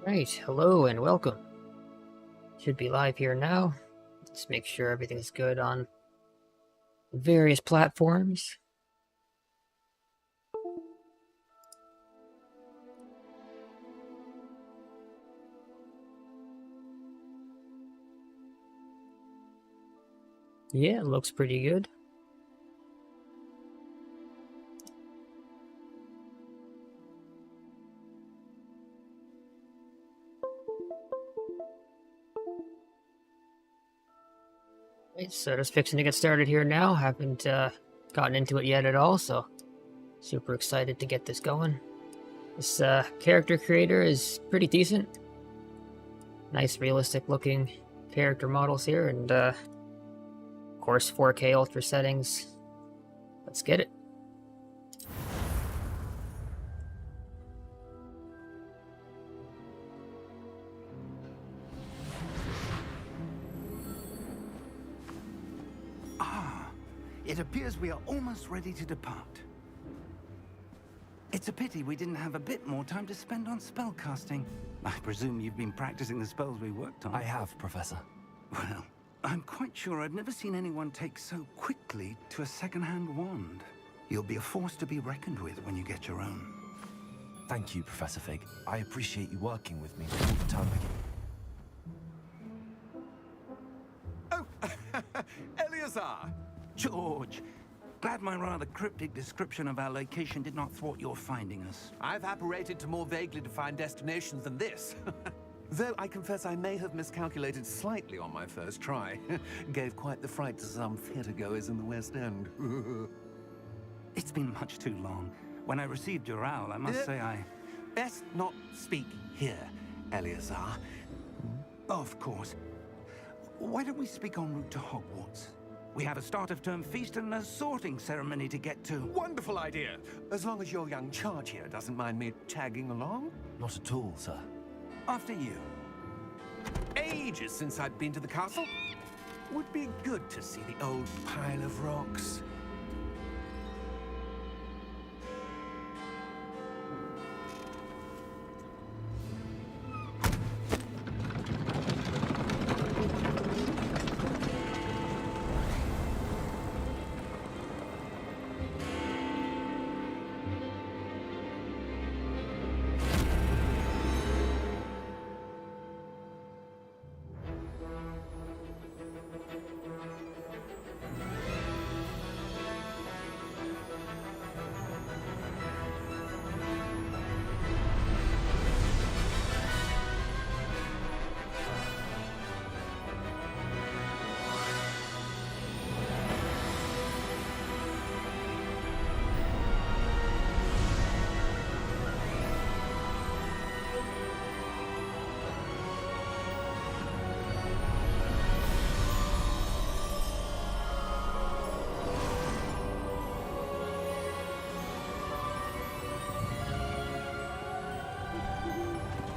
Right, hello and welcome. Should be live here now. Let's make sure everything's good on various platforms. Yeah, it looks pretty good. Right, so just fixing to get started here now. Haven't gotten into it yet at all, so super excited to get this going. This character creator is pretty decent. Nice realistic looking character models here, and of course 4K ultra settings. Let's get it. It appears we are almost ready to depart. It's a pity we didn't have a bit more time to spend on spellcasting. I presume you've been practicing the spells we worked on. I have, Professor. Well, I'm quite sure I've never seen anyone take so quickly to a second-hand wand. You'll be a force to be reckoned with when you get your own. Thank you, Professor Fig. I appreciate you working with me all the time again. Oh, Eleazar! George, glad my rather cryptic description of our location did not thwart your finding us. I've apparated to more vaguely defined destinations than this. Though I confess I may have miscalculated slightly on my first try. Gave quite the fright to some theatergoers in the West End. It's been much too long. When I received your owl, I must say I... Best not speak here, Eleazar. Of course. Why don't we speak en route to Hogwarts? We have a start-of-term feast and a sorting ceremony to get to. Wonderful idea! As long as your young charge here doesn't mind me tagging along. Not at all, sir. After you. Ages since I'd been to the castle. Would be good to see the old pile of rocks.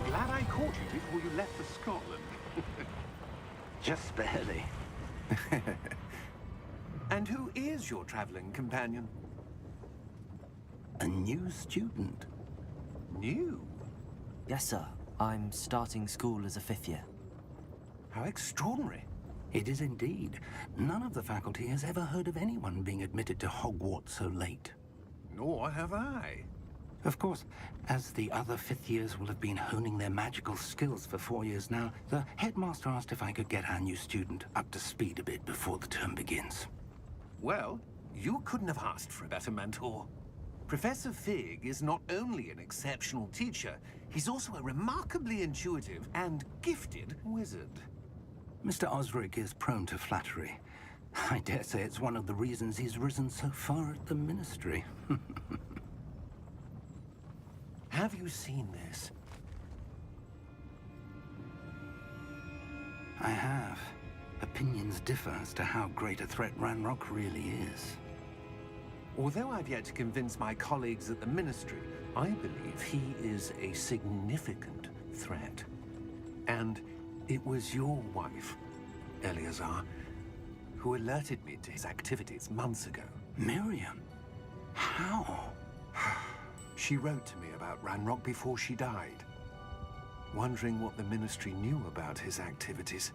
Glad I caught you before you left for Scotland. Just barely. And who is your traveling companion? A new student. New? Yes, sir. I'm starting school as a 5th year. How extraordinary. It is indeed. None of the faculty has ever heard of anyone being admitted to Hogwarts so late. Nor have I. Of course, as the other 5th years will have been honing their magical skills for 4 years now, the headmaster asked if I could get our new student up to speed a bit before the term begins. Well, you couldn't have asked for a better mentor. Professor Fig is not only an exceptional teacher, he's also a remarkably intuitive and gifted wizard. Mr. Osric is prone to flattery. I dare say it's one of the reasons he's risen so far at the Ministry. Have you seen this? I have. Opinions differ as to how great a threat Ranrock really is. Although I've yet to convince my colleagues at the Ministry, I believe he is a significant threat. And it was your wife, Eleazar, who alerted me to his activities months ago. Miriam? How? She wrote to me about Ranrock before she died. wondering what the Ministry knew about his activities.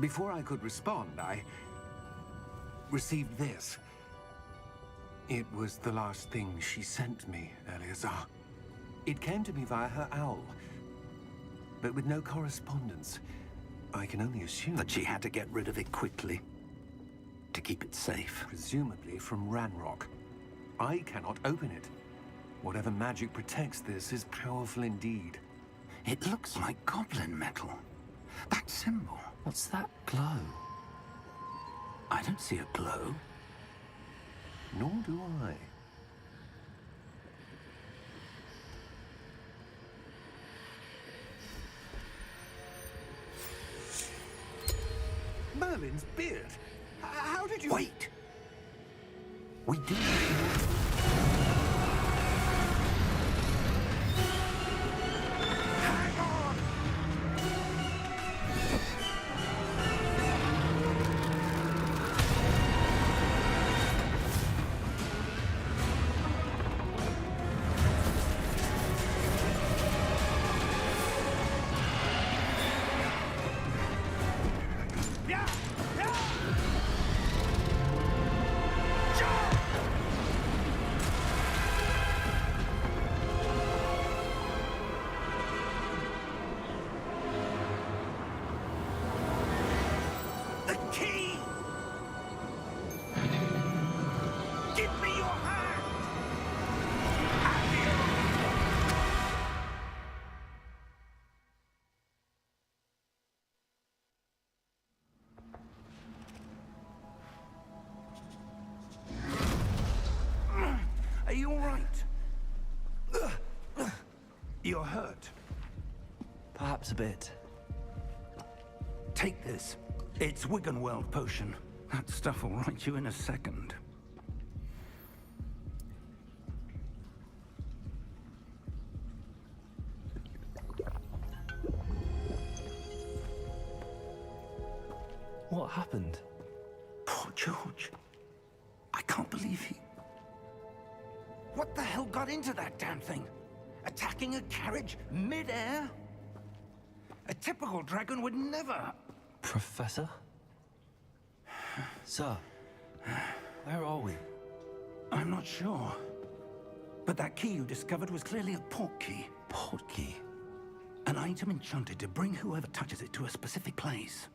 Before I could respond, I received this. It was the last thing she sent me, Eleazar. It came to me via her owl, but with no correspondence. I can only assume That she had to get rid of it quickly to keep it safe. presumably from Ranrock. I cannot open it. Whatever magic protects this is powerful indeed. It looks like goblin metal. That symbol. What's that glow? I don't see a glow. Nor do I. Merlin's beard. How did you... Wait! We do. Hang on! Yeah! Yeah! Jump! The key! Give me your hand! Are you all right? You're hurt. Perhaps a bit. Take this. It's Wiggenweld potion. That stuff will right you in a second. What happened? Poor George. I can't believe he... What the hell got into that damn thing? Attacking a carriage mid-air? A typical dragon would never... Professor? Sir, where are we? I'm not sure. But that key you discovered was clearly a port key. Port key. An item enchanted to bring whoever touches it to a specific place.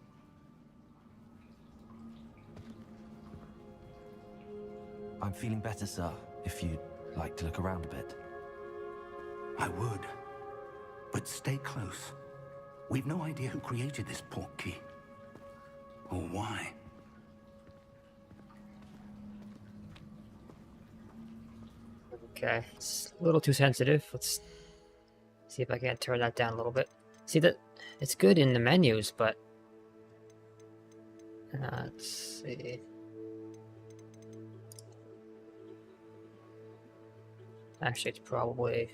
I'm feeling better, sir, if you'd like to look around a bit. I would. But stay close. We've no idea who created this port key. Or why. Okay, it's a little too sensitive. Let's see if I can turn that down a little bit. See that it's good in the menus, but let's see. Actually, it's probably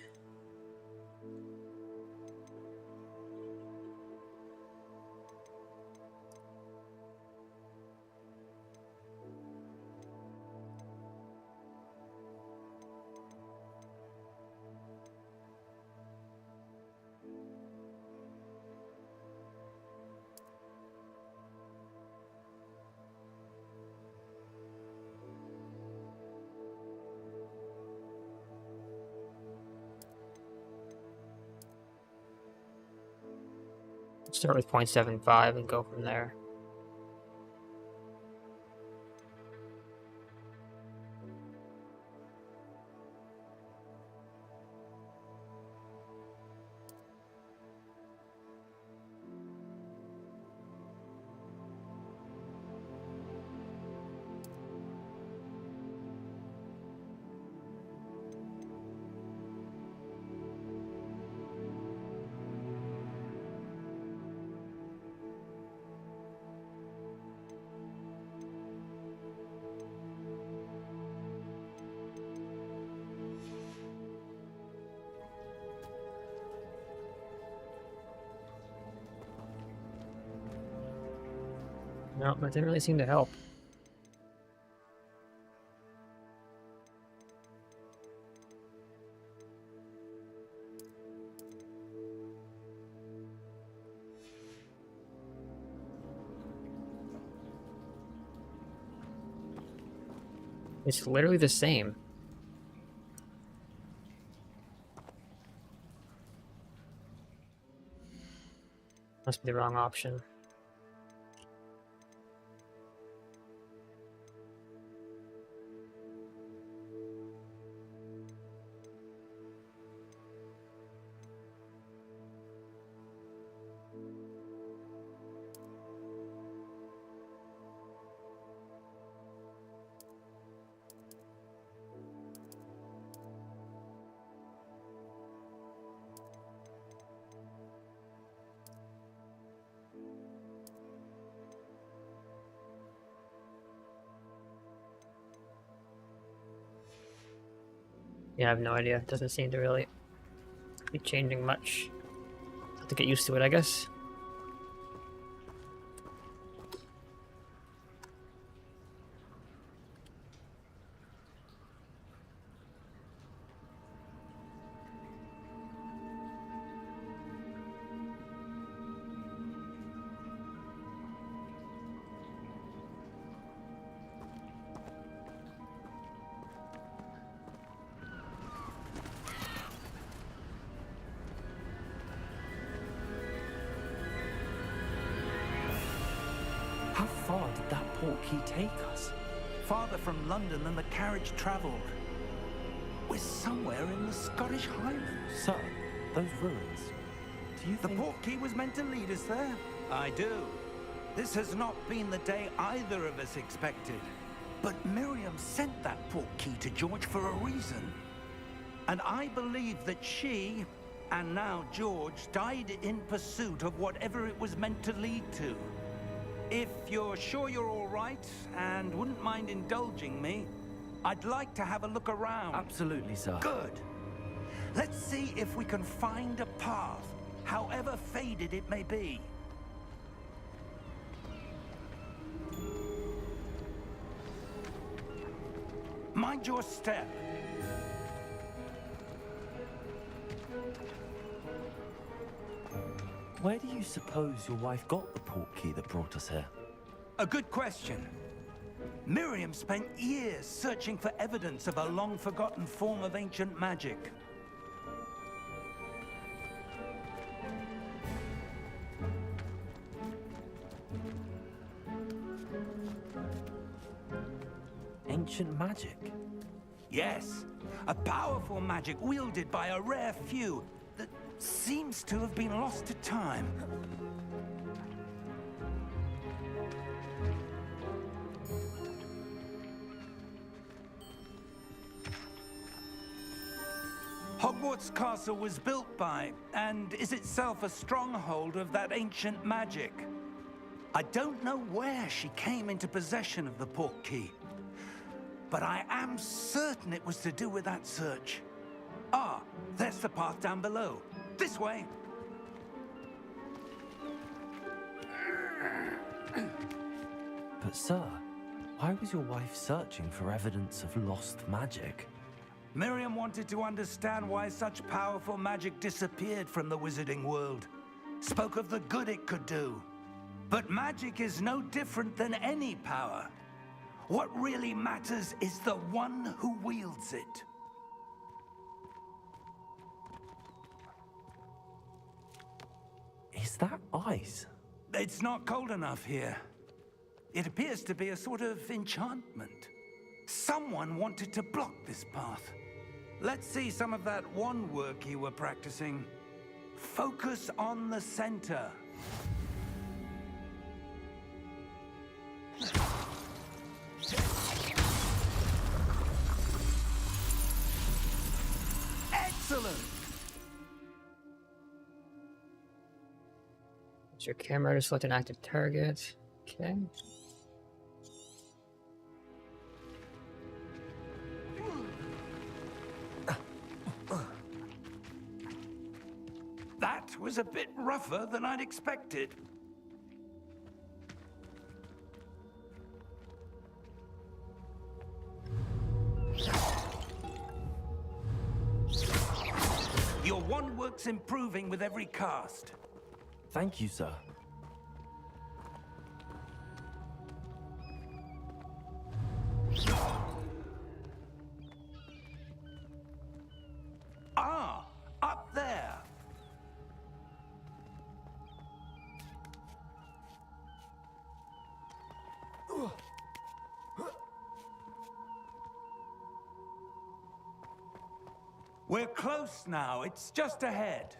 start with 0.75 and go from there. No, that didn't really seem to help. It's literally the same. Must be the wrong option. Yeah, I have no idea. It doesn't seem to really be changing much. Have to get used to it, I guess. How far did that portkey take us? Farther from London than the carriage travelled. We're somewhere in the Scottish Highlands. Sir, those ruins. Do you The think... portkey was meant to lead us there? I do. This has not been the day either of us expected. But Miriam sent that portkey to George for a reason. And I believe that she, and now George, died in pursuit of whatever it was meant to lead to. If you're sure you're all right, and wouldn't mind indulging me, I'd like to have a look around. Absolutely, sir. Good. Let's see if we can find a path, however faded it may be. Mind your step. Where do you suppose your wife got the portkey that brought us here? A good question. Miriam spent years searching for evidence of a long-forgotten form of ancient magic. Ancient magic? Yes, a powerful magic wielded by a rare few that seems to have been lost to time. Hogwarts Castle was built by, and is itself a stronghold of that ancient magic. I don't know where she came into possession of the portkey, but I am certain it was to do with that search. Ah, there's the path down below. This way. But sir, why was your wife searching for evidence of lost magic? Miriam wanted to understand why such powerful magic disappeared from the wizarding world. Spoke of the good it could do. But magic is no different than any power. What really matters is the one who wields it. Is that ice? It's not cold enough here. It appears to be a sort of enchantment. Someone wanted to block this path. Let's see some of that wand work you were practicing. Focus on the center. Excellent! Use your camera to select an active target. Okay. That was a bit rougher than I'd expected. Your wand work's improving with every cast. Thank you, sir. We're close now. It's just ahead.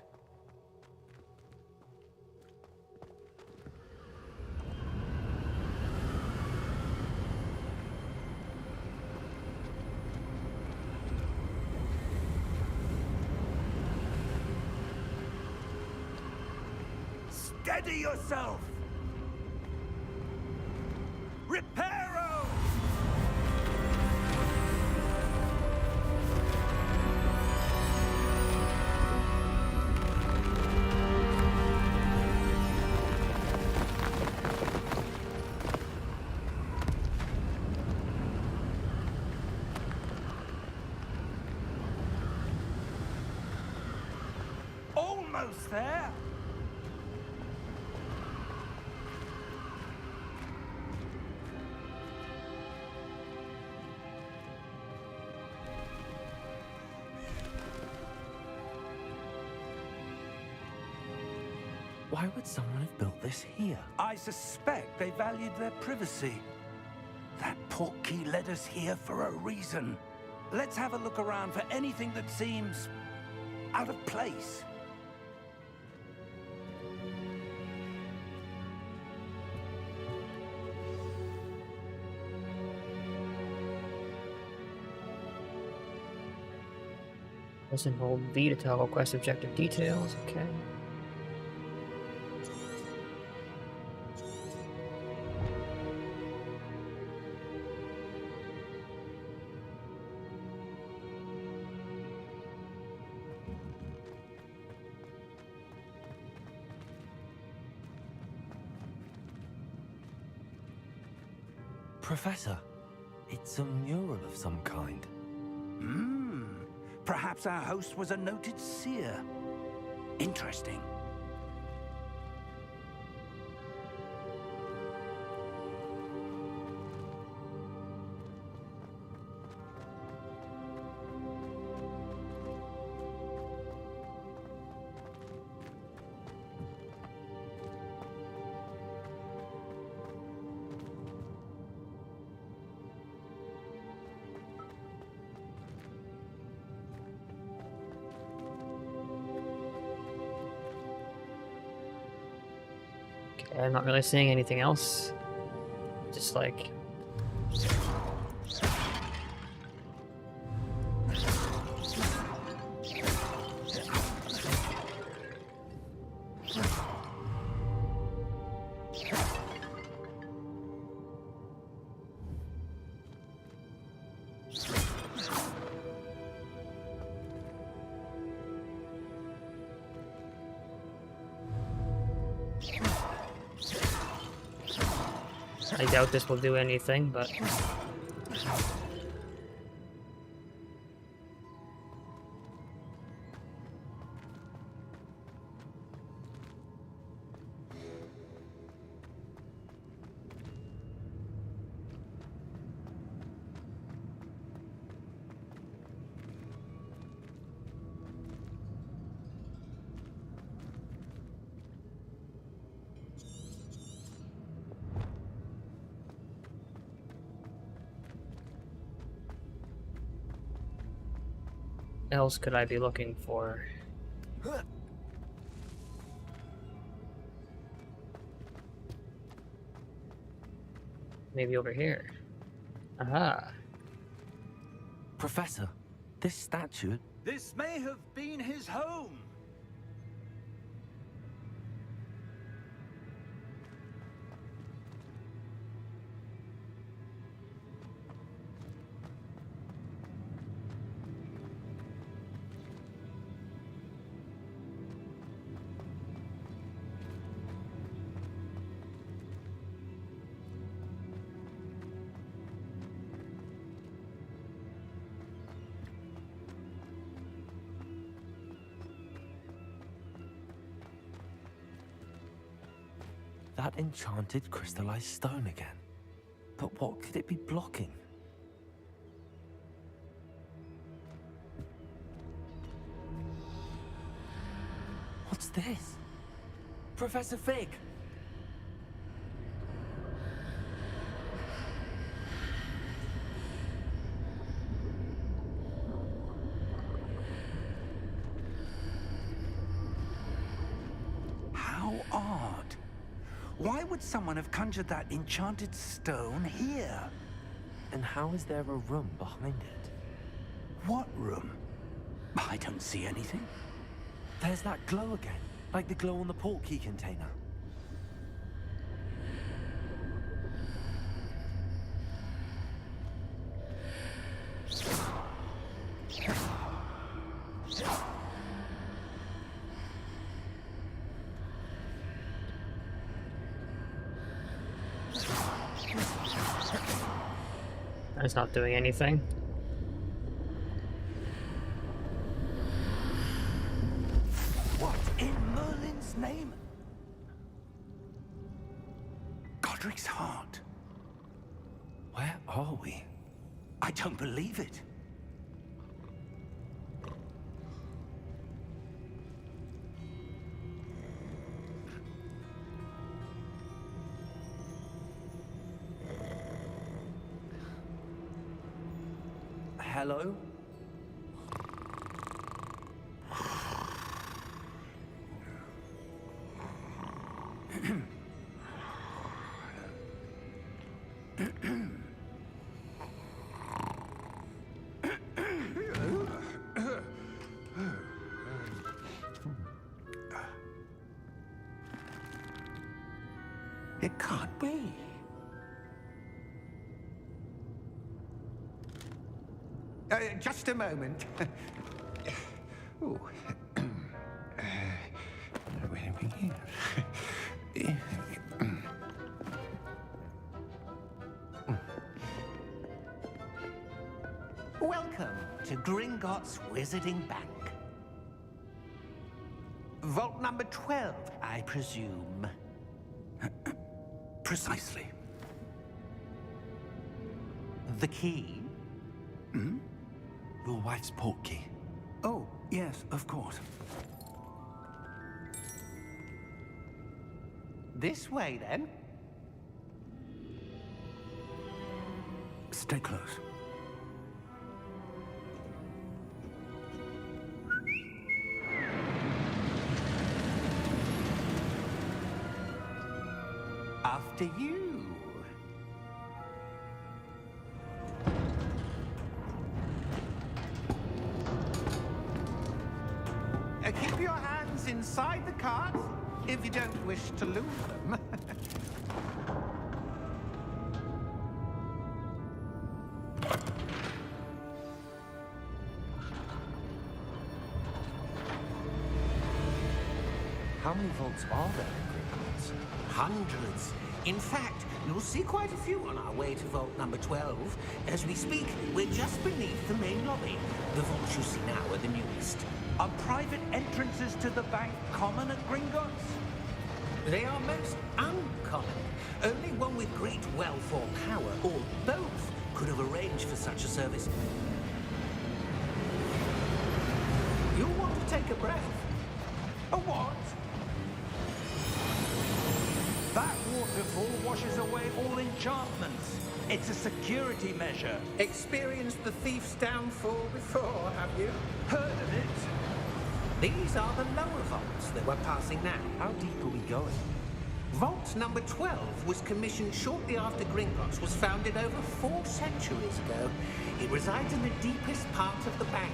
Steady yourself! Reparo! Almost there! Why would someone have built this here? I suspect they valued their privacy. That portkey led us here for a reason. Let's have a look around for anything that seems out of place. Press and hold V to toggle quest objective details. Okay. Professor, it's a mural of some kind. Perhaps our host was a noted seer. Interesting. I'm not really seeing anything else. Just like... I doubt this will do anything, but... else could I be looking for? Maybe over here. Aha. Professor, this statue... This may have been his home. That enchanted crystallized stone again. But what could it be blocking? What's this? Professor Fig! odd. Why would someone have conjured that enchanted stone here? And how is there a room behind it? What room? I don't see anything. There's that glow again, like the glow on the portkey container. It's not doing anything. What in Merlin's name? Godric's heart. Where are we? I don't believe it. Hello? It can't be. Just a moment. Ooh. Where are we here? Welcome to Gringotts Wizarding Bank. Vault number 12, I presume. Precisely. The key? Hmm? Your wife's portkey. Oh, yes, of course. This way, then. Stay close. After you. Keep your hands inside the cart if you don't wish to lose them. How many vaults are there in Gringotts? Hundreds. In fact, you'll see quite a few on our way to vault number 12. As we speak, we're just beneath the main lobby. The vaults you see now are the newest. Are private entrances to the bank common at Gringotts? They are most uncommon. Only one with great wealth or power, or both, could have arranged for such a service. You'll want to take a breath. A what? That waterfall washes away all enchantments. It's a security measure. Experienced the thief's downfall before, have you? Heard of it? These are the lower vaults that we're passing now. How deep are we going? Vault number 12 was commissioned shortly after Gringotts was founded over 4 centuries ago. It resides in the deepest part of the bank.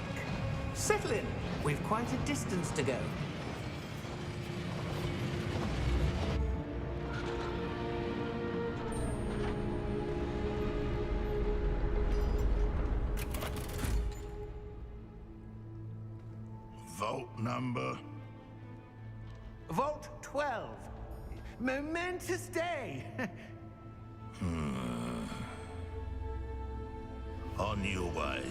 Settle in. We've quite a distance to go. Vault number? Vault 12. Momentous day. On your way.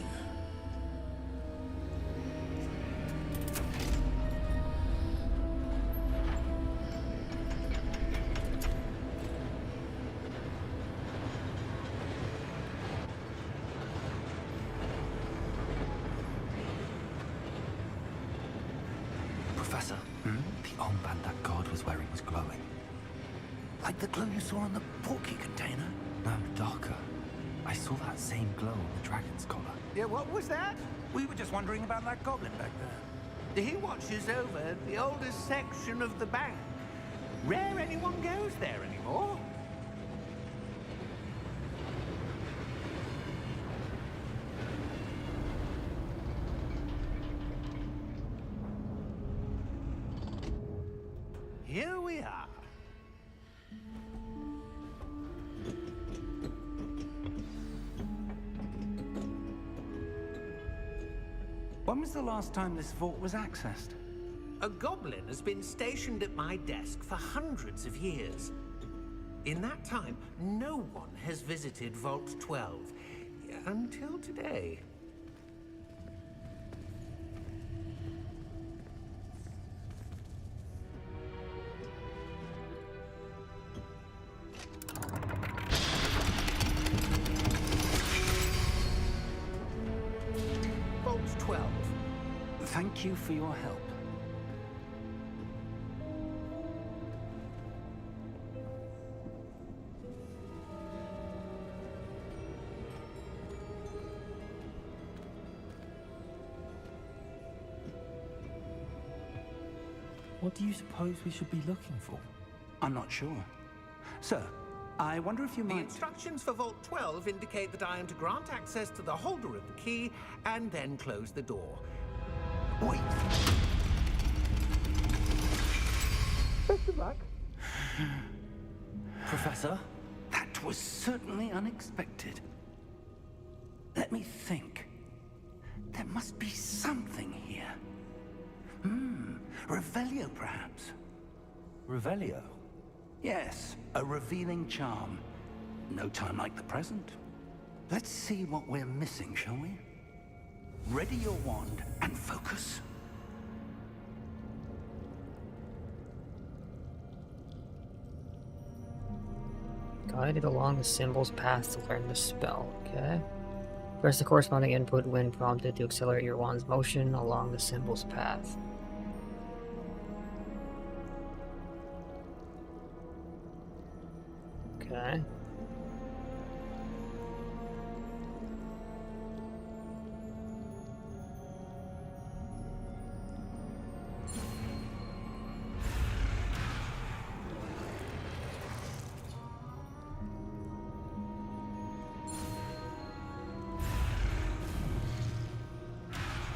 Professor, the armband that guard was wearing was glowing. Like the glow you saw on the portkey container? No, darker. I saw that same glow on the dragon's collar. Yeah, what was that? We were just wondering about that goblin back there. He watches over the oldest section of the bank. Rare anyone goes there anymore. Here we are. When was the last time this vault was accessed? A goblin has been stationed at my desk for hundreds of years. In that time, no one has visited Vault 12 until today. Vault 12. Thank you for your help. What do you suppose we should be looking for? I'm not sure. Sir, I wonder if you The might... instructions for Vault 12 indicate that I am to grant access to the holder of the key and then close the door. Wait! Best of luck. Professor? That was certainly unexpected. Let me think. There must be something here. Revelio, perhaps? Revelio? Yes, a revealing charm. No time like the present. Let's see what we're missing, shall we? Ready your wand and focus. Guided along the symbol's path to learn the spell, okay? Press the corresponding input when prompted to accelerate your wand's motion along the symbol's path. Okay.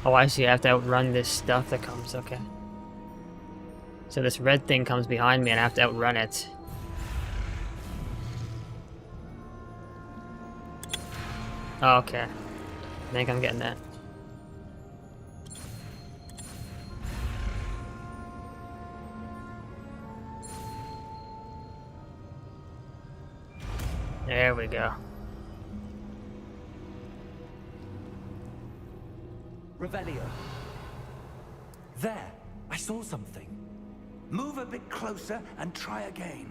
Oh, I see. I have to outrun this stuff that comes. Okay. So this red thing comes behind me and I have to outrun it. Oh, okay. I think I'm getting that. There we go. Revelio. There! I saw something. Move a bit closer and try again.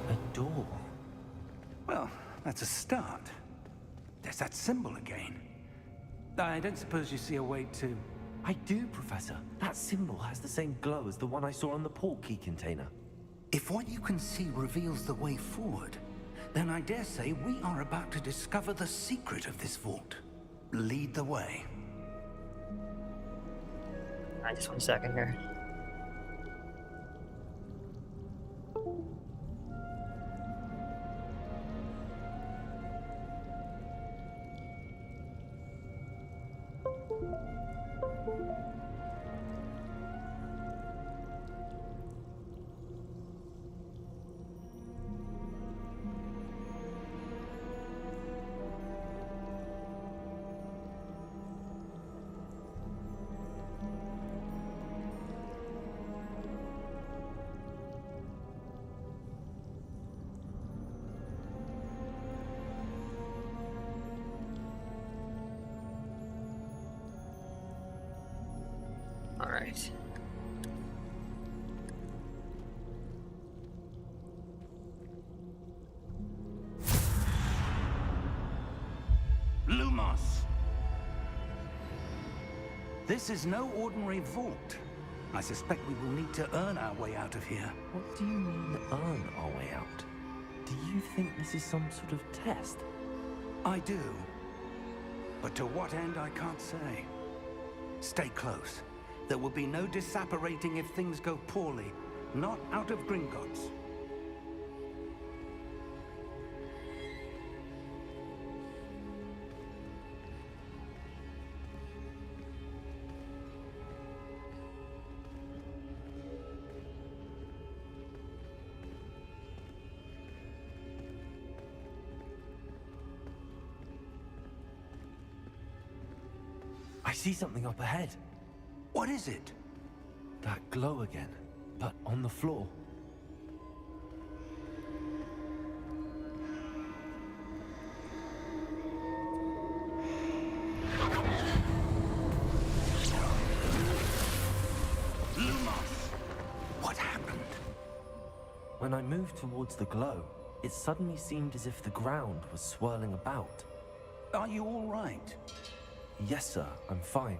A door. Well, that's a start. There's that symbol again. I don't suppose you see a way to... I do, Professor. That symbol has the same glow as the one I saw on the port key container. If what you can see reveals the way forward, then I dare say we are about to discover the secret of this vault. Lead the way. Alright, just 1 second here. Alright. Lumos! This is no ordinary vault. I suspect we will need to earn our way out of here. What do you mean, earn our way out? Do you think this is some sort of test? I do. But to what end, I can't say. Stay close. There will be no disapparating if things go poorly. Not out of Gringotts. I see something up ahead. What is it? That glow again, but on the floor. What happened? When I moved towards the glow, it suddenly seemed as if the ground was swirling about. Are you all right? Yes, sir, I'm fine.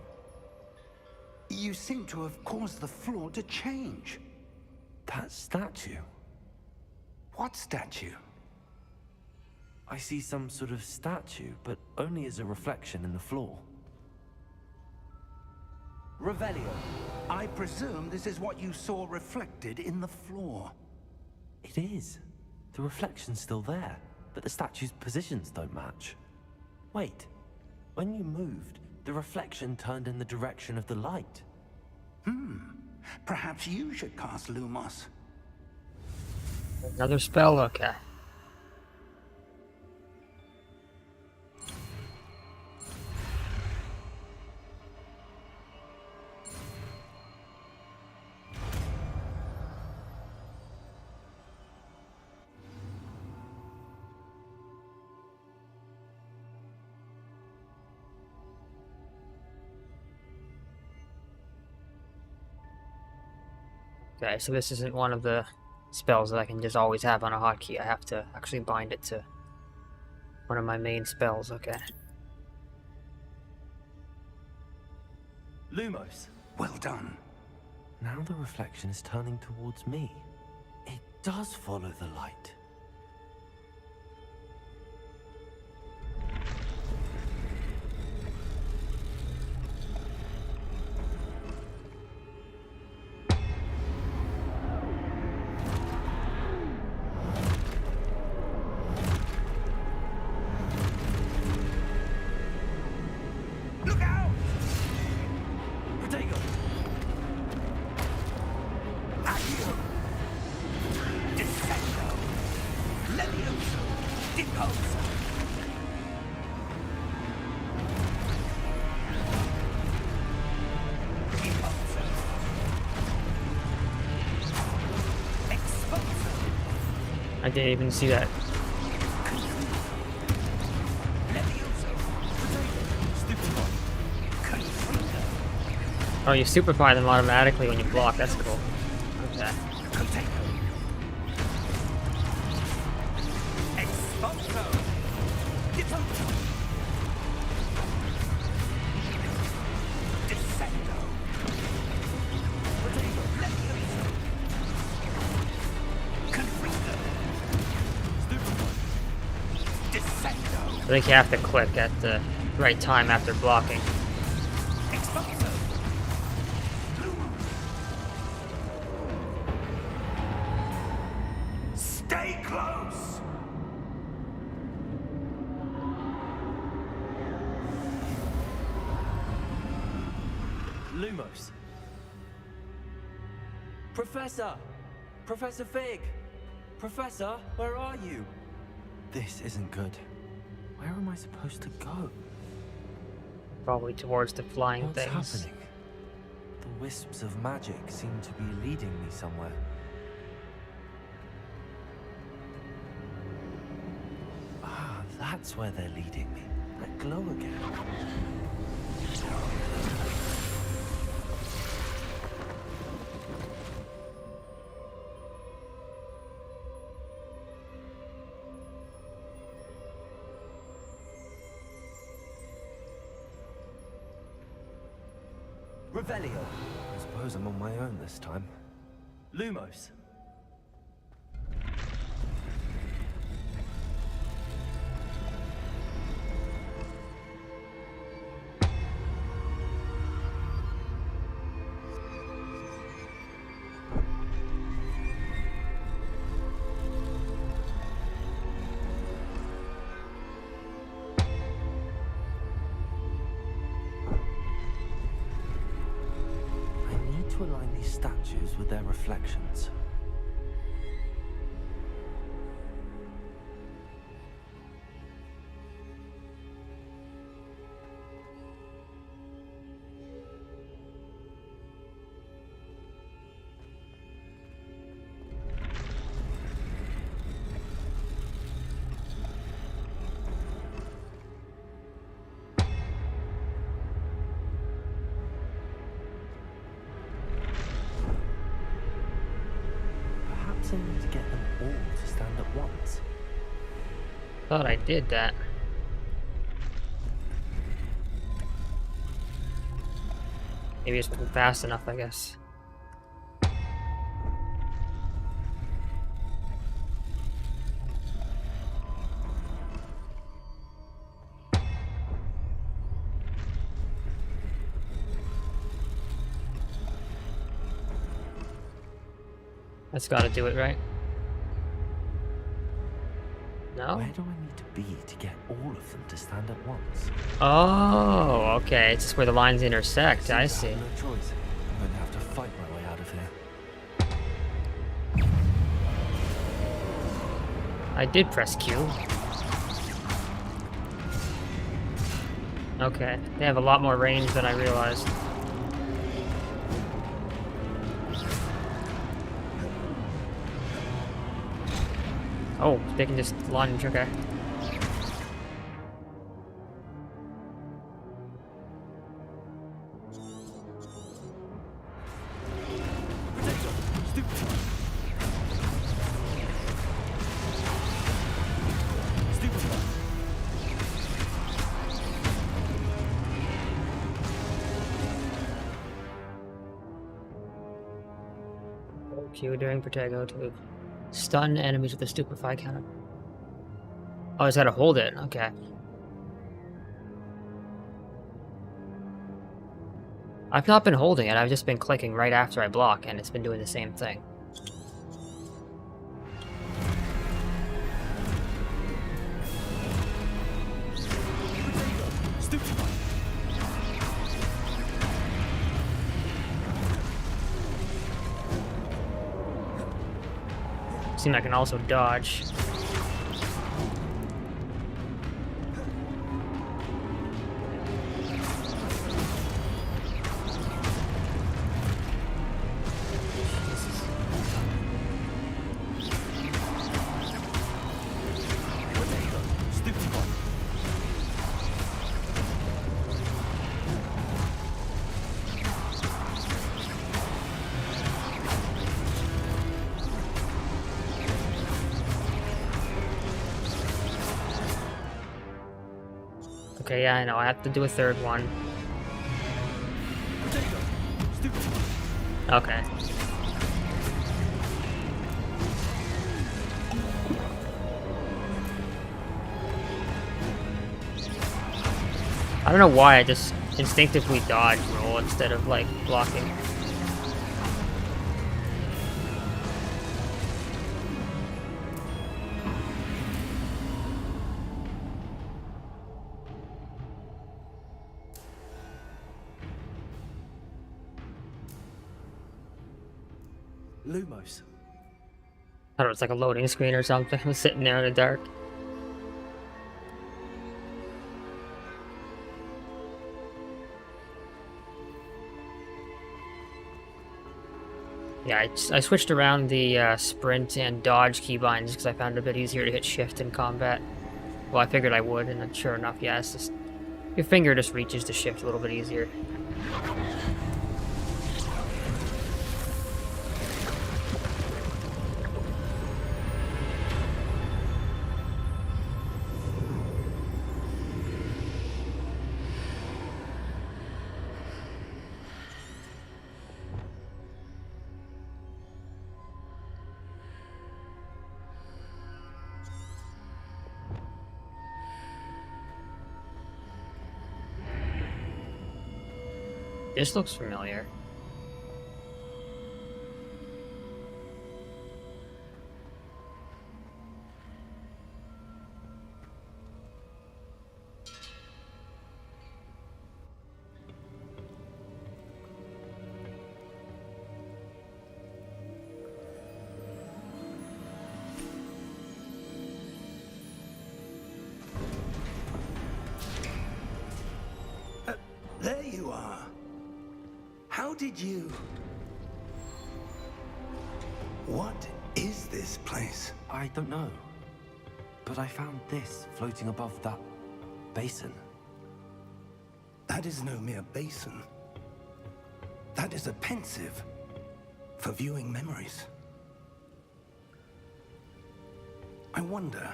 You seem to have caused the floor to change. That statue. What statue? I see some sort of statue, but only as a reflection in the floor. Revelio. I presume this is what you saw reflected in the floor. It is. The reflection's still there, but the statue's positions don't match. Wait. When you moved, the reflection turned in the direction of the light. Perhaps you should cast Lumos. Another spell? Okay. Okay, so this isn't one of the spells that I can just always have on a hotkey. I have to actually bind it to one of my main spells, okay. Lumos. Well done. Now the reflection is turning towards me. It does follow the light. Look out! Protego! Accio! Descendo! Levioso! Deposo! Deposo! Exposo! I didn't even see that. Oh, you superfy them automatically when you block, that's cool. Okay. I think you have to click at the right time after blocking. Stay close! Lumos. Professor! Professor Fig! Professor, where are you? This isn't good. Where am I supposed to go? Probably towards the flying What's things. happening? The wisps of magic seem to be leading me somewhere. Ah, that's where they're leading me. That glow again. Revelio. I suppose I'm on my own this time. Lumos. to align these statues with their reflections. Perhaps I need to get them all to stand at once. Thought I did that. Maybe it's been fast enough, I guess. That's gotta do it, right? No? Where do I need to be to get all of them to stand at once? Oh, okay. It's just where the lines intersect. I Seems see. have no choice. I'm going to have to fight my way out of here. I did press Q. Okay. They have a lot more range than I realized. Oh, they can just lunge, okay. Q during Protego to stun enemies with a stupefy counter. Oh, I just gotta hold it. Okay. I've not been holding it. I've just been clicking right after I block, and it's been doing the same thing. Seems I can also dodge. Okay, yeah, I know. I have to do a third one. Okay. I don't know why I just instinctively dodge roll instead of, like, blocking. Lumos. I don't know, it's like a loading screen or something. I was sitting there in the dark. Yeah, I switched around the sprint and dodge keybinds because I found it a bit easier to hit shift in combat. Well, I figured I would, and then sure enough, yeah, it's just... Your finger just reaches to shift a little bit easier. This looks familiar. There you are. How did you... What is this place? I don't know. But I found this floating above that basin. That is no mere basin. That is a pensive for viewing memories. I wonder...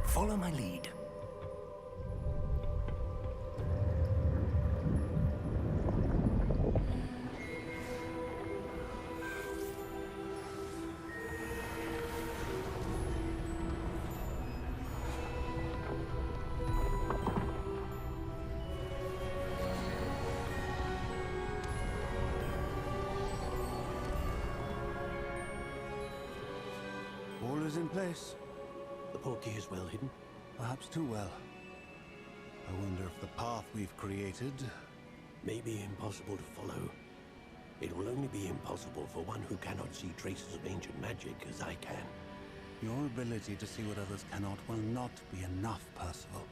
Follow my lead. All is in place. The portkey is well hidden. Perhaps too well. I wonder if the path we've created... May be impossible to follow. It will only be impossible for one who cannot see traces of ancient magic as I can. Your ability to see what others cannot will not be enough, Percival.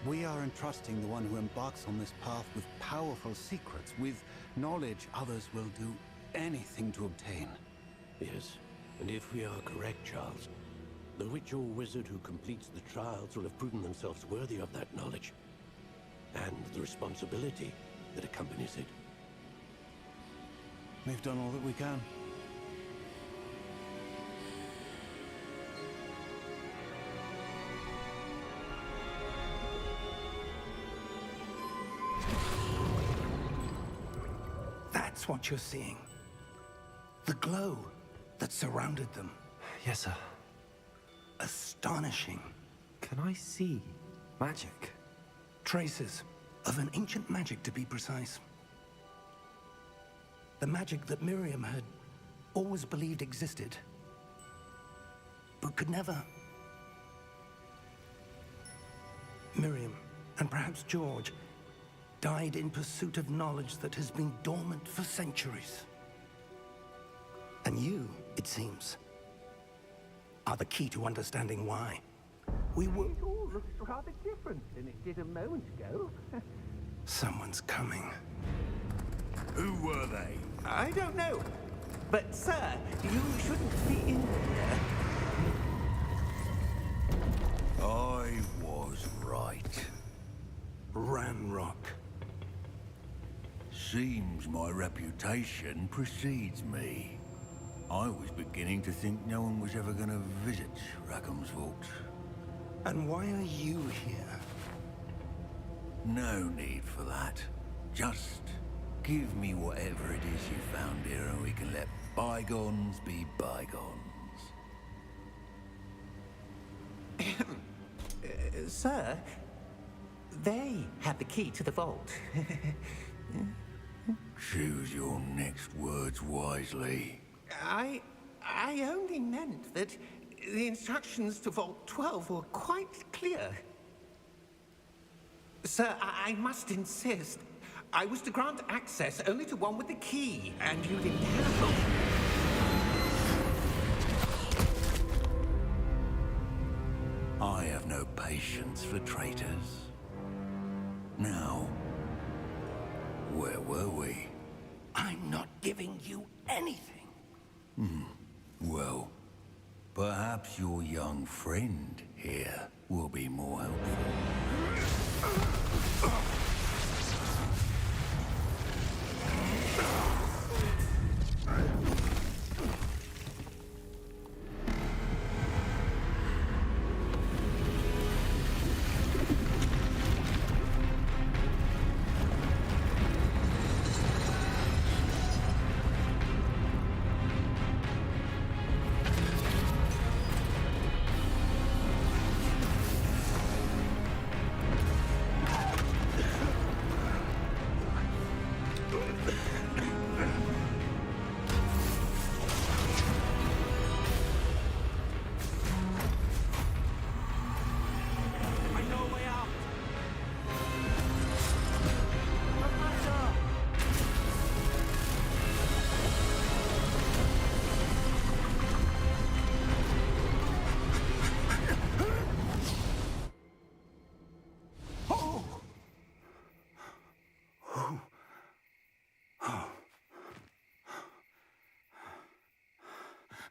We are entrusting the one who embarks on this path with powerful secrets, with knowledge others will do anything to obtain. Yes, and if we are correct, Charles, the witch or wizard who completes the trials will have proven themselves worthy of that knowledge, and the responsibility that accompanies it. We've done all that we can. That's what you're seeing. The glow that surrounded them. Yes, sir. Astonishing. Can I see magic? Traces of an ancient magic, to be precise. The magic that Miriam had always believed existed, but could never. Miriam, and perhaps George, died in pursuit of knowledge that has been dormant for centuries. And you, it seems, are the key to understanding why. We were... It all looks rather different than it did a moment ago. Someone's coming. Who were they? I don't know. But, sir, you shouldn't be in here. I was right. Ranrock. Seems my reputation precedes me. I was beginning to think no one was ever going to visit Rackham's vault. And why are you here? No need for that. Just give me whatever it is you found here and we can let bygones be bygones. Sir, they have the key to the vault. Choose your next words wisely. I only meant that the instructions to Vault 12 were quite clear. Sir, I must insist. I was to grant access only to one with the key, and you didn't have. I have no patience for traitors. Now, where were we? I'm not giving you anything. Well, perhaps your young friend here will be more helpful.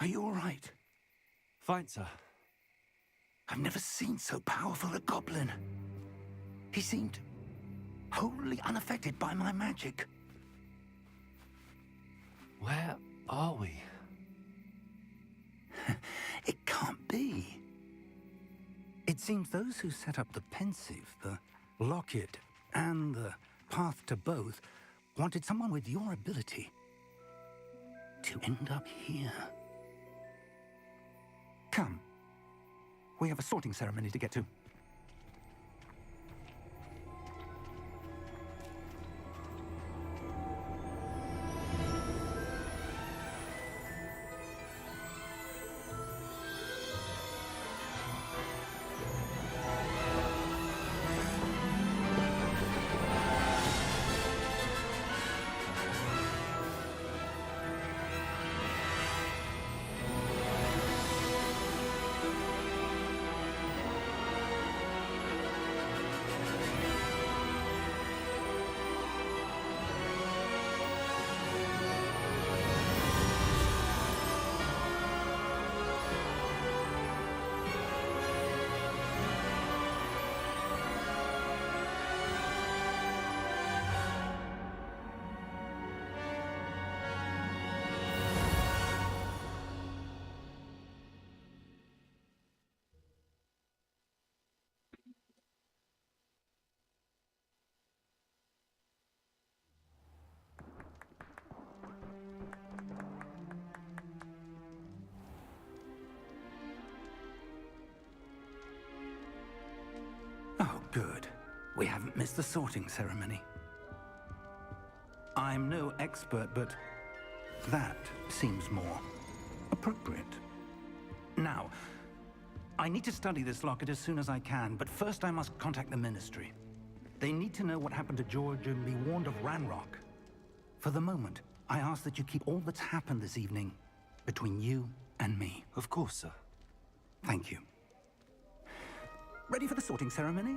Are you all right? Fine, sir. I've never seen so powerful a goblin. He seemed wholly unaffected by my magic. Where are we? It can't be. It seems those who set up the pensive, the locket, and the path to both wanted someone with your ability to end up here. Come. We have a sorting ceremony to get to. Oh, good. We haven't missed the sorting ceremony. I'm no expert, but that seems more appropriate. Now, I need to study this locket as soon as I can, but first I must contact the Ministry. They need to know what happened to George and be warned of Ranrock. For the moment, I ask that you keep all that's happened this evening between you and me. Of course, sir. Thank you. Ready for the sorting ceremony?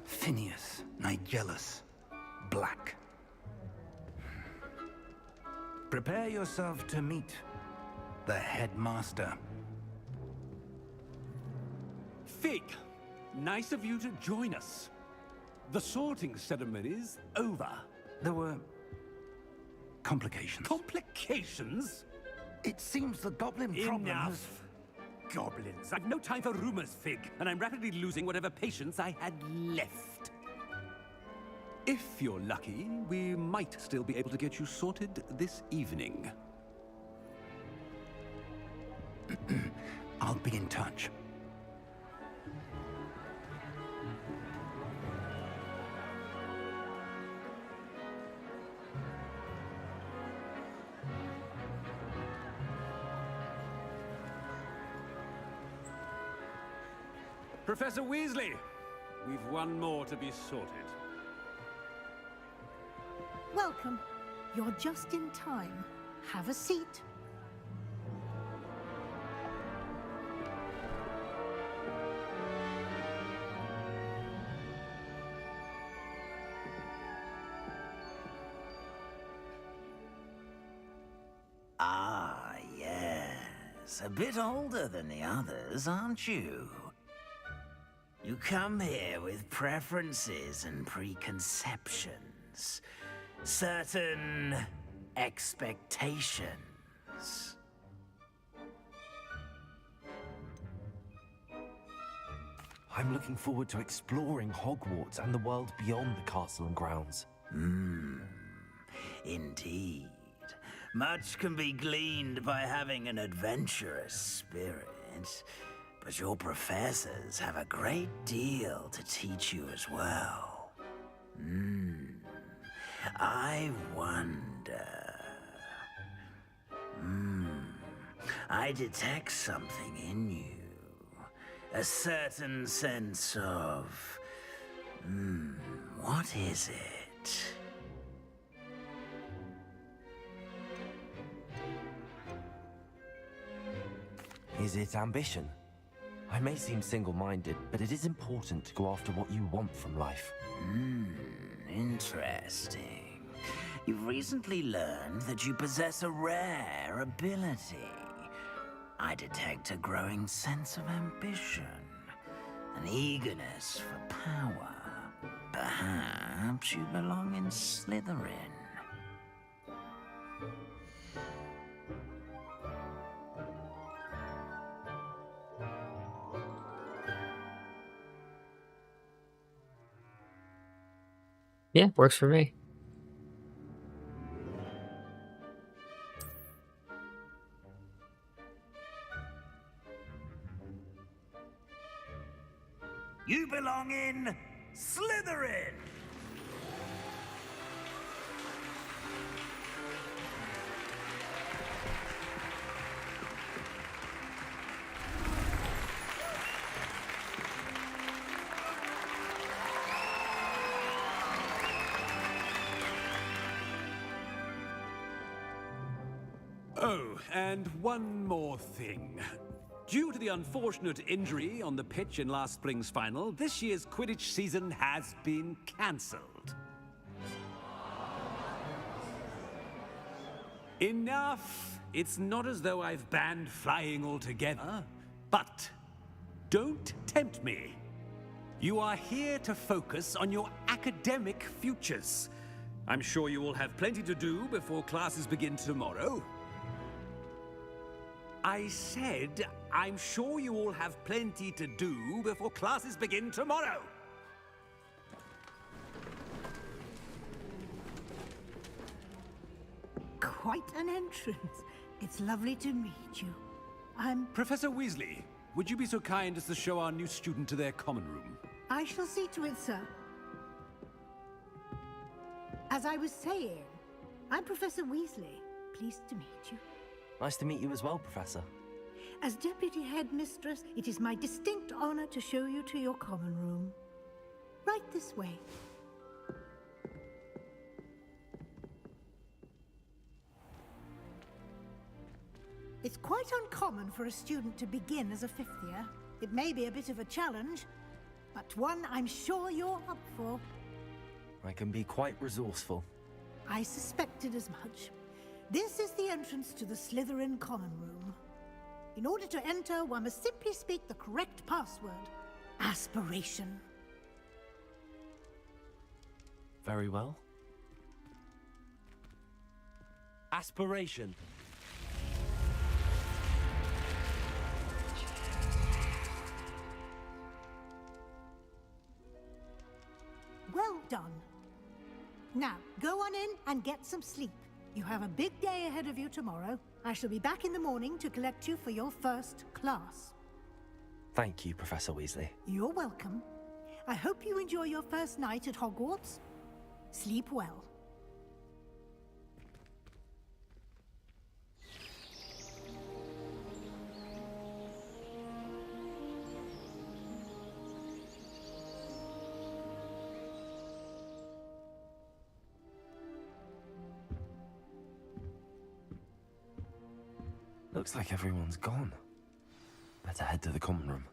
Phineas, Nigellus, Black. Prepare yourself to meet the headmaster. Fig, nice of you to join us. The sorting ceremony's over. There were complications. Complications? It seems the goblin problem has... Enough. Goblins. I've no time for rumors, Fig, and I'm rapidly losing whatever patience I had left. If you're lucky, we might still be able to get you sorted this evening. I'll be in touch. Professor Weasley, we've one more to be sorted. Welcome. You're just in time. Have a seat. Ah, yes. A bit older than the others, aren't you? You come here with preferences and preconceptions. Certain expectations. I'm looking forward to exploring Hogwarts and the world beyond the castle and grounds. Indeed. Much can be gleaned by having an adventurous spirit. But your professors have a great deal to teach you as well. I wonder... I detect something in you. A certain sense of... what is it? Is it ambition? I may seem single-minded, but it is important to go after what you want from life. Interesting. You've recently learned that you possess a rare ability. I detect a growing sense of ambition, an eagerness for power. Perhaps you belong in Slytherin. Yeah, works for me. You belong in Slytherin! Oh, and one more thing. Due to the unfortunate injury on the pitch in last spring's final, this year's Quidditch season has been cancelled. Enough! It's not as though I've banned flying altogether, but don't tempt me. You are here to focus on your academic futures. I'm sure you will have plenty to do before classes begin tomorrow. I said, I'm sure you all have plenty to do before classes begin tomorrow. Quite an entrance. It's lovely to meet you. I'm... Professor Weasley, would you be so kind as to show our new student to their common room? I shall see to it, sir. As I was saying, I'm Professor Weasley. Pleased to meet you. Nice to meet you as well, Professor. As Deputy Headmistress, it is my distinct honor to show you to your common room. Right this way. It's quite uncommon for a student to begin as a fifth year. It may be a bit of a challenge, but one I'm sure you're up for. I can be quite resourceful. I suspected as much. This is the entrance to the Slytherin common room. In order to enter, one must simply speak the correct password. Aspiration. Very well. Aspiration. Well done. Now, go on in and get some sleep. You have a big day ahead of you tomorrow. I shall be back in the morning to collect you for your first class. Thank you, Professor Weasley. You're welcome. I hope you enjoy your first night at Hogwarts. Sleep well. Looks like everyone's gone. Better head to the common room.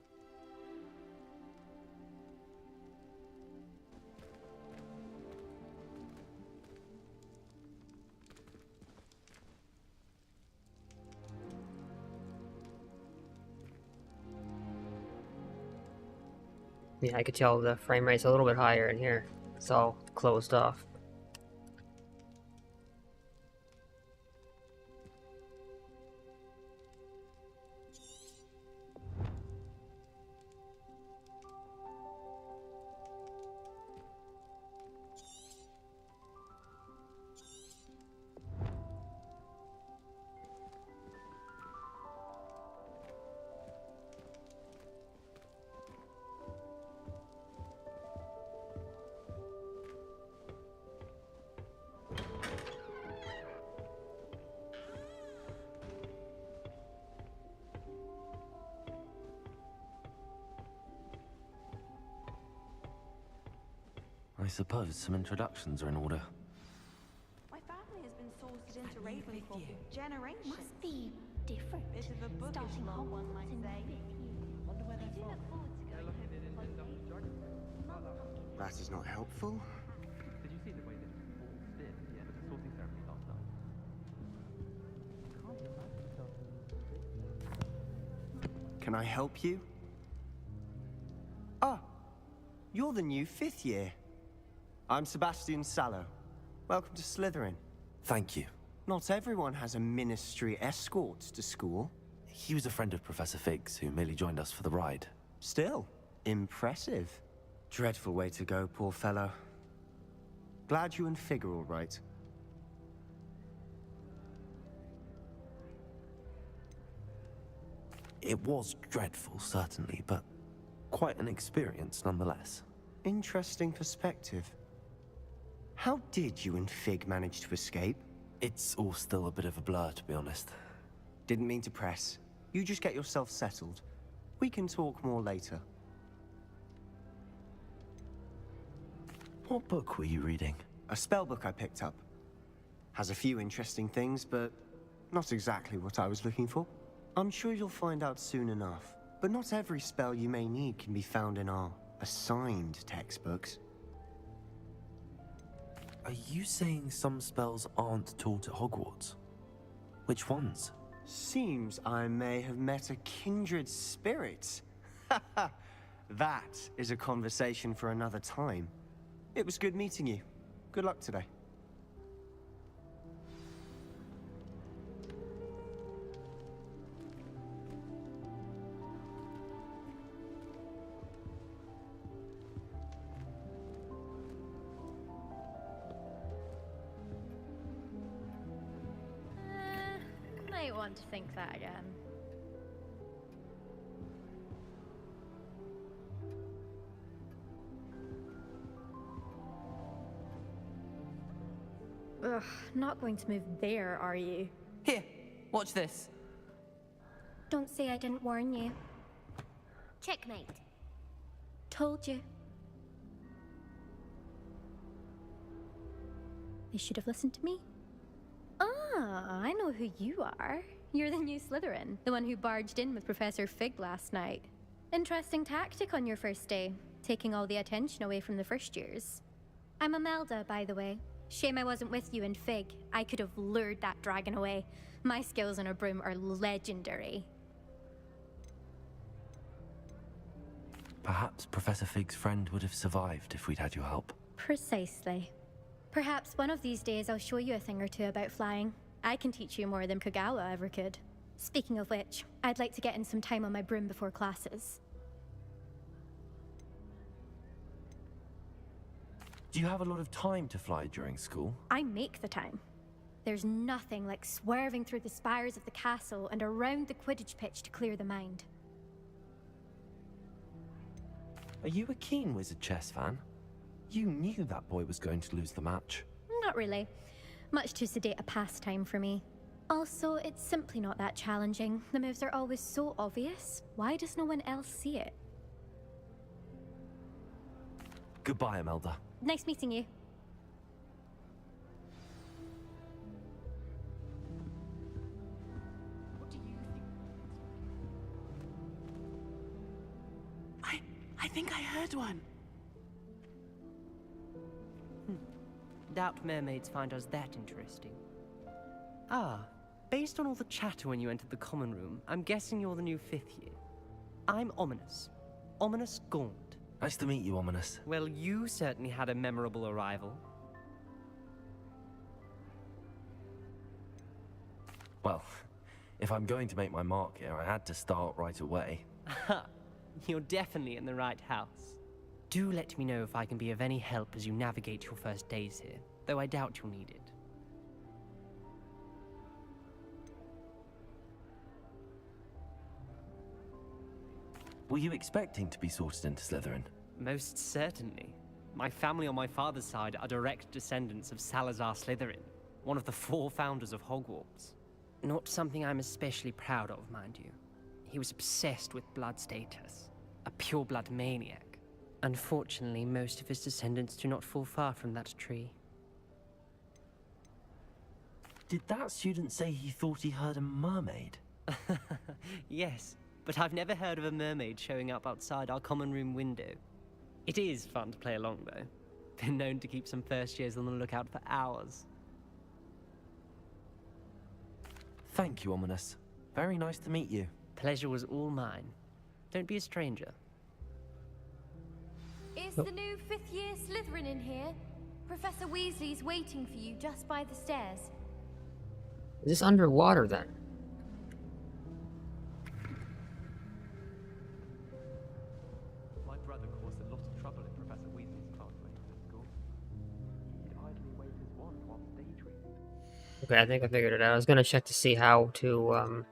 Yeah, I could tell the frame rate's a little bit higher in here. It's all closed off. I suppose some introductions are in order. My family has been sorted into Ravenclaw for generations. Must be different. Bit of a bookish Starting lot, Hogwarts. one might that is not helpful. Did you see the way that all spin at the end of the sorting ceremony last night? Can't imagine. Can I help you? Ah, you're the new 5th year. I'm Sebastian Sallow. Welcome to Slytherin. Thank you. Not everyone has a ministry escort to school. He was a friend of Professor Fig's who merely joined us for the ride. Still, impressive. Dreadful way to go, poor fellow. Glad you and Fig are all right. It was dreadful, certainly, but quite an experience nonetheless. Interesting perspective. How did you and Fig manage to escape? It's all still a bit of a blur, to be honest. Didn't mean to press. You just get yourself settled. We can talk more later. What book were you reading? A spellbook I picked up. Has a few interesting things, but not exactly what I was looking for. I'm sure you'll find out soon enough. But not every spell you may need can be found in our assigned textbooks. Are you saying some spells aren't taught at Hogwarts? Which ones? Seems I may have met a kindred spirit. That is a conversation for another time. It was good meeting you. Good luck today. Might want to think that again. Ugh, not going to move there, are you? Here, watch this. Don't say I didn't warn you. Checkmate. Told you. They should have listened to me. Ah, I know who you are. You're the new Slytherin, the one who barged in with Professor Fig last night. Interesting tactic on your first day, taking all the attention away from the first years. I'm Imelda, by the way. Shame I wasn't with you and Fig. I could have lured that dragon away. My skills on a broom are legendary. Perhaps Professor Fig's friend would have survived if we'd had your help. Precisely. Perhaps one of these days I'll show you a thing or two about flying. I can teach you more than Kagawa ever could. Speaking of which, I'd like to get in some time on my broom before classes. Do you have a lot of time to fly during school? I make the time. There's nothing like swerving through the spires of the castle and around the Quidditch pitch to clear the mind. Are you a keen Wizard chess fan? You knew that boy was going to lose the match. Not really. Much too sedate a pastime for me. Also, it's simply not that challenging. The moves are always so obvious. Why does no one else see it? Goodbye, Imelda. Nice meeting you. What do you think? I think I heard one. Doubt mermaids find us that interesting. Ah, based on all the chatter when you entered the common room, I'm guessing you're the new 5th year. I'm Ominous. Ominous Gaunt. Nice to meet you, Ominous. Well, you certainly had a memorable arrival. Well, if I'm going to make my mark here, I had to start right away. Aha, you're definitely in the right house. Do let me know if I can be of any help as you navigate your first days here, though I doubt you'll need it. Were you expecting to be sorted into Slytherin? Most certainly. My family on my father's side are direct descendants of Salazar Slytherin, one of the 4 founders of Hogwarts. Not something I'm especially proud of, mind you. He was obsessed with blood status, a pure-blood maniac. Unfortunately, most of his descendants do not fall far from that tree. Did that student say he thought he heard a mermaid? Yes, but I've never heard of a mermaid showing up outside our common room window. It is fun to play along, though. Been known to keep some first years on the lookout for hours. Thank you, Ominous. Very nice to meet you. Pleasure was all mine. Don't be a stranger. Is the new 5th year Slytherin in here? Professor Weasley's waiting for you just by the stairs. Is this underwater then? My brother caused a lot of trouble in Professor Weasley's classmates at school. He'd idly wave his wand while daydreaming. Okay, I think I figured it out. I was gonna check to see how to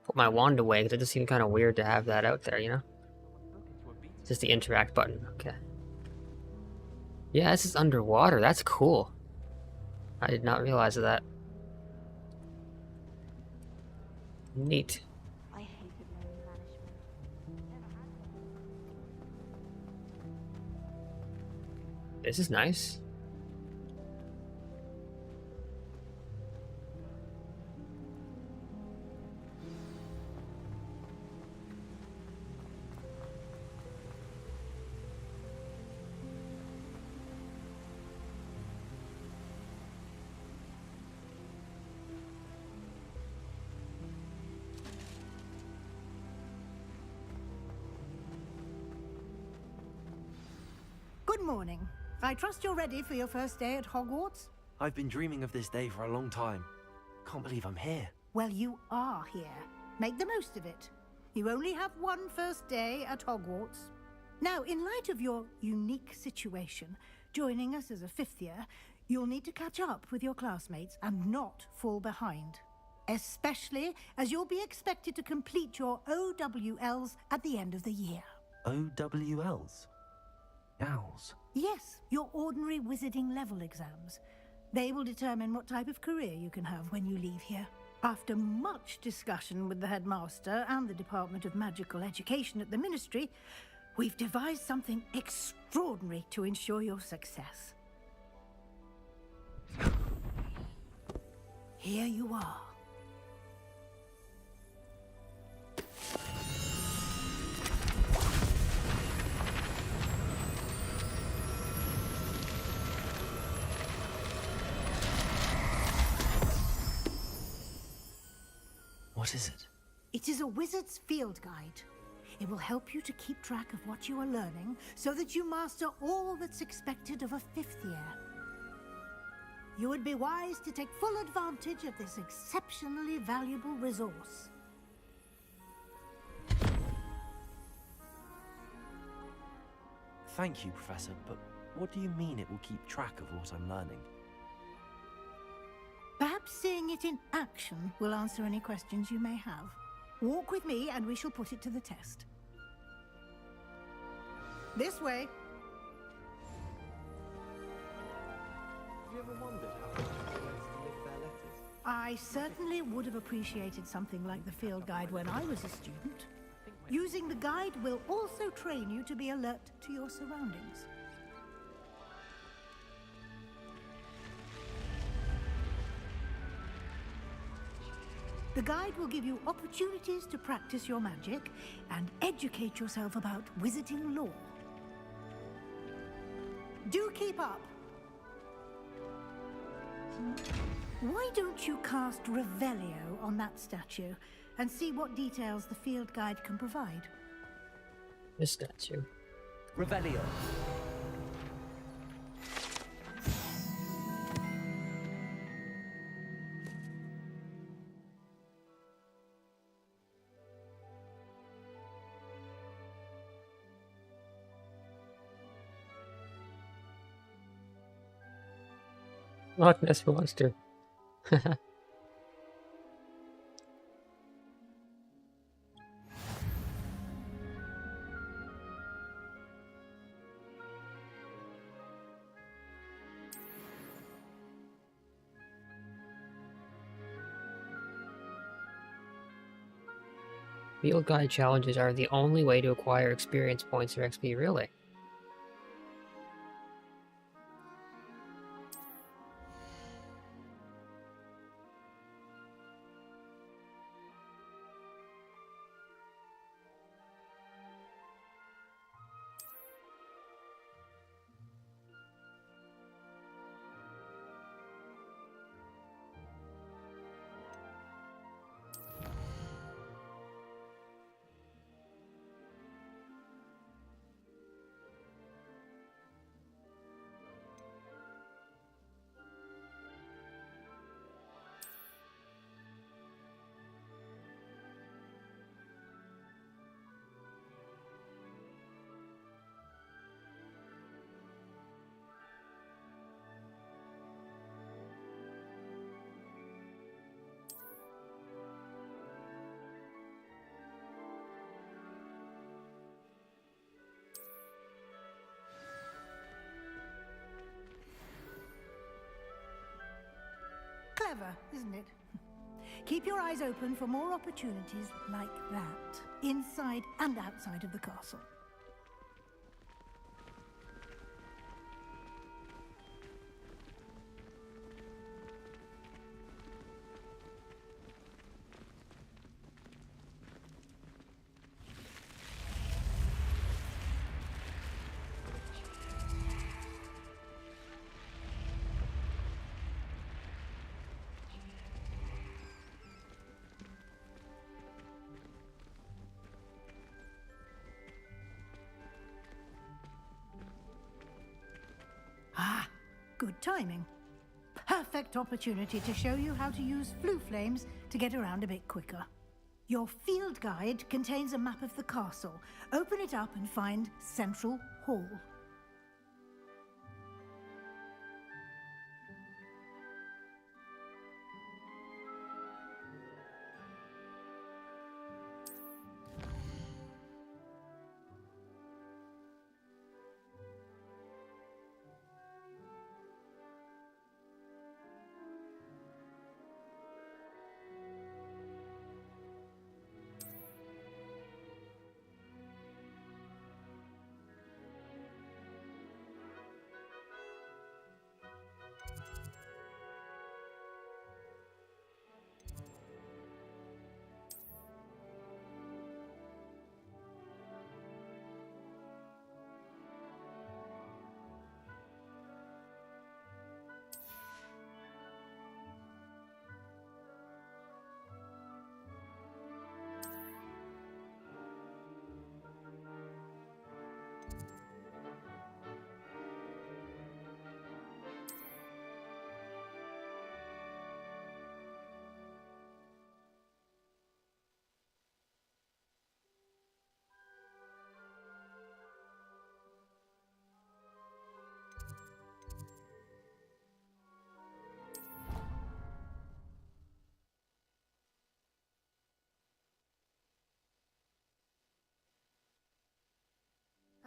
put my wand away, because it just seemed kind of weird to have that out there, you know? Just the interact button. Okay. Yeah, this is underwater. That's cool. I did not realize that. Neat. I hated my own banishment. This is nice. Good morning. I trust you're ready for your first day at Hogwarts? I've been dreaming of this day for a long time. Can't believe I'm here. Well, you are here. Make the most of it. You only have one first day at Hogwarts. Now, in light of your unique situation, joining us as a 5th year, you'll need to catch up with your classmates and not fall behind. Especially as you'll be expected to complete your OWLs at the end of the year. OWLs? Owls? Yes, your ordinary wizarding level exams. They will determine what type of career you can have when you leave here. After much discussion with the headmaster and the Department of Magical Education at the Ministry, we've devised something extraordinary to ensure your success. Here you are. What is it? It is a wizard's field guide. It will help you to keep track of what you are learning so that you master all that's expected of a 5th year. You would be wise to take full advantage of this exceptionally valuable resource. Thank you, Professor, but what do you mean it will keep track of what I'm learning? Perhaps seeing it in action will answer any questions you may have. Walk with me and we shall put it to the test. This way. Have you ever wondered how people used to live their letters? I certainly would have appreciated something like the field guide when I was a student. Using the guide will also train you to be alert to your surroundings. The guide will give you opportunities to practice your magic and educate yourself about wizarding lore. Do keep up! Why don't you cast Revelio on that statue and see what details the field guide can provide? This statue. Revelio. Loch Ness Monster. Field guide challenges are the only way to acquire experience points or XP, really? Clever, isn't it? Keep your eyes open for more opportunities like that, inside and outside of the castle. Ah, good timing. Perfect opportunity to show you how to use flue flames to get around a bit quicker. Your field guide contains a map of the castle. Open it up and find Central Hall.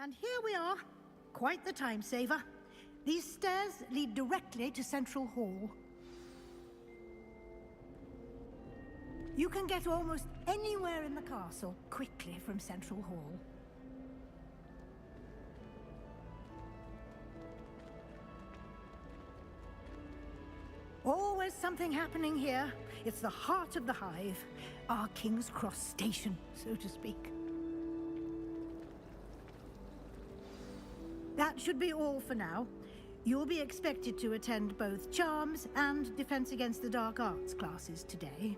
And here we are. Quite the time saver. These stairs lead directly to Central Hall. You can get almost anywhere in the castle quickly from Central Hall. Always something happening here. It's the heart of the Hive. Our King's Cross station, so to speak. That should be all for now. You'll be expected to attend both Charms and Defense Against the Dark Arts classes today.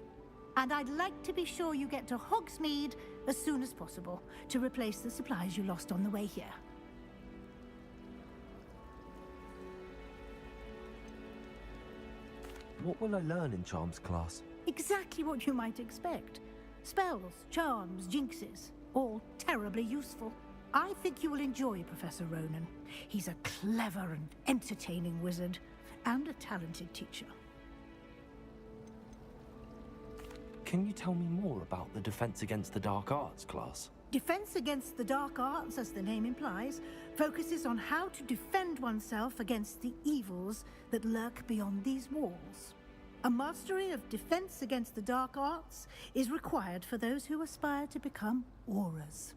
And I'd like to be sure you get to Hogsmeade as soon as possible to replace the supplies you lost on the way here. What will I learn in Charms class? Exactly what you might expect. Spells, charms, jinxes, all terribly useful. I think you will enjoy Professor Ronan. He's a clever and entertaining wizard, and a talented teacher. Can you tell me more about the Defense Against the Dark Arts class? Defense Against the Dark Arts, as the name implies, focuses on how to defend oneself against the evils that lurk beyond these walls. A mastery of Defense Against the Dark Arts is required for those who aspire to become Aurors.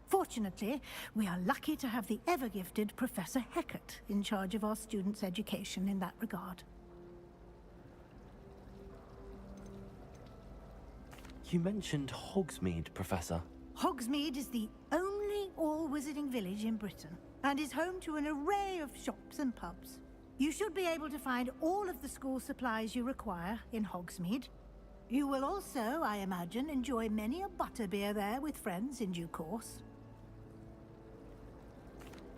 Fortunately, we are lucky to have the ever-gifted Professor Hecat in charge of our students' education in that regard. You mentioned Hogsmeade, Professor. Hogsmeade is the only all-wizarding village in Britain, and is home to an array of shops and pubs. You should be able to find all of the school supplies you require in Hogsmeade. You will also, I imagine, enjoy many a butterbeer there with friends in due course.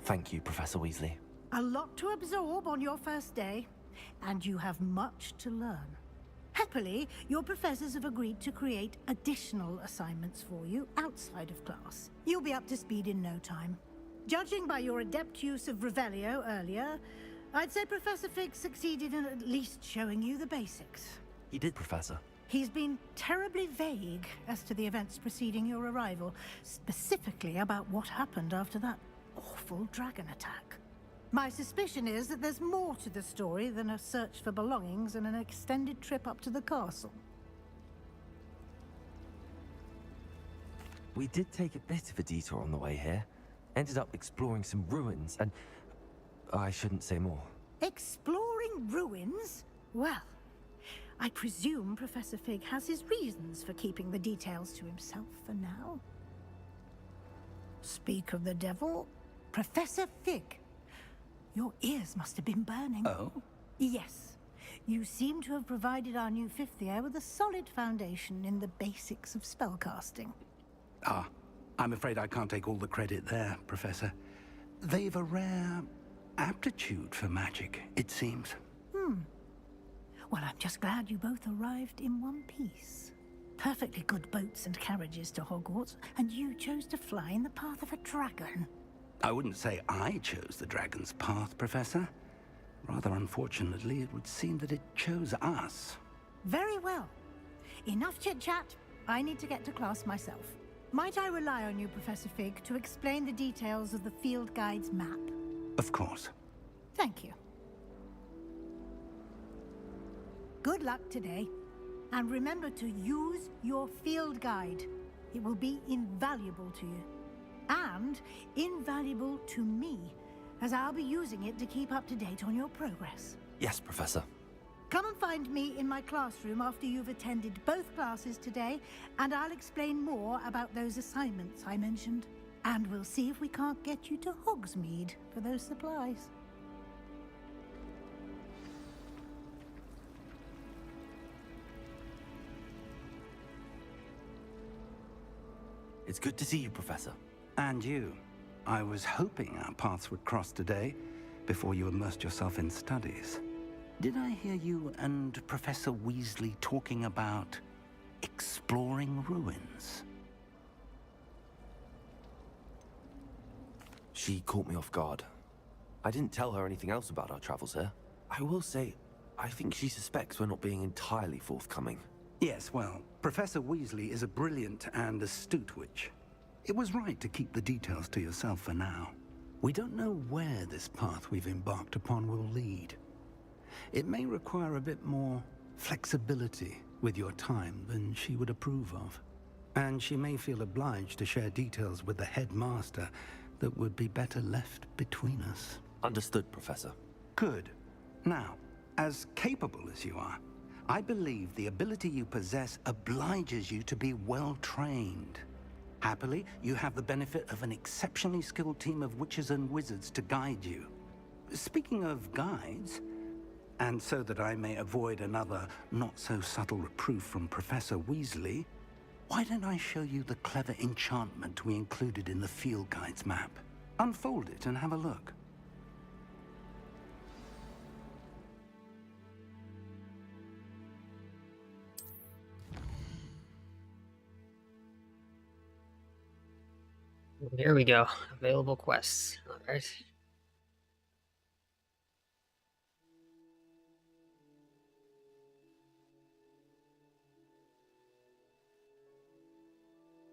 Thank you, Professor Weasley. A lot to absorb on your first day, and you have much to learn. Happily, your professors have agreed to create additional assignments for you outside of class. You'll be up to speed in no time. Judging by your adept use of Revelio earlier, I'd say Professor Fig succeeded in at least showing you the basics. He did, Professor. He's been terribly vague as to the events preceding your arrival, specifically about what happened after that awful dragon attack. My suspicion is that there's more to the story than a search for belongings and an extended trip up to the castle. We did take a bit of a detour on the way here. Ended up exploring some ruins and... I shouldn't say more. Exploring ruins? Well, I presume Professor Fig has his reasons for keeping the details to himself for now. Speak of the devil, Professor Fig. Your ears must have been burning. Oh? Yes. You seem to have provided our new fifth year with a solid foundation in the basics of spellcasting. Ah, I'm afraid I can't take all the credit there, Professor. They've a rare aptitude for magic, it seems. Well, I'm just glad you both arrived in one piece. Perfectly good boats and carriages to Hogwarts, and you chose to fly in the path of a dragon. I wouldn't say I chose the dragon's path, Professor. Rather unfortunately, it would seem that it chose us. Very well. Enough chit-chat. I need to get to class myself. Might I rely on you, Professor Fig, to explain the details of the field guide's map? Of course. Thank you. Good luck today. And remember to use your field guide. It will be invaluable to you. And invaluable to me, as I'll be using it to keep up to date on your progress. Yes, Professor. Come and find me in my classroom after you've attended both classes today, and I'll explain more about those assignments I mentioned. And we'll see if we can't get you to Hogsmeade for those supplies. It's good to see you, Professor. And you. I was hoping our paths would cross today, before you immersed yourself in studies. Did I hear you and Professor Weasley talking about exploring ruins? She caught me off guard. I didn't tell her anything else about our travels here. I will say, I think she suspects we're not being entirely forthcoming. Yes, well, Professor Weasley is a brilliant and astute witch. It was right to keep the details to yourself for now. We don't know where this path we've embarked upon will lead. It may require a bit more flexibility with your time than she would approve of. And she may feel obliged to share details with the headmaster that would be better left between us. Understood, Professor. Good. Now, as capable as you are, I believe the ability you possess obliges you to be well trained. Happily, you have the benefit of an exceptionally skilled team of witches and wizards to guide you. Speaking of guides, and so that I may avoid another not-so-subtle reproof from Professor Weasley, why don't I show you the clever enchantment we included in the field guide's map? Unfold it and have a look. Here we go. Available quests. Alright.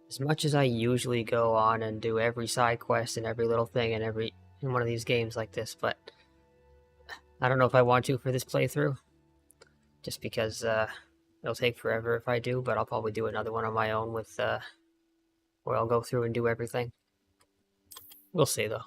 As much as I usually go on and do every side quest and every little thing in one of these games like this, but I don't know if I want to for this playthrough. Just because it'll take forever if I do, but I'll probably do another one on my own with where I'll go through and do everything. We'll see though.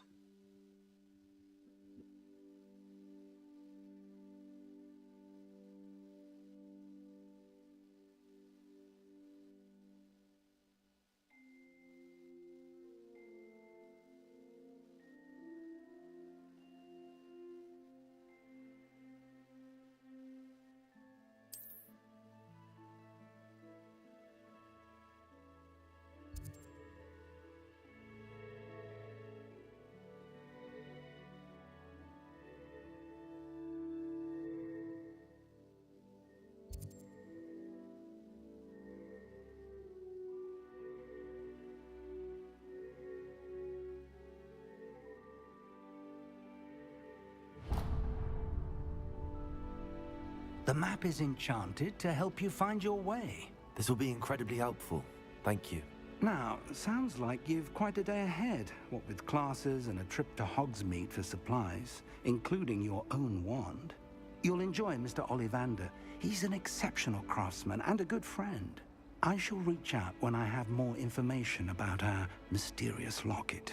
The map is enchanted to help you find your way. This will be incredibly helpful. Thank you. Now, sounds like you've quite a day ahead, what with classes and a trip to Hogsmeade for supplies, including your own wand. You'll enjoy Mr. Ollivander. He's an exceptional craftsman and a good friend. I shall reach out when I have more information about our mysterious locket.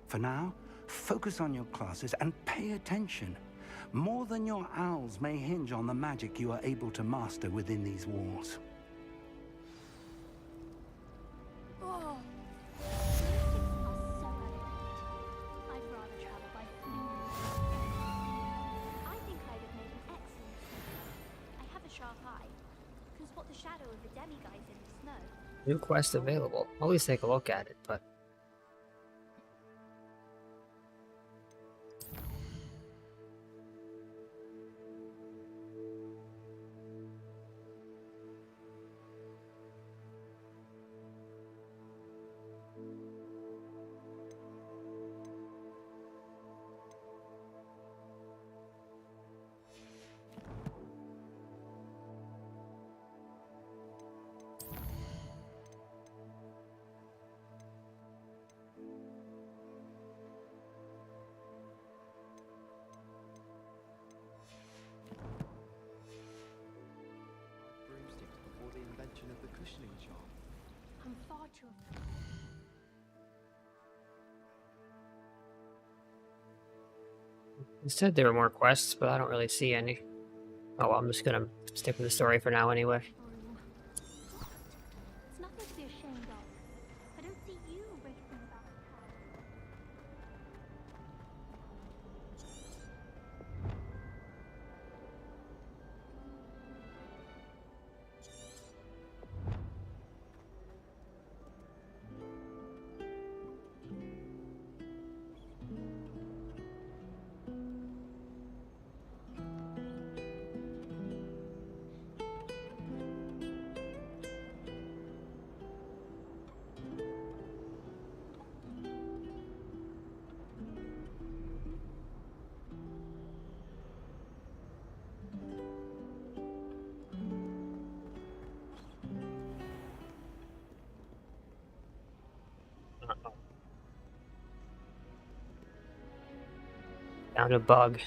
For now, focus on your classes and pay attention. More than your owls may hinge on the magic you are able to master within these walls. Oh. I'd rather travel by flume. I think I'd have made an excellent sniper. I have a sharp eye. Can spot the shadow of the demiguise in the snow. New quest available. I'll at least take a look at it, but... broomsticks before the invention of the cushioning charm. I'm far too... It said there were more quests, but I don't really see any. Oh well, I'm just gonna stick with the story for now anyway. It's nothing to be ashamed of. I don't see you racing about the car. Found a bug.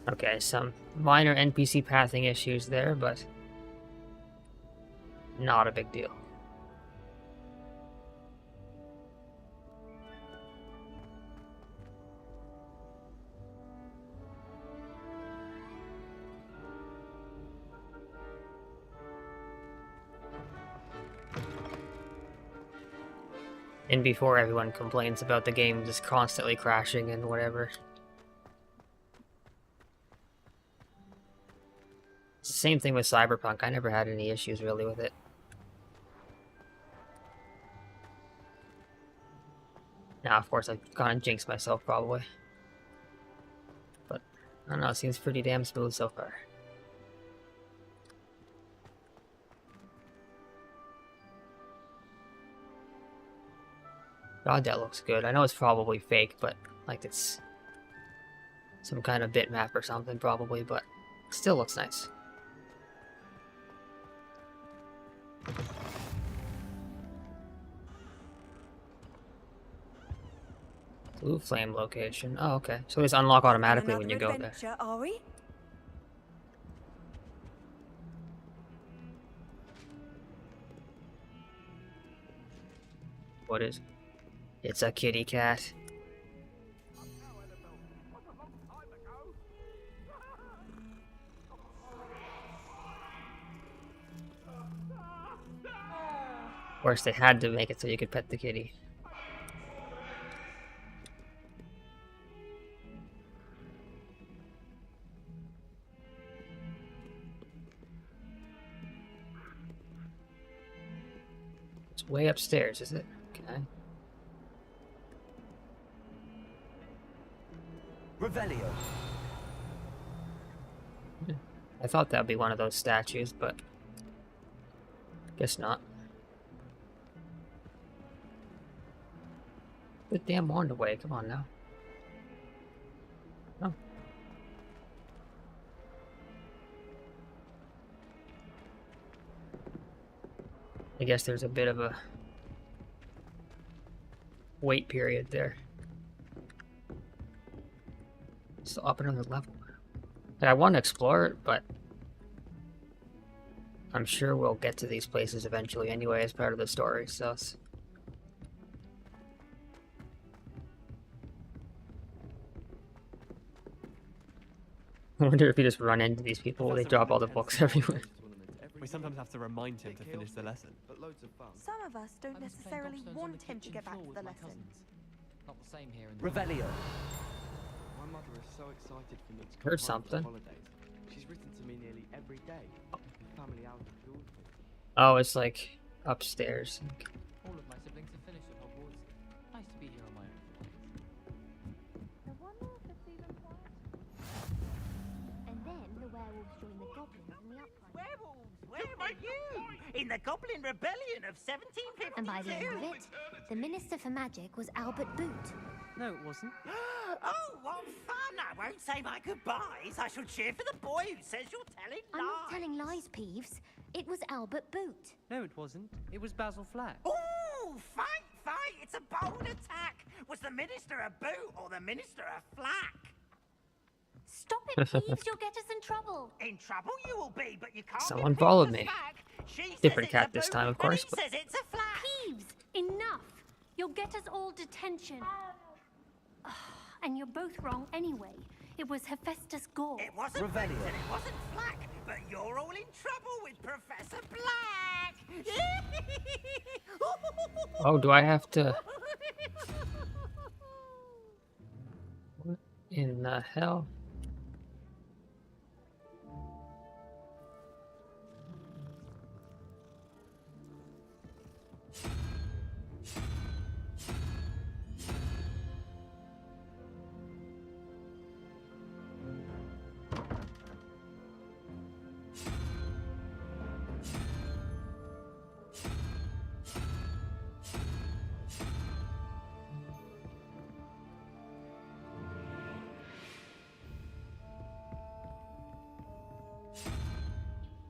Okay, some minor NPC pathing issues there, but not a big deal. And before everyone complains about the game just constantly crashing and whatever. It's the same thing with Cyberpunk. I never had any issues really with it. Now, of course, I've gone and jinxed myself probably. But, I don't know, it seems pretty damn smooth so far. God, that looks good. I know it's probably fake, but like it's some kind of bitmap or something probably, but it still looks nice. Blue flame location. Oh, okay. So these unlock automatically when you go there. Are we? What is it? It's a kitty cat. Of course, they had to make it so you could pet the kitty. It's way upstairs, is it? Okay. Revelio. I thought that would be one of those statues, but guess not. Put the damn wand away, come on now. Oh. I guess there's a bit of a wait period there. So up another level. And I want to explore it, but I'm sure we'll get to these places eventually anyway as part of the story, so it's... I wonder if you just run into these people, they drop all the books everywhere. We sometimes have to remind him to finish the lesson. Some of us don't necessarily want him to get back to the lesson. Not the same here in Revelio. My mother is so excited for me to Heard come home for something. holidays. She's written to me nearly every day. The family album adored me. Oh, it's like upstairs. All of my siblings have finished at Hogwarts. Nice to be here on my own. And then the werewolves joined the goblins in the uprising. Werewolves! Where were you? In the Goblin Rebellion of 1752! And by the end of it, the Minister for Magic was Albert Boot. No, it wasn't. Oh, what fun! I won't say my goodbyes. I shall cheer for the boy who says you're telling lies. I'm not telling lies, Peeves. It was Albert Boot. No, it wasn't. It was Basil Flack. Ooh, fight, fight! It's a bold attack. Was the Minister a boot or the Minister a flack? Stop it, Peeves. You'll get us in trouble. In trouble you will be, but you can't. Someone be followed Peeves me. back. She Different says cat it's a this boot, time, of and course, he but... says it's a flack. Peeves, enough! You'll get us all detention. And you're both wrong anyway. It was Hephaestus Gore. It wasn't boot and it wasn't flack, but you're all in trouble with Professor Black. Oh, do I have to... What in the hell?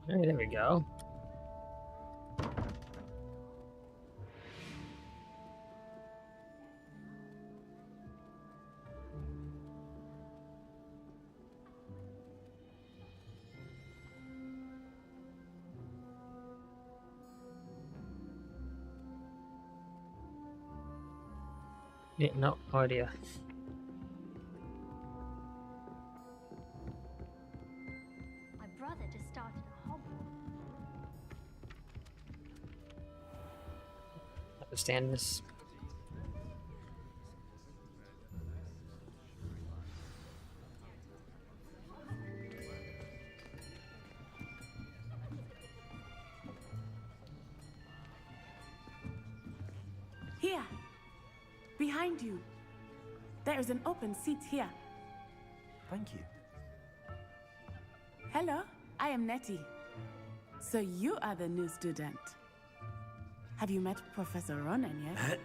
Hey, there we go. Yeah, no idea. My brother just started a Hogwarts. Understand this. Here. Behind you. There is an open seat here. Thank you. Hello, I am Nettie. So you are the new student. Have you met Professor Ronan yet?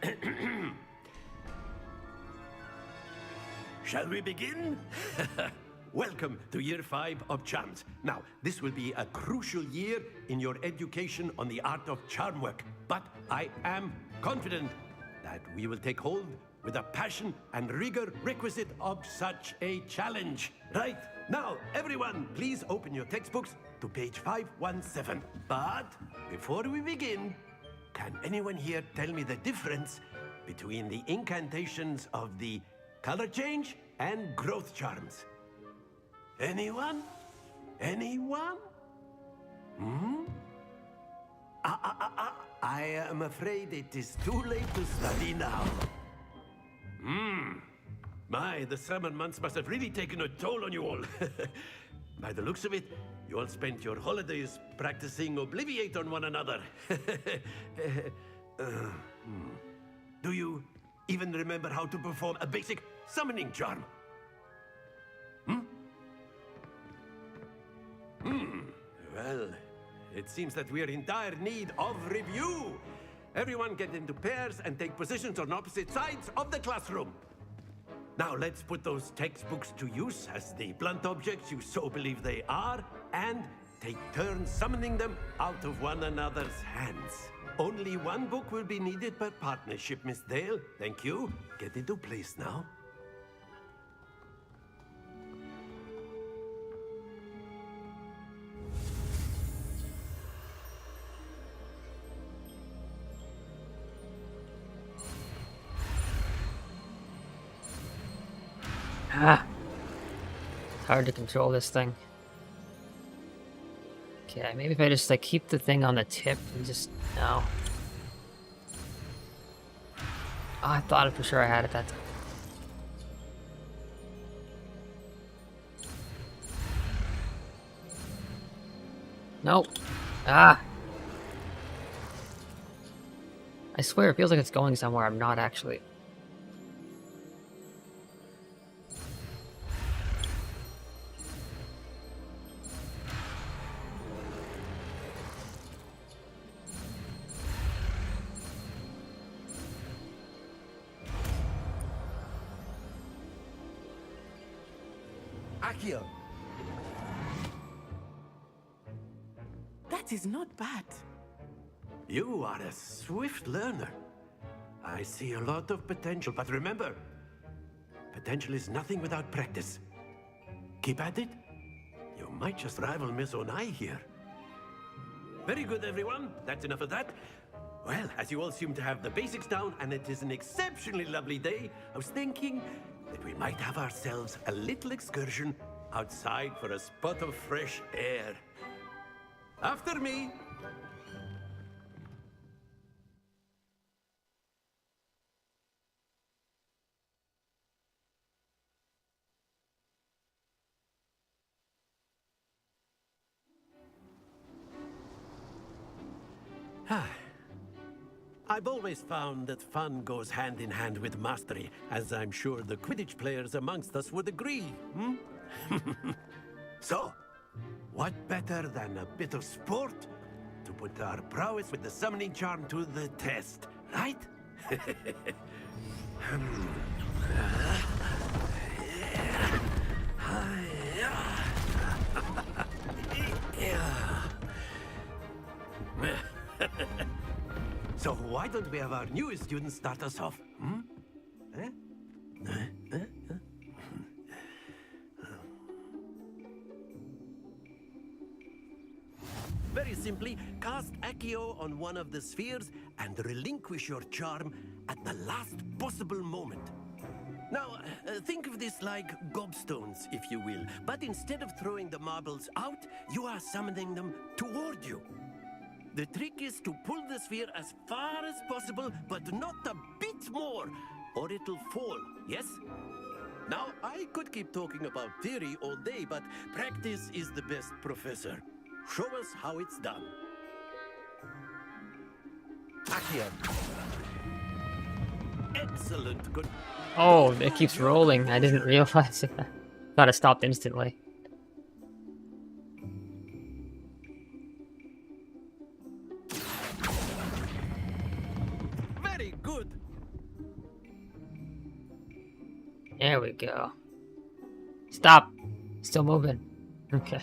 Shall we begin? Welcome to Year 5 of Charms. Now, this will be a crucial year in your education on the art of charm work. But I am confident that we will take hold with the passion and rigor requisite of such a challenge. Right, now, everyone, please open your textbooks to page 517. But before we begin, can anyone here tell me the difference between the incantations of the color change and growth charms? Anyone? Anyone? Hmm? I am afraid it is too late to study now. My, the summer months must have really taken a toll on you all. By the looks of it, you all spent your holidays practicing Obliviate on one another. Do you even remember how to perform a basic summoning charm? Well, it seems that we are in dire need of review. Everyone get into pairs and take positions on opposite sides of the classroom. Now let's put those textbooks to use as the blunt objects you so believe they are, and take turns summoning them out of one another's hands. Only one book will be needed per partnership, Miss Dale. Thank you. Get into place now. Ah. It's hard to control this thing. Okay, maybe if I just like keep the thing on the tip and just no. Oh, I thought for sure I had it that time. Nope. Ah. I swear it feels like it's going somewhere I'm not actually. Akio. That is not bad. You are a swift learner. I see a lot of potential, but remember, potential is nothing without practice. Keep at it. You might just rival Miss Onai here. Very good, everyone. That's enough of that. Well, as you all seem to have the basics down, and it is an exceptionally lovely day, I was thinking that we might have ourselves a little excursion outside for a spot of fresh air. After me. I've always found that fun goes hand in hand with mastery, as I'm sure the Quidditch players amongst us would agree, hmm? So, what better than a bit of sport to put our prowess with the summoning charm to the test, right? So why don't we have our newest student start us off? Hmm? Very simply, cast Accio on one of the spheres and relinquish your charm at the last possible moment. Now, think of this like gobstones, if you will. But instead of throwing the marbles out, you are summoning them toward you. The trick is to pull the sphere as far as possible, but not a bit more, or it'll fall, yes? Now, I could keep talking about theory all day, but practice is the best professor. Show us how it's done. Accio. Excellent. Good. Oh, it keeps rolling. I didn't realize it. Thought it stopped instantly. Very good. There we go. Stop. Still moving. Okay.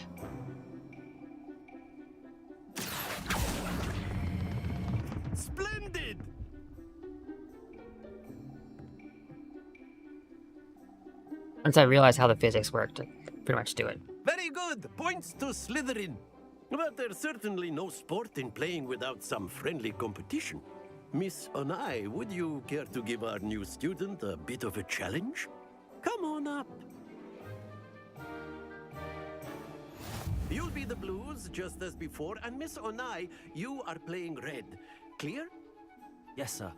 Splendid. Once I realized how the physics worked, I could pretty much do it. Very good. Points to Slytherin. But there's certainly no sport in playing without some friendly competition. Miss Onai, would you care to give our new student a bit of a challenge? Come on up. You'll be the blues, just as before, and Miss Onai, you are playing red. Clear? Yes, sir.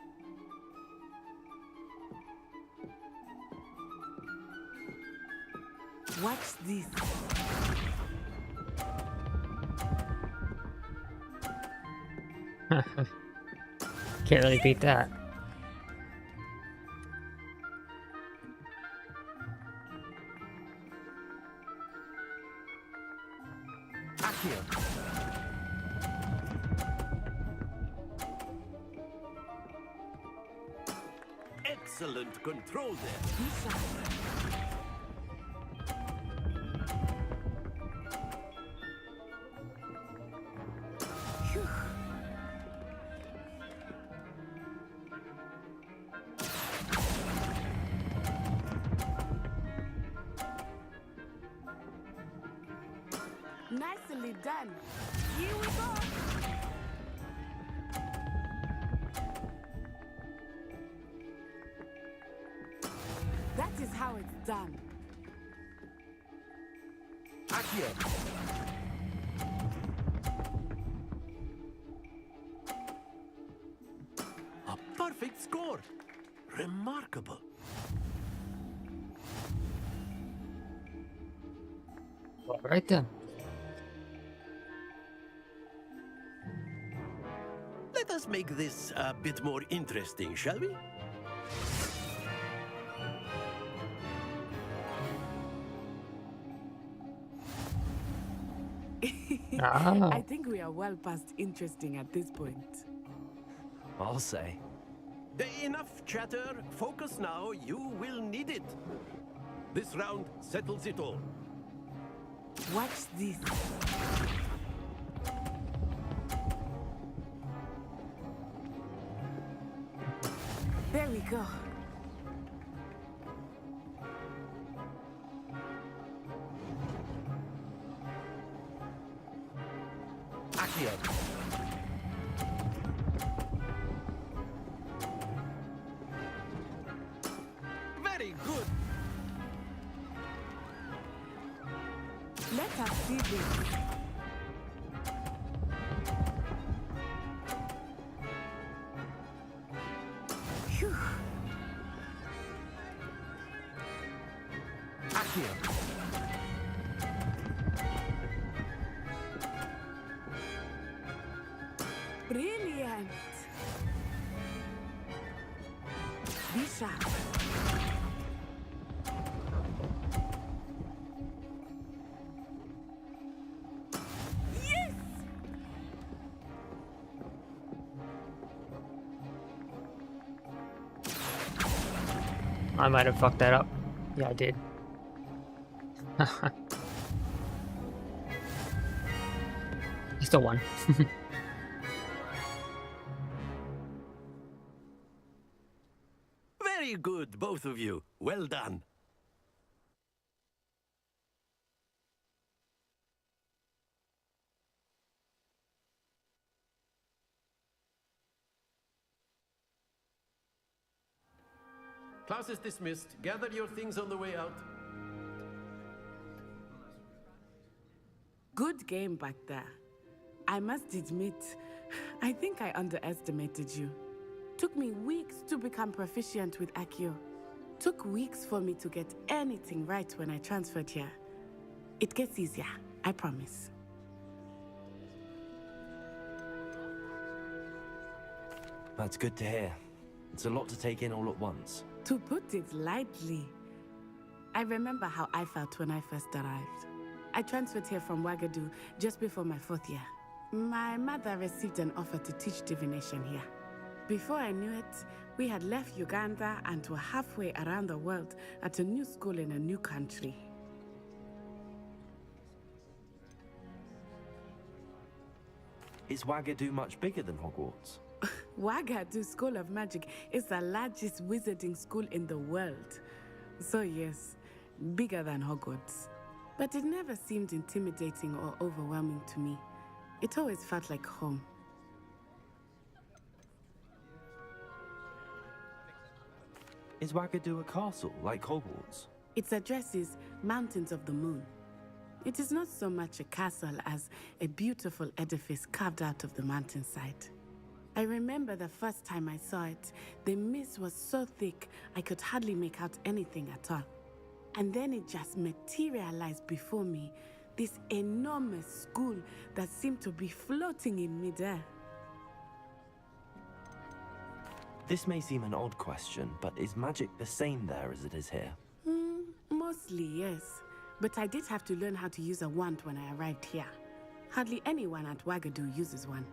Watch this. Can't really beat that. Excellent control there. done. Here we go. That is how it's done. Accio. A perfect score. Remarkable. All right then. Let us make this a bit more interesting, shall we? I think we are well past interesting at this point. I'll say. Enough chatter. Focus now. You will need it. This round settles it all. Watch this. There we go. Accio. Very good. Let us see this. Phew. Accio. Brilliant. Be sharp. Yes! I might have fucked that up. Yeah, I did. I still won. Very good, both of you. Well done. Class is dismissed. Gather your things on the way out. Good game back there. I must admit, I think I underestimated you. Took me weeks to become proficient with Accio. Took weeks for me to get anything right when I transferred here. It gets easier, I promise. That's good to hear. It's a lot to take in all at once. To put it lightly, I remember how I felt when I first arrived. I transferred here from Wagadu just before my 4th year. My mother received an offer to teach divination here. Before I knew it, we had left Uganda and were halfway around the world at a new school in a new country. Is Wagadu much bigger than Hogwarts? Wagadu School of Magic is the largest wizarding school in the world. So yes, bigger than Hogwarts. But it never seemed intimidating or overwhelming to me. It always felt like home. Is Wagadu a castle, like Hogwarts? Its address is Mountains of the Moon. It is not so much a castle as a beautiful edifice carved out of the mountainside. I remember the first time I saw it, the mist was so thick I could hardly make out anything at all. And then it just materialized before me, this enormous school that seemed to be floating in midair. This may seem an odd question, but is magic the same there as it is here? Mostly, yes. But I did have to learn how to use a wand when I arrived here. Hardly anyone at Wagadu uses one.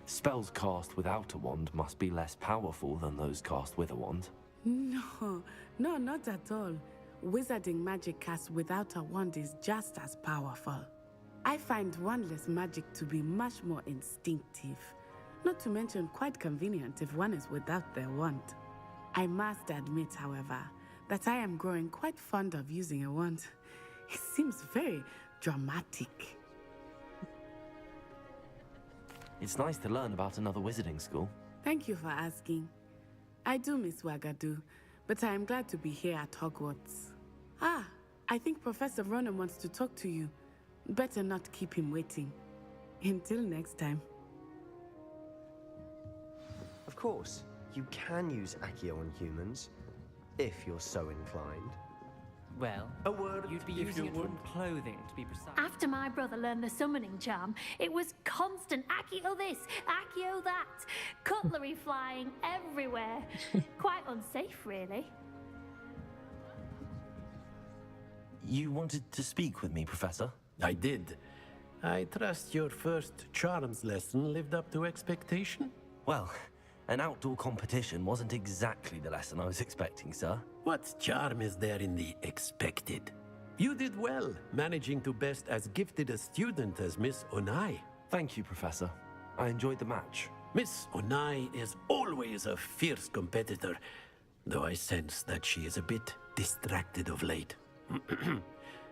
Spells cast without a wand must be less powerful than those cast with a wand. No, not at all. Wizarding magic cast without a wand is just as powerful. I find wandless magic to be much more instinctive. Not to mention quite convenient if one is without their wand. I must admit, however, that I am growing quite fond of using a wand. It seems very dramatic. It's nice to learn about another wizarding school. Thank you for asking. I do miss Wagadu, but I am glad to be here at Hogwarts. Ah, I think Professor Ronan wants to talk to you. Better not keep him waiting. Until next time. Of course, you can use Accio on humans, if you're so inclined. Well, a word you'd be if using you it would. on clothing, to be precise. After my brother learned the summoning charm, it was constant Accio this, Accio that, cutlery flying everywhere. Quite unsafe, really. You wanted to speak with me, Professor? I did. I trust your first charms lesson lived up to expectation? Well, an outdoor competition wasn't exactly the lesson I was expecting, sir. What charm is there in the expected? You did well, managing to best as gifted a student as Miss Onai. Thank you, Professor. I enjoyed the match. Miss Onai is always a fierce competitor, though I sense that she is a bit distracted of late.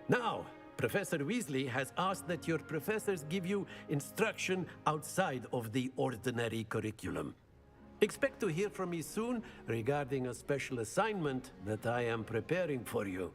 Now, Professor Weasley has asked that your professors give you instruction outside of the ordinary curriculum. Expect to hear from me soon regarding a special assignment that I am preparing for you.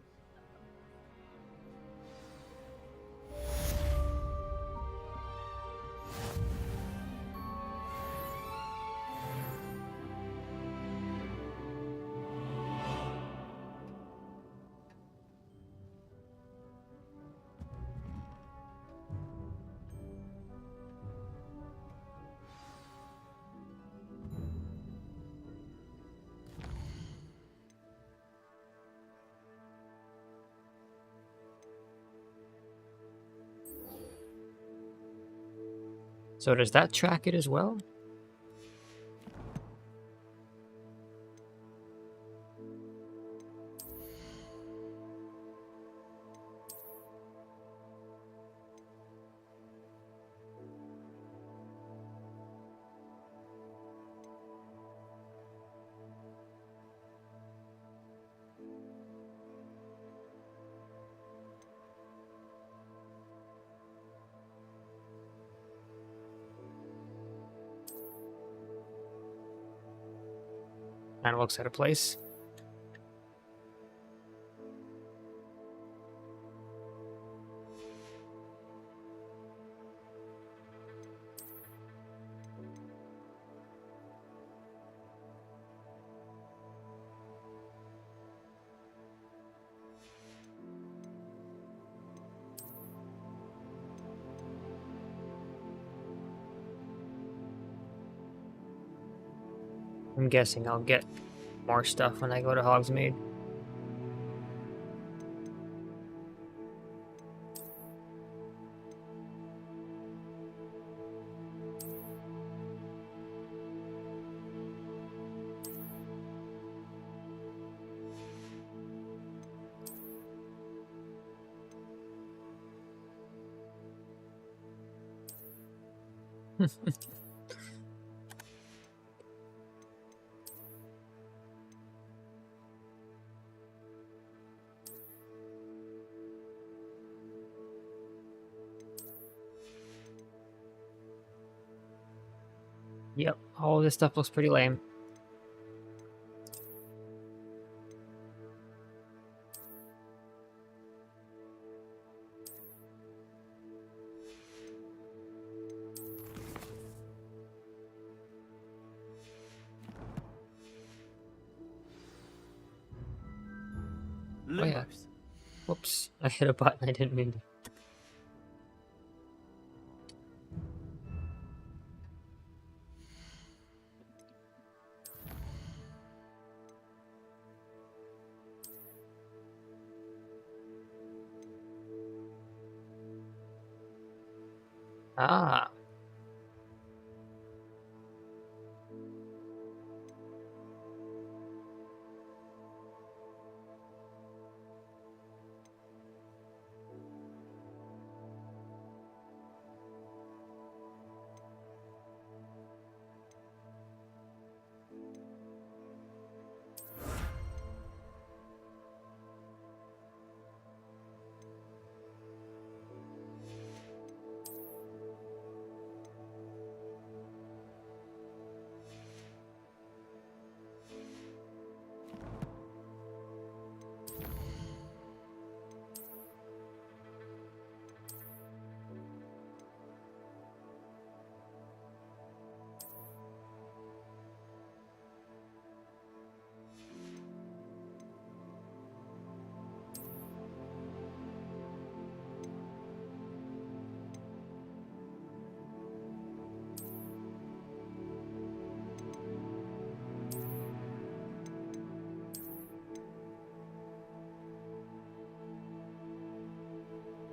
So does that track it as well? Kind of looks out of place. I'm guessing I'll get more stuff when I go to Hogsmeade. Yep, all this stuff looks pretty lame. Oh yeah. Whoops, I hit a button I didn't mean to. Ah.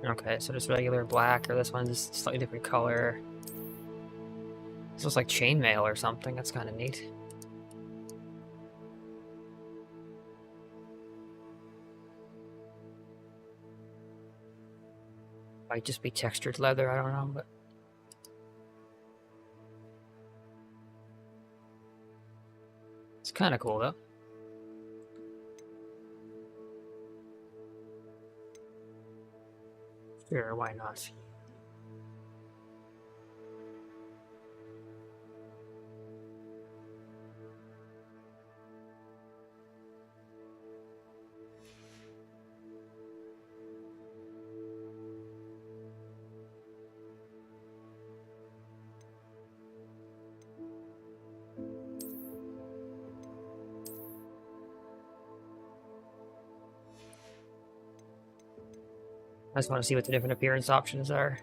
Okay, so just regular black, or this one's slightly different color. This looks like chainmail or something. That's kind of neat. Might just be textured leather, I don't know, but... It's kind of cool, though. Sure, why not? I just want to see what the different appearance options are.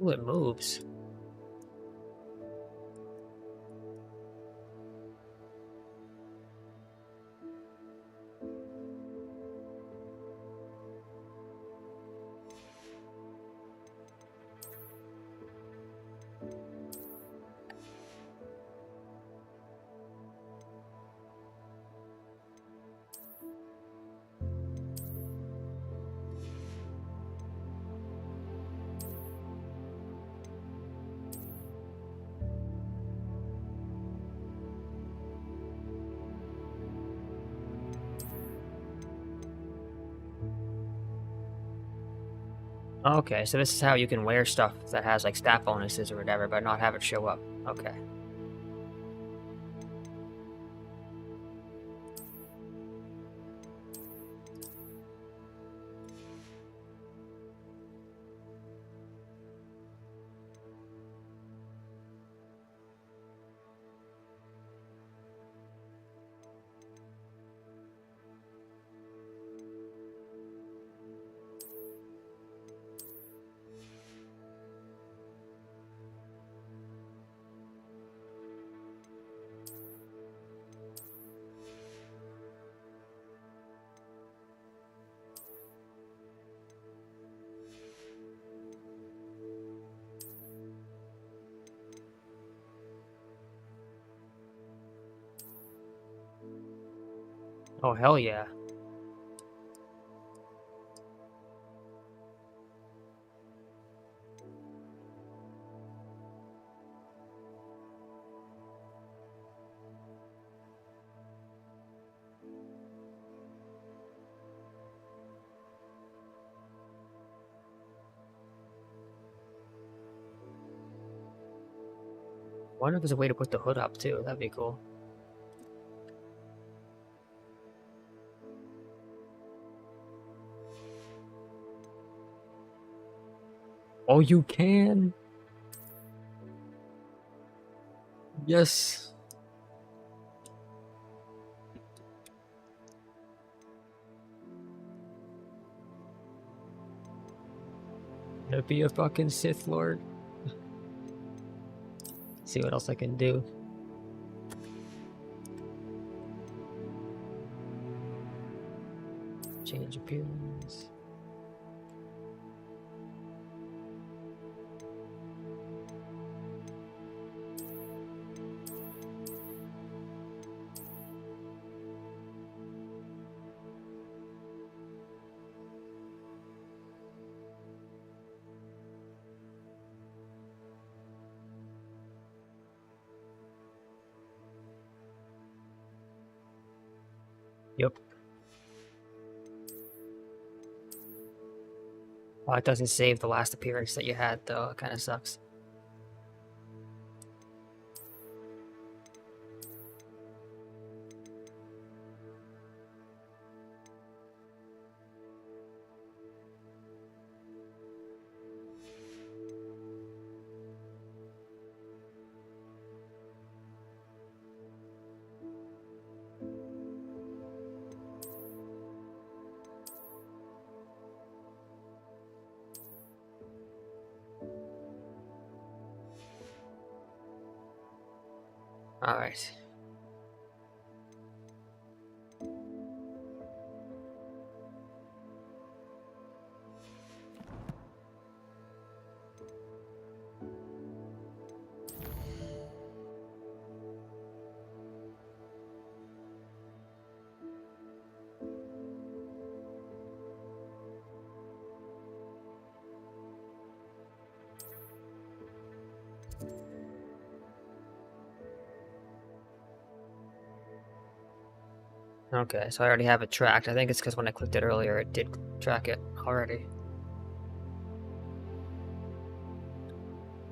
Ooh, it moves. Okay, so this is how you can wear stuff that has like stat bonuses or whatever, but not have it show up. Okay. Oh, hell yeah. Wonder if there's a way to put the hood up too. That'd be cool. Oh, you can? Yes. Gonna be a fucking Sith Lord. See what else I can do. Change appearance. Yep. Oh, it doesn't save the last appearance that you had, though. It kind of sucks. Alright. Okay, so I already have it tracked. I think it's because when I clicked it earlier, it did track it already.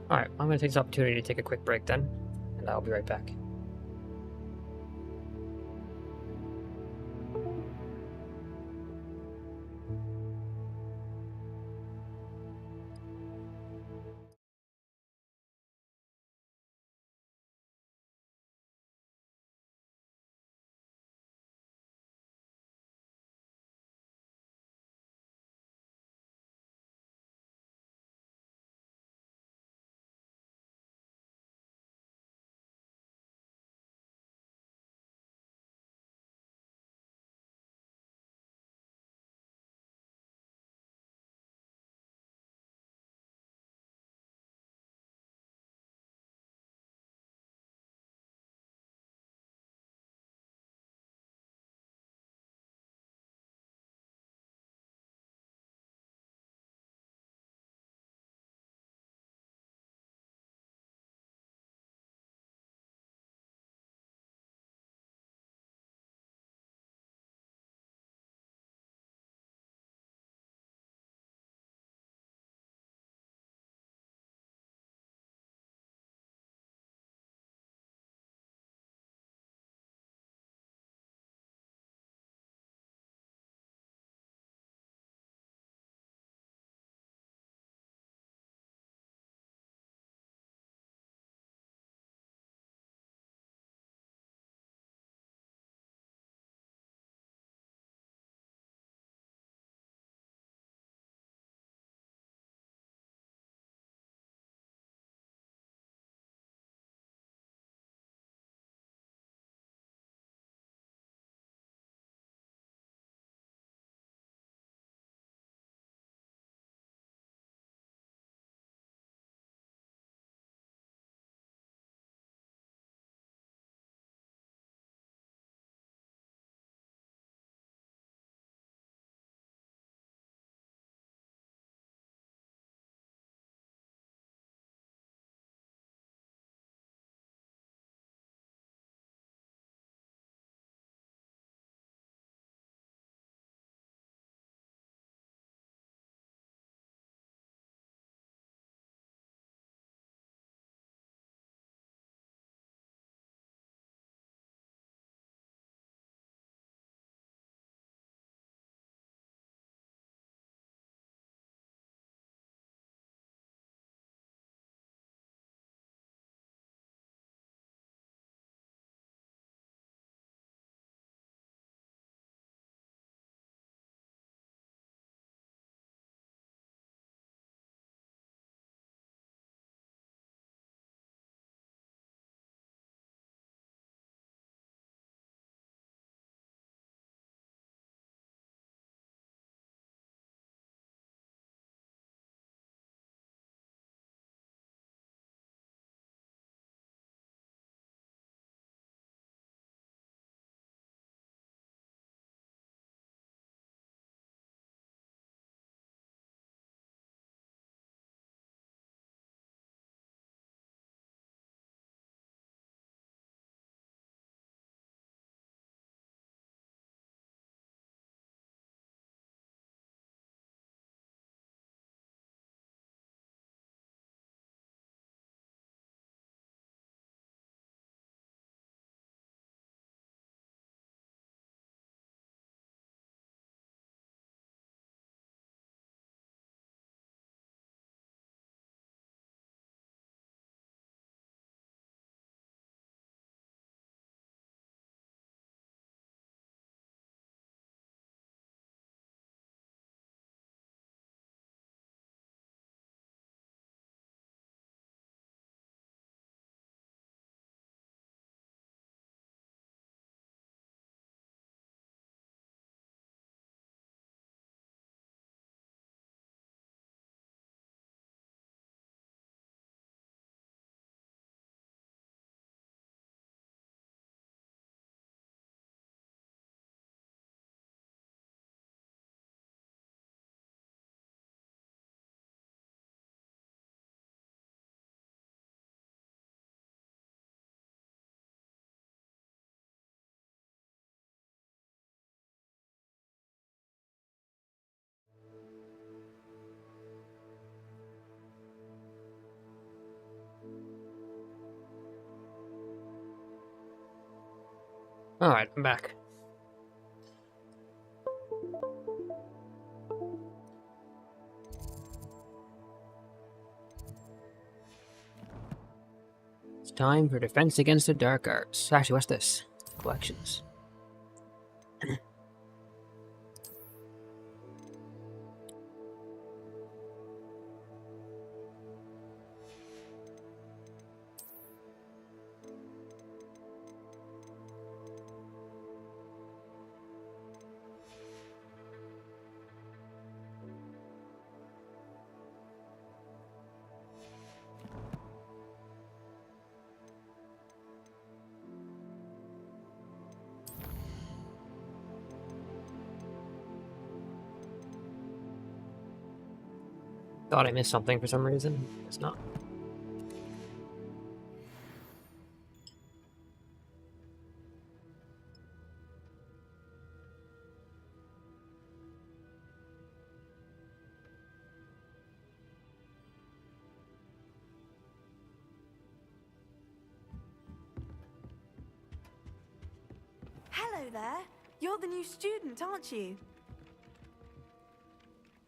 Alright, I'm going to take this opportunity to take a quick break then, and I'll be right back. Alright, I'm back. It's time for Defense Against the Dark Arts. Actually, what's this? Collections. Thought I missed something for some reason. It's not. Hello there. You're the new student, aren't you?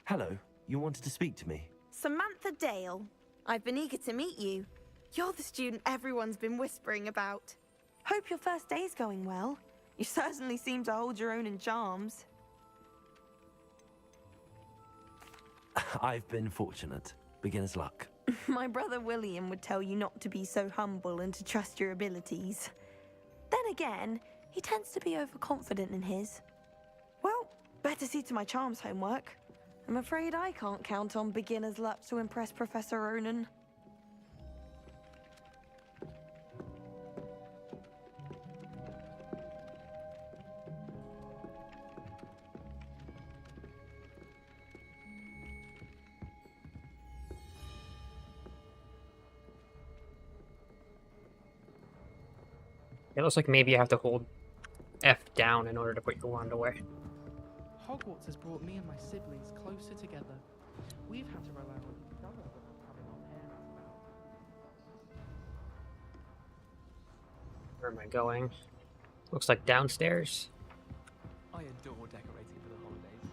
Hello, you wanted to speak to me? Samantha Dale. I've been eager to meet you. You're the student everyone's been whispering about. Hope your first day's going well. You certainly seem to hold your own in charms. I've been fortunate. Beginner's luck. My brother William would tell you not to be so humble and to trust your abilities. Then again, he tends to be overconfident in his. Well, better see to my charms homework. I'm afraid I can't count on beginner's luck to impress Professor Ronan. It looks like maybe you have to hold F down in order to put your wand away. Hogwarts has brought me and my siblings closer together. We've had to rely on each other without having our parents about. Where am I going? Looks like downstairs. I adore decorating for the holidays.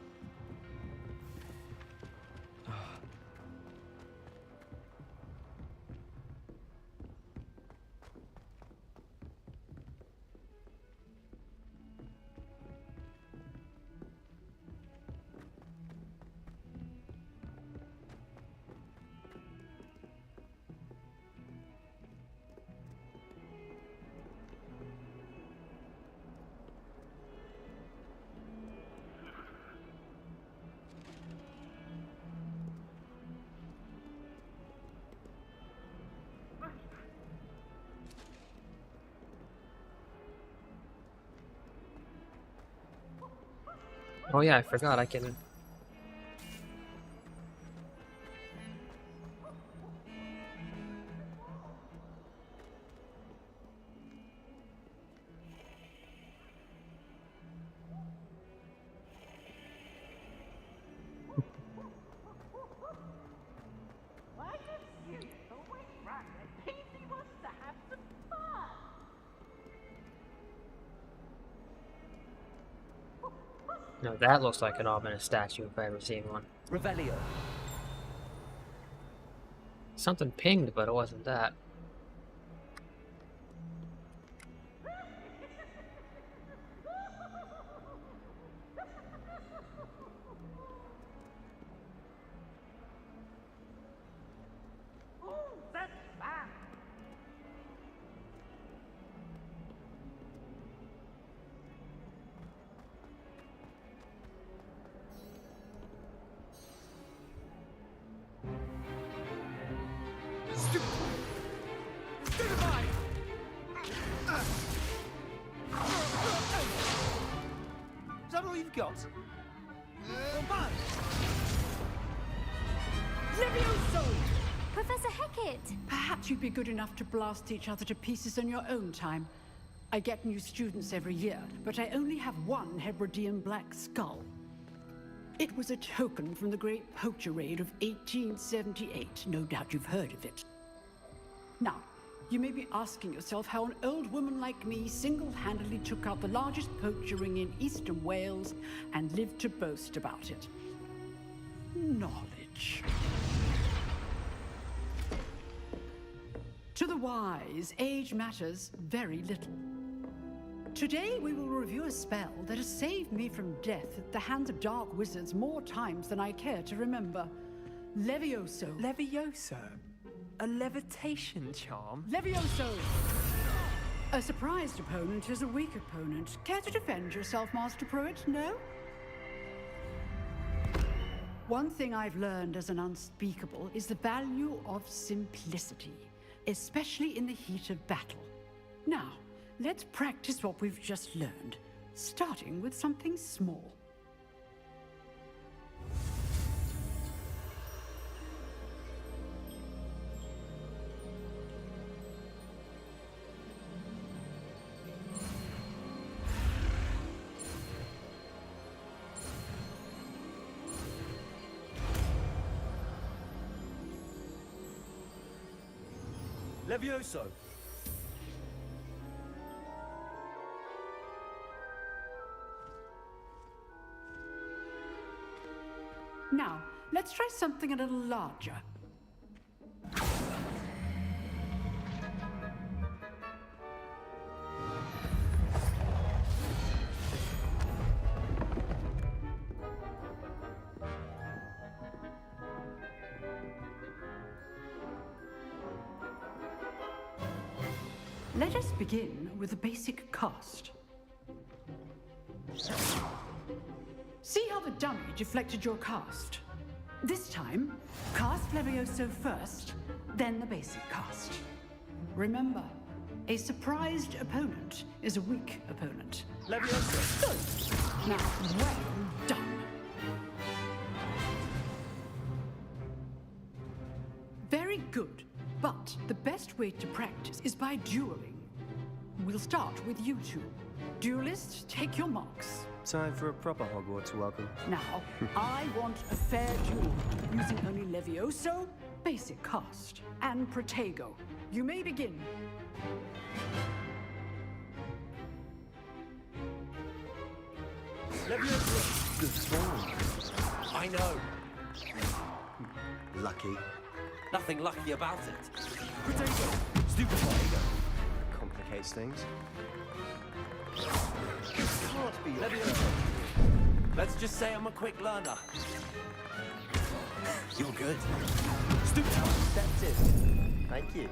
Oh yeah, I forgot I can... No, that looks like an ominous statue if I ever seen one. Revelio. Something pinged, but it wasn't that. Is that all you've got? Levioso! Professor Hecat! Perhaps you'd be good enough to blast each other to pieces in your own time. I get new students every year, but I only have one Hebridean black skull. It was a token from the Great Poacher Raid of 1878. No doubt you've heard of it. Now, you may be asking yourself how an old woman like me single-handedly took out the largest poacher ring in eastern Wales and lived to boast about it. Knowledge. To the wise, age matters very little. Today we will review a spell that has saved me from death at the hands of dark wizards more times than I care to remember. Levioso. Levioso? A levitation charm? Levioso! A surprised opponent is a weak opponent. Care to defend yourself, Master Pruitt? No? One thing I've learned as an unspeakable is the value of simplicity, especially in the heat of battle. Now, let's practice what we've just learned, starting with something small. Levioso! Now, let's try something a little larger. Let us begin with a basic cast. See how the dummy deflected your cast? This time, cast Levioso first, then the basic cast. Remember, a surprised opponent is a weak opponent. Levioso! Good. Now, well done. Very good, but the best way to practice is by dueling. We'll start with you two. Duelists, take your marks. Time for a proper Hogwarts welcome. Now, I want a fair duel, using only Levioso, basic cast, and Protego. You may begin. Levioso! Good form. I know. Lucky. Nothing lucky about it. Protego! Stupid Protego! Complicates things. Can't be Levioso. Let's just say I'm a quick learner. You're good. Stupid! That's it. Thank you.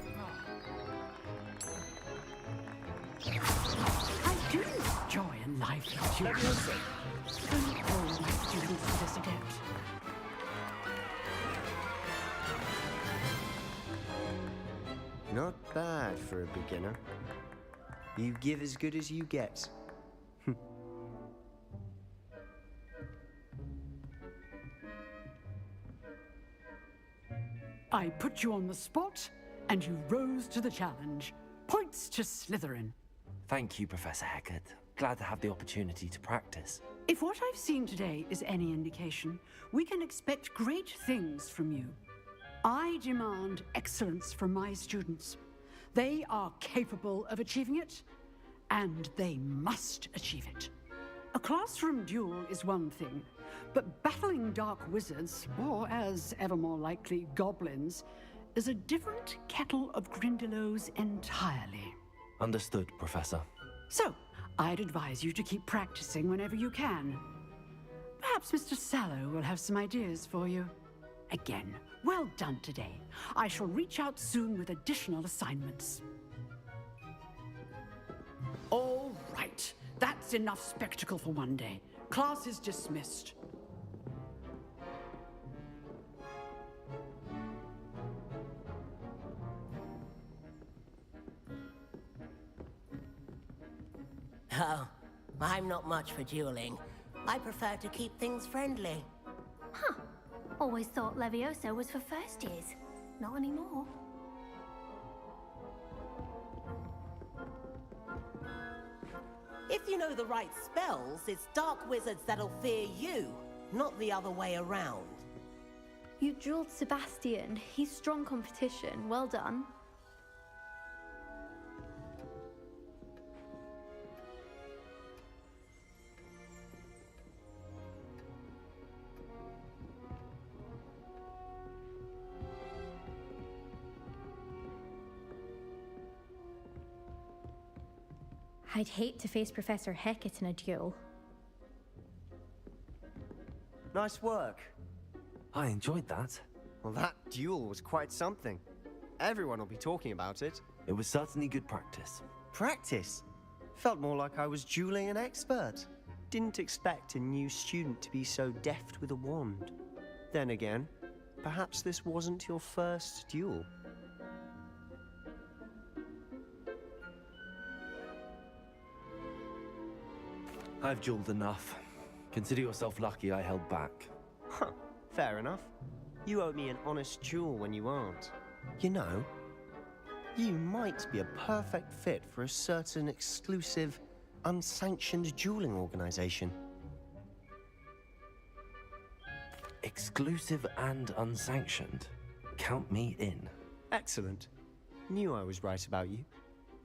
I do enjoy a lively duel. Levioso! Don't all my students are this adept. Not bad for a beginner. You give as good as you get. I put you on the spot, and you rose to the challenge. Points to Slytherin. Thank you, Professor Heckard. Glad to have the opportunity to practice. If what I've seen today is any indication, we can expect great things from you. I demand excellence from my students. They are capable of achieving it, and they must achieve it. A classroom duel is one thing, but battling dark wizards, or as ever more likely, goblins, is a different kettle of Grindylows entirely. Understood, Professor. So, I'd advise you to keep practicing whenever you can. Perhaps Mr. Sallow will have some ideas for you. Again, well done today. I shall reach out soon with additional assignments. All right. That's enough spectacle for one day. Class is dismissed. Oh, I'm not much for dueling. I prefer to keep things friendly. Huh. Always thought Levioso was for first years. Not anymore. If you know the right spells, it's dark wizards that'll fear you, not the other way around. You drilled Sebastian. He's strong competition. Well done. I'd hate to face Professor Hecat in a duel. Nice work. I enjoyed that. Well, that duel was quite something. Everyone will be talking about it. It was certainly good practice. Practice? Felt more like I was dueling an expert. Didn't expect a new student to be so deft with a wand. Then again, perhaps this wasn't your first duel. I've dueled enough. Consider yourself lucky I held back. Huh, fair enough. You owe me an honest duel when you aren't. You know, you might be a perfect fit for a certain exclusive, unsanctioned dueling organization. Exclusive and unsanctioned. Count me in. Excellent. Knew I was right about you.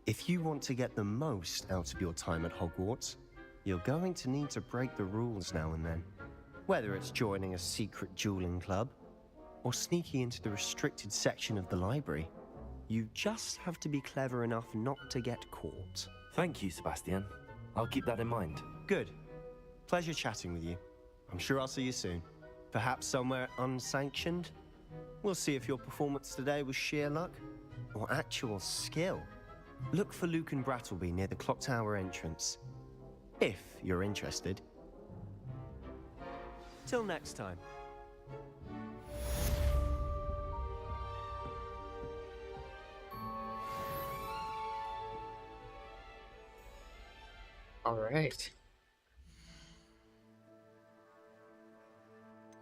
If you want to get the most out of your time at Hogwarts, you're going to need to break the rules now and then. Whether it's joining a secret dueling club, or sneaking into the restricted section of the library, you just have to be clever enough not to get caught. Thank you, Sebastian. I'll keep that in mind. Good. Pleasure chatting with you. I'm sure I'll see you soon. Perhaps somewhere unsanctioned? We'll see if your performance today was sheer luck, or actual skill. Look for Luke and Brattleby near the clock tower entrance. If you're interested. Till next time. Alright.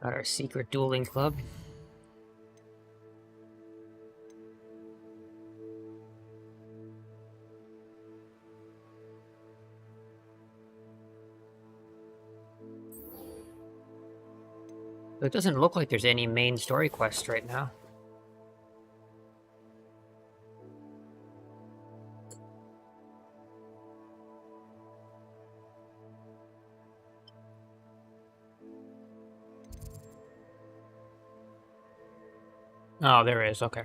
Got our secret dueling club. It doesn't look like there's any main story quests right now. Oh, there is, okay.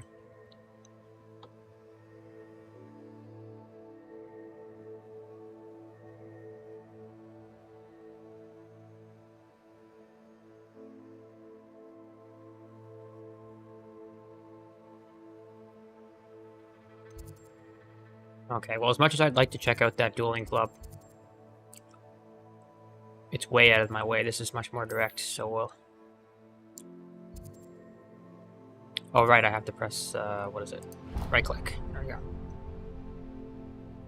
Okay, well, as much as I'd like to check out that dueling club, it's way out of my way. This is much more direct, so we'll... Oh, right, I have to press, what is it? Right click. There we go.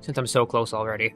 Since I'm so close already.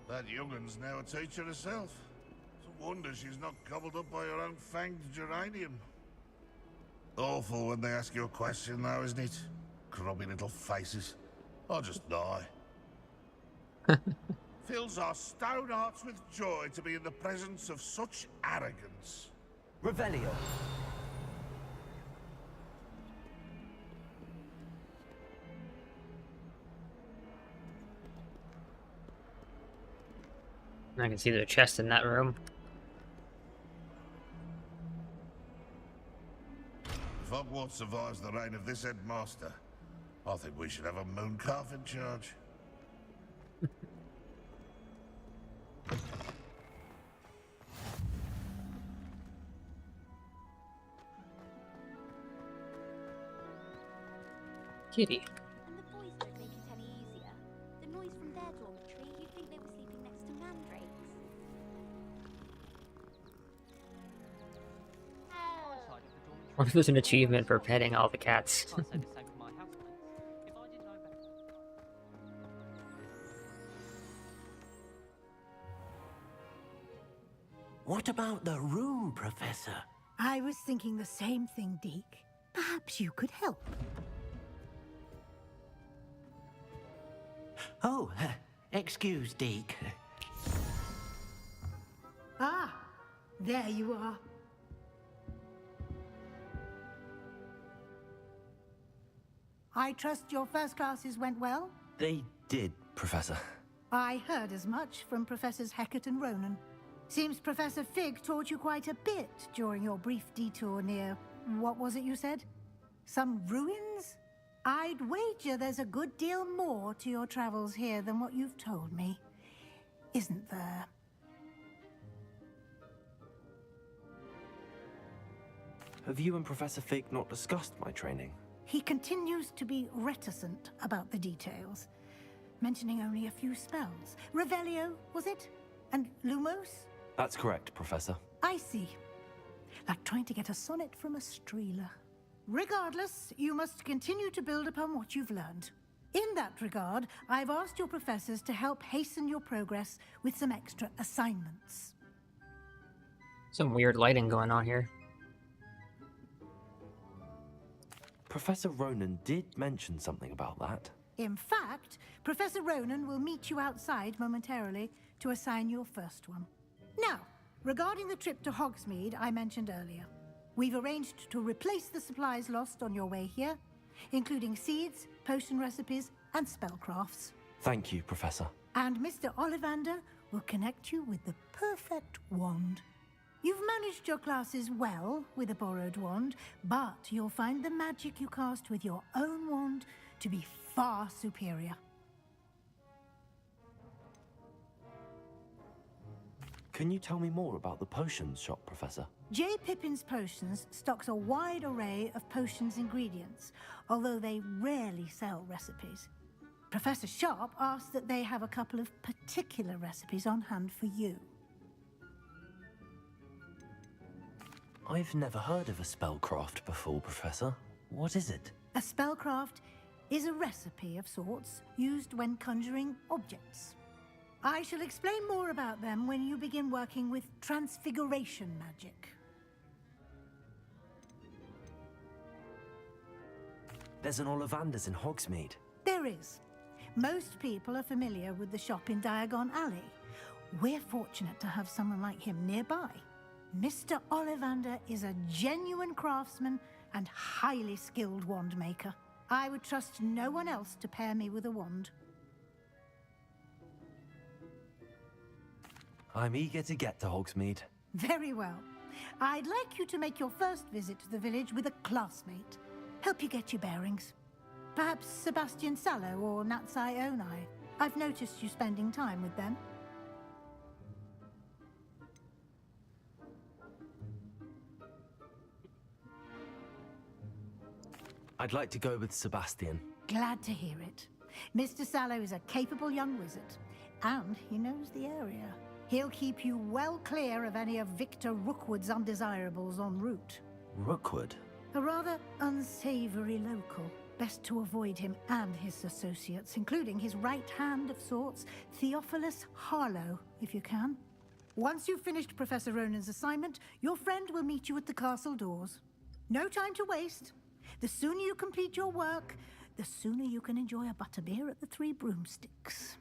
That young'un's now a teacher herself. It's a wonder she's not gobbled up by her own fanged geranium. Awful when they ask you a question though, isn't it? Grubby little faces. I'll just die. Fills our stone hearts with joy to be in the presence of such arrogance. Revelio. I can see the chest in that room. If Hogwarts survives the reign of this headmaster, I think we should have a mooncalf in charge. Kitty. And the boys don't make it any easier. The noise from their dormitory, you'd think they were sleeping next to mandrakes. What if there's an achievement for petting all the cats? Professor. I was thinking the same thing, Deke. Perhaps you could help. Oh, excuse, Deke. Ah, there you are. I trust your first classes went well? They did, Professor. I heard as much from Professors Hecat and Ronan. Seems Professor Fig taught you quite a bit during your brief detour near... what was it you said? Some ruins? I'd wager there's a good deal more to your travels here than what you've told me. Isn't there? Have you and Professor Fig not discussed my training? He continues to be reticent about the details, mentioning only a few spells. Revelio, was it? And Lumos? That's correct, Professor. I see. Like trying to get a sonnet from a streeler. Regardless, you must continue to build upon what you've learned. In that regard, I've asked your professors to help hasten your progress with some extra assignments. Some weird lighting going on here. Professor Ronan did mention something about that. In fact, Professor Ronan will meet you outside momentarily to assign your first one. Now, regarding the trip to Hogsmeade I mentioned earlier, we've arranged to replace the supplies lost on your way here, including seeds, potion recipes, and spellcrafts. Thank you, Professor. And Mr. Ollivander will connect you with the perfect wand. You've managed your classes well with a borrowed wand, but you'll find the magic you cast with your own wand to be far superior. Can you tell me more about the potions shop, Professor? J. Pippin's Potions stocks a wide array of potions ingredients, although they rarely sell recipes. Professor Sharp asked that they have a couple of particular recipes on hand for you. I've never heard of a spellcraft before, Professor. What is it? A spellcraft is a recipe of sorts used when conjuring objects. I shall explain more about them when you begin working with transfiguration magic. There's an Ollivander's in Hogsmeade. There is. Most people are familiar with the shop in Diagon Alley. We're fortunate to have someone like him nearby. Mr. Ollivander is a genuine craftsman and highly skilled wand maker. I would trust no one else to pair me with a wand. I'm eager to get to Hogsmeade. Very well. I'd like you to make your first visit to the village with a classmate. Help you get your bearings. Perhaps Sebastian Sallow or Natsai Onai. I've noticed you spending time with them. I'd like to go with Sebastian. Glad to hear it. Mr. Sallow is a capable young wizard, and he knows the area. He'll keep you well clear of any of Victor Rookwood's undesirables en route. Rookwood? A rather unsavory local. Best to avoid him and his associates, including his right hand of sorts, Theophilus Harlow, if you can. Once you've finished Professor Ronan's assignment, your friend will meet you at the castle doors. No time to waste. The sooner you complete your work, the sooner you can enjoy a butterbeer at the Three Broomsticks.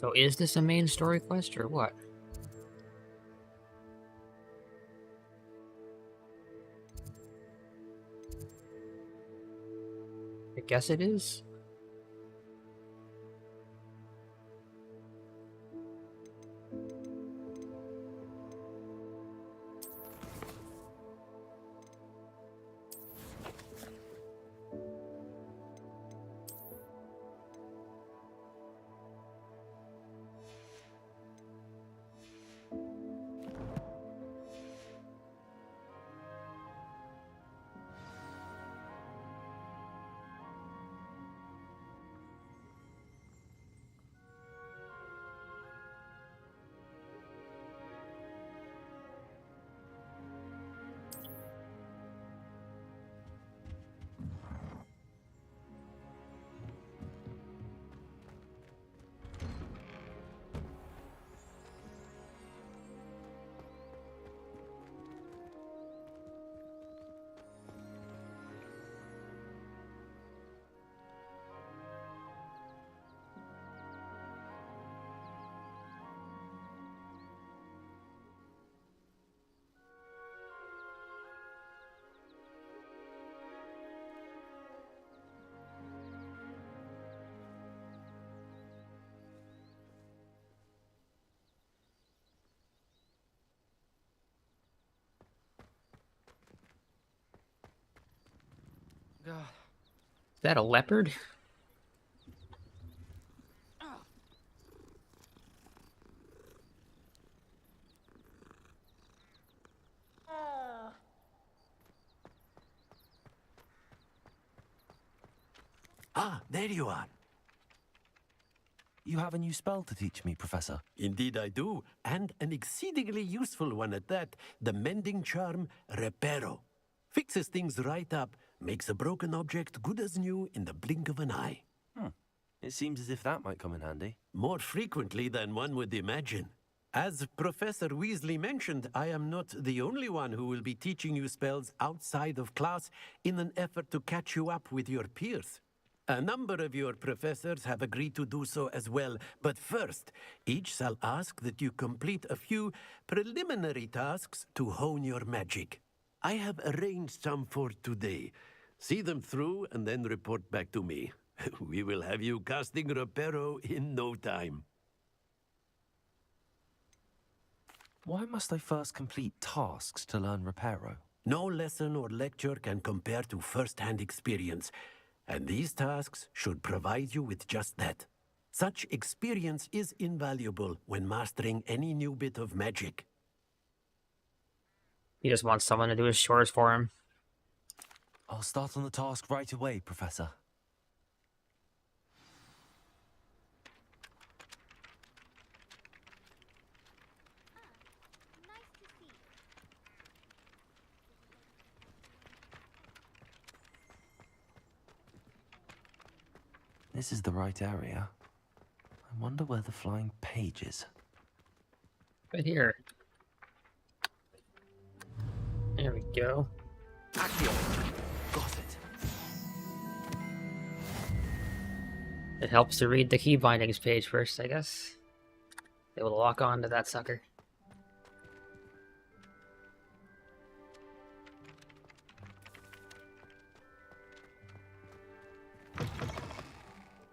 So is this a main story quest or what? I guess it is. Is that a leopard? Ah, there you are. You have a new spell to teach me, Professor. Indeed I do, and an exceedingly useful one at that. The mending charm, Reparo. Fixes things right up, makes a broken object good as new in the blink of an eye. It seems as if that might come in handy. More frequently than one would imagine. As Professor Weasley mentioned, I am not the only one who will be teaching you spells outside of class in an effort to catch you up with your peers. A number of your professors have agreed to do so as well, but first, each shall ask that you complete a few preliminary tasks to hone your magic. I have arranged some for today. See them through and then report back to me. We will have you casting Reparo in no time. Why must I first complete tasks to learn Reparo? No lesson or lecture can compare to first-hand experience, and these tasks should provide you with just that. Such experience is invaluable when mastering any new bit of magic. He just wants someone to do his chores for him. I'll start on the task right away, Professor. This is the right area. I wonder where the flying page is. Right here. There we go. Got it. It helps to read the key bindings page first, I guess. Able to lock on to that sucker.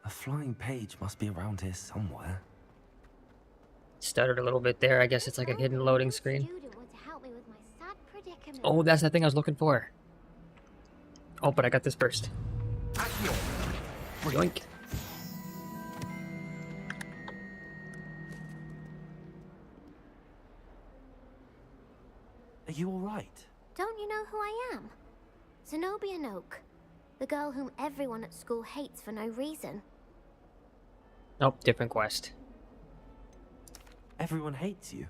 A flying page must be around here somewhere. Stuttered a little bit there. I guess it's like a hidden loading screen. Oh, that's the thing I was looking for. Oh, but I got this first. Yoink. Are you alright? Don't you know who I am? Zenobia Noak, the girl whom everyone at school hates for no reason. Nope, different quest. Everyone hates you.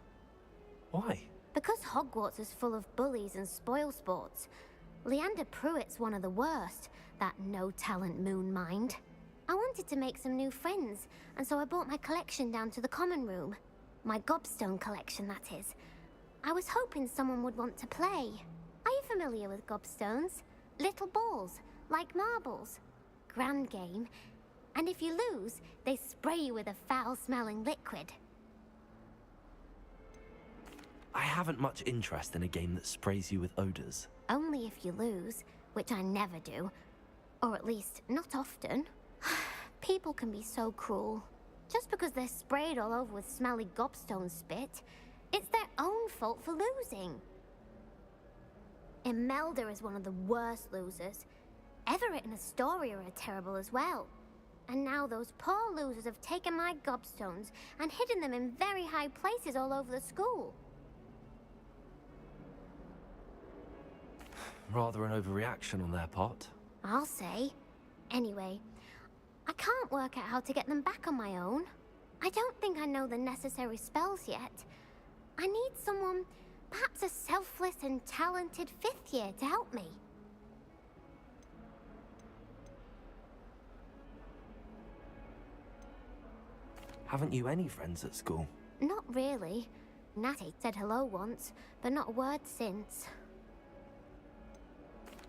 Why? Because Hogwarts is full of bullies and spoilsports. Leander Pruitt's one of the worst, that no-talent moon mind. I wanted to make some new friends, and so I brought my collection down to the common room. My gobstone collection, that is. I was hoping someone would want to play. Are you familiar with gobstones? Little balls, like marbles. Grand game. And if you lose, they spray you with a foul-smelling liquid. I haven't much interest in a game that sprays you with odors. Only if you lose, which I never do. Or at least, not often. People can be so cruel. Just because they're sprayed all over with smelly gobstone spit, it's their own fault for losing. Imelda is one of the worst losers. Everett and Astoria are terrible as well. And now those poor losers have taken my gobstones and hidden them in very high places all over the school. Rather an overreaction on their part. I'll say. Anyway, I can't work out how to get them back on my own. I don't think I know the necessary spells yet. I need someone, perhaps a selfless and talented 5th year to help me. Haven't you any friends at school? Not really. Natty said hello once, but not a word since.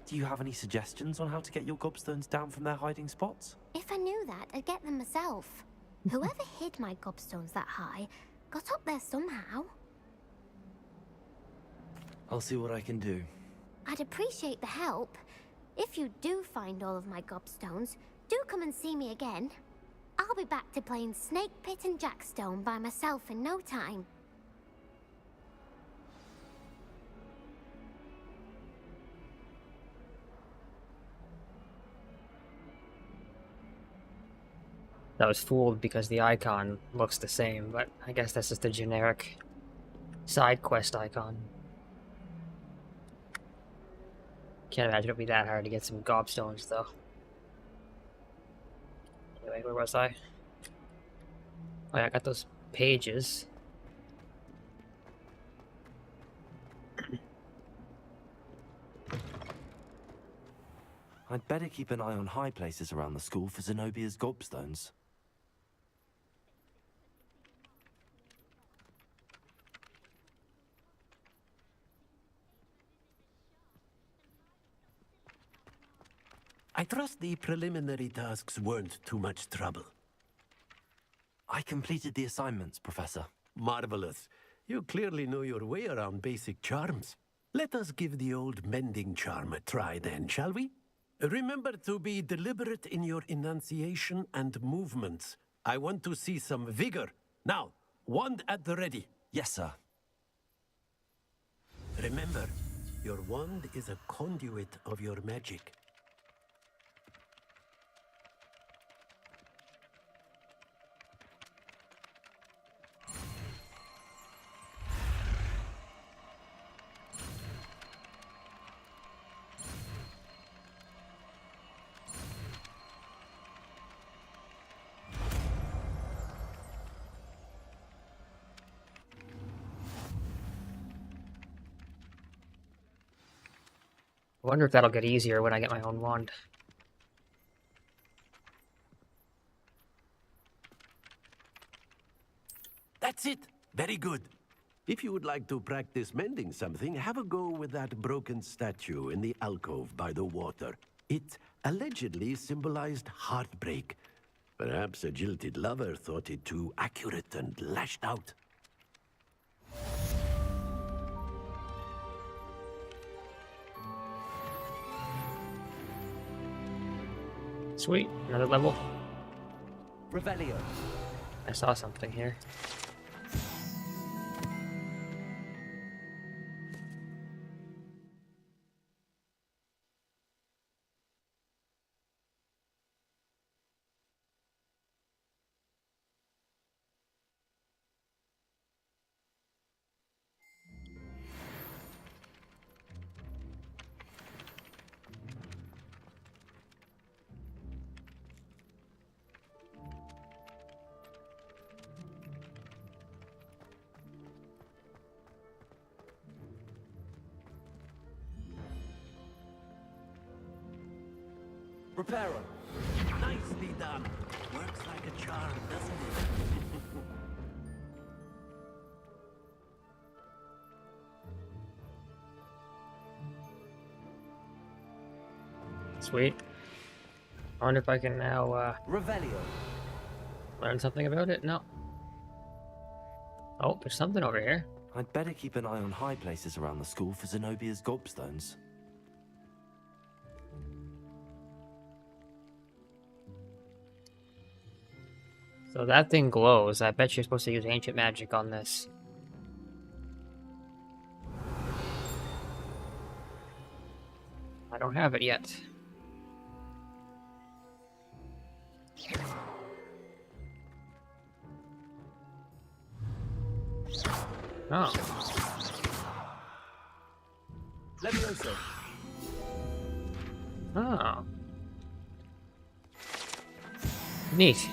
Do you have any suggestions on how to get your gobstones down from their hiding spots? If I knew that, I'd get them myself. Whoever hid my gobstones that high got up there somehow. I'll see what I can do. I'd appreciate the help. If you do find all of my gobstones, do come and see me again. I'll be back to playing Snake Pit and Jackstone by myself in no time. I was fooled because the icon looks the same, but I guess that's just a generic side quest icon. Can't imagine it'd be that hard to get some gobstones, though. Anyway, where was I? Oh yeah, I got those pages. I'd better keep an eye on high places around the school for Zenobia's gobstones. I trust the preliminary tasks weren't too much trouble. I completed the assignments, Professor. Marvelous. You clearly know your way around basic charms. Let us give the old mending charm a try then, shall we? Remember to be deliberate in your enunciation and movements. I want to see some vigor. Now, wand at the ready. Yes, sir. Remember, your wand is a conduit of your magic. I wonder if that'll get easier when I get my own wand. That's it. Very good. If you would like to practice mending something, have a go with that broken statue in the alcove by the water. It allegedly symbolized heartbreak. Perhaps a jilted lover thought it too accurate and lashed out. Sweet, another level. Revelio. I saw something here. Reparo. Nicely done. Works like a charm, doesn't it? Sweet. I wonder if I can now, Revelio. learn something about it? No. Oh, there's something over here. I'd better keep an eye on high places around the school for Zenobia's gobstones. So that thing glows. I bet you're supposed to use ancient magic on this. I don't have it yet. Oh. Levioso. Oh. Neat.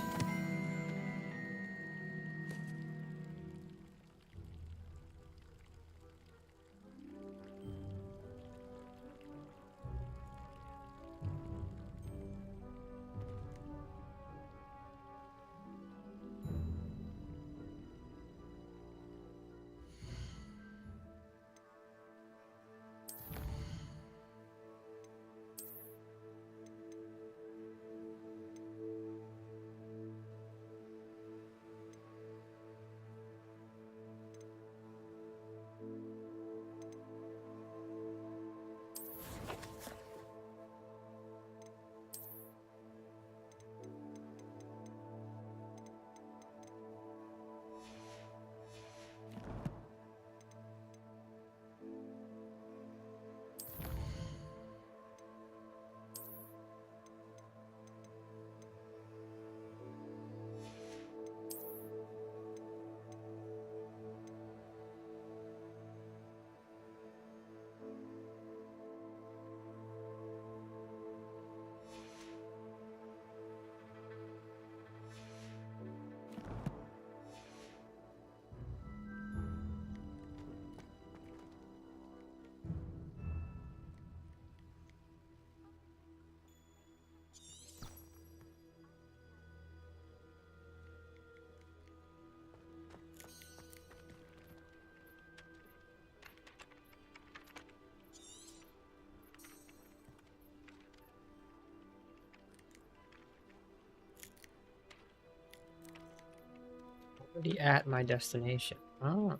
Already at my destination. Oh.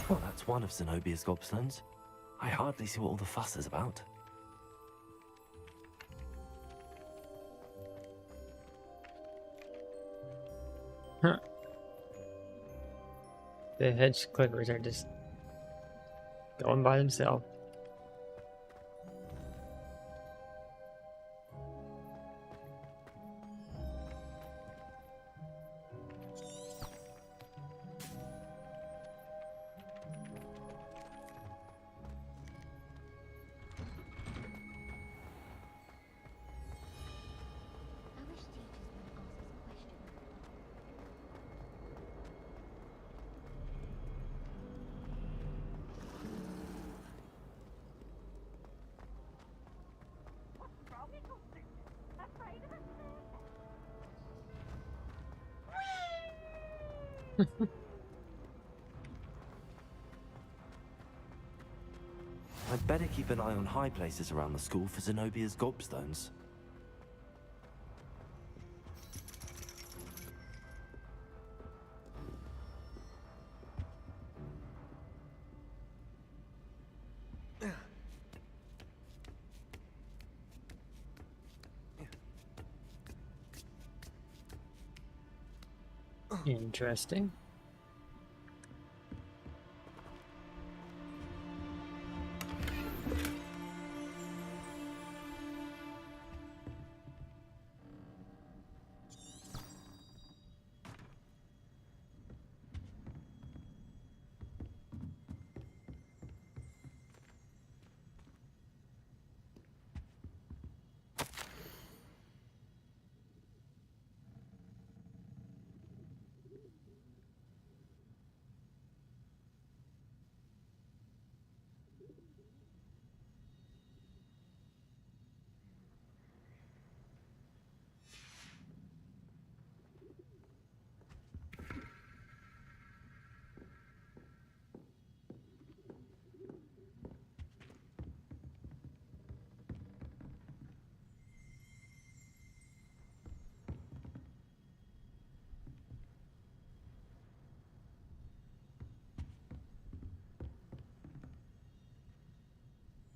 Well, that's one of Zenobia's gobstones. I hardly see what all the fuss is about. Huh. The hedge clippers are just going by themselves. I'd better keep an eye on high places around the school for Zenobia's gobstones. Interesting.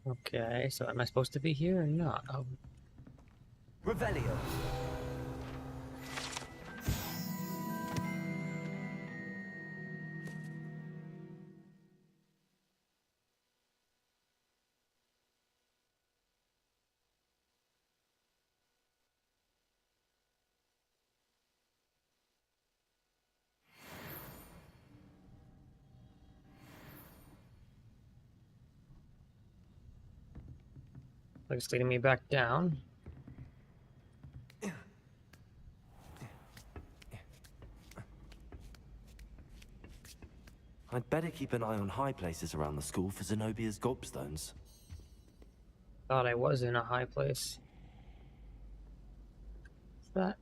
Okay, so am I supposed to be here or not? Oh. Revelio. Like it's leading me back down. I'd better keep an eye on high places around the school for Zenobia's gobstones. Thought I was in a high place. What's that?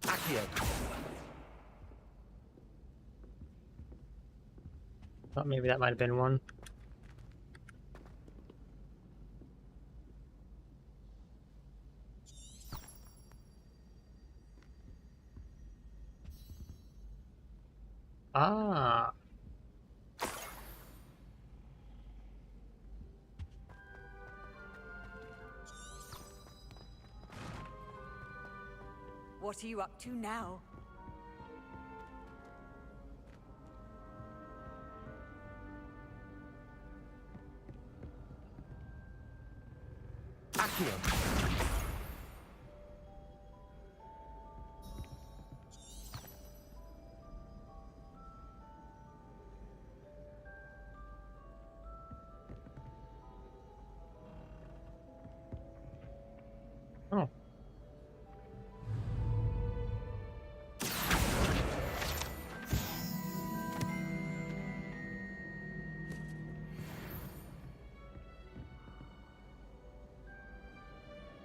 Accio. Thought maybe that might have been one. Ah. What are you up to now? Accio. Oh.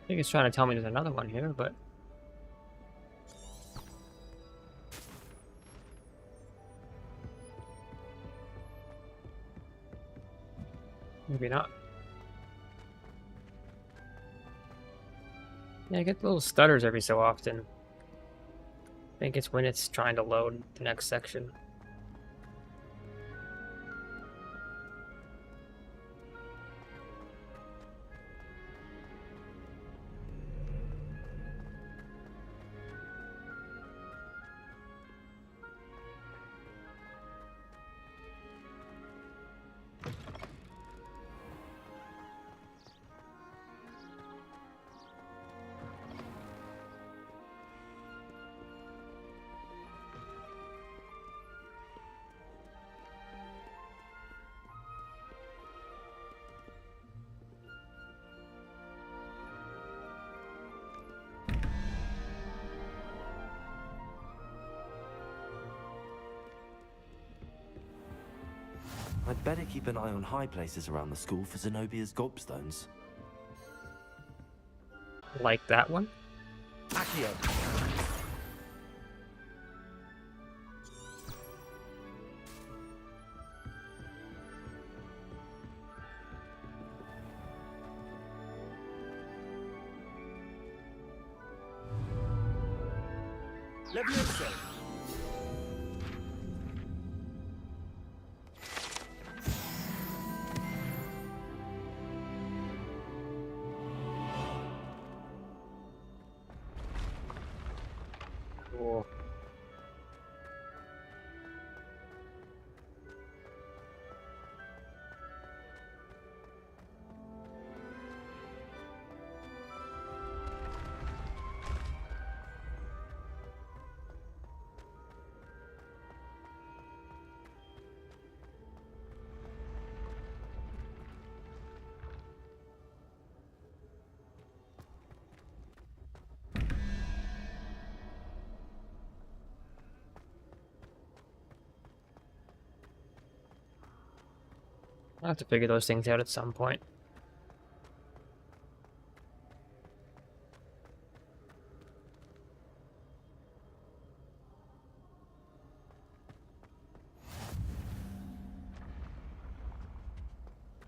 I think it's trying to tell me there's another one here, but maybe not. Yeah, I get little stutters every so often. I think it's when it's trying to load the next section. I'd better keep an eye on high places around the school for Zenobia's gobstones. Like that one? Accio. Levioso. Cool. I'll have to figure those things out at some point.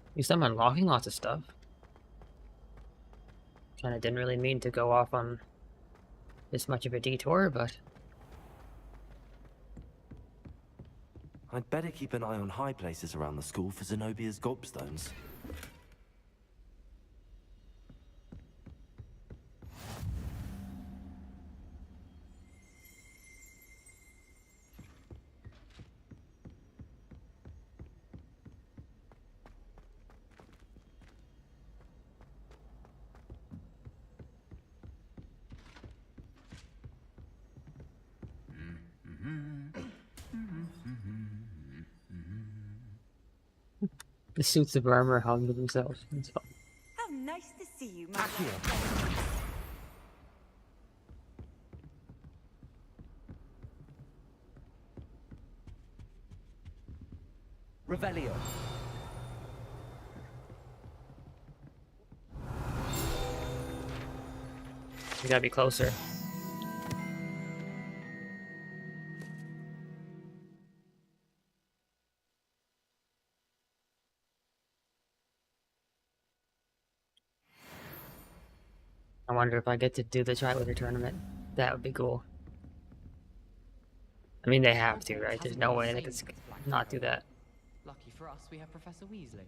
At least I'm unlocking lots of stuff. Kinda didn't really mean to go off on this much of a detour, but... I'd better keep an eye on high places around the school for Zenobia's gobstones. The suits of armor hung to themselves. That's fun. How nice to see you, my friend. Revelio. You gotta be closer. I wonder if I get to do the Trilater tournament. That would be cool. I mean, they have to, right? There's no way they could not do that. Lucky for us, we have Professor Weasley.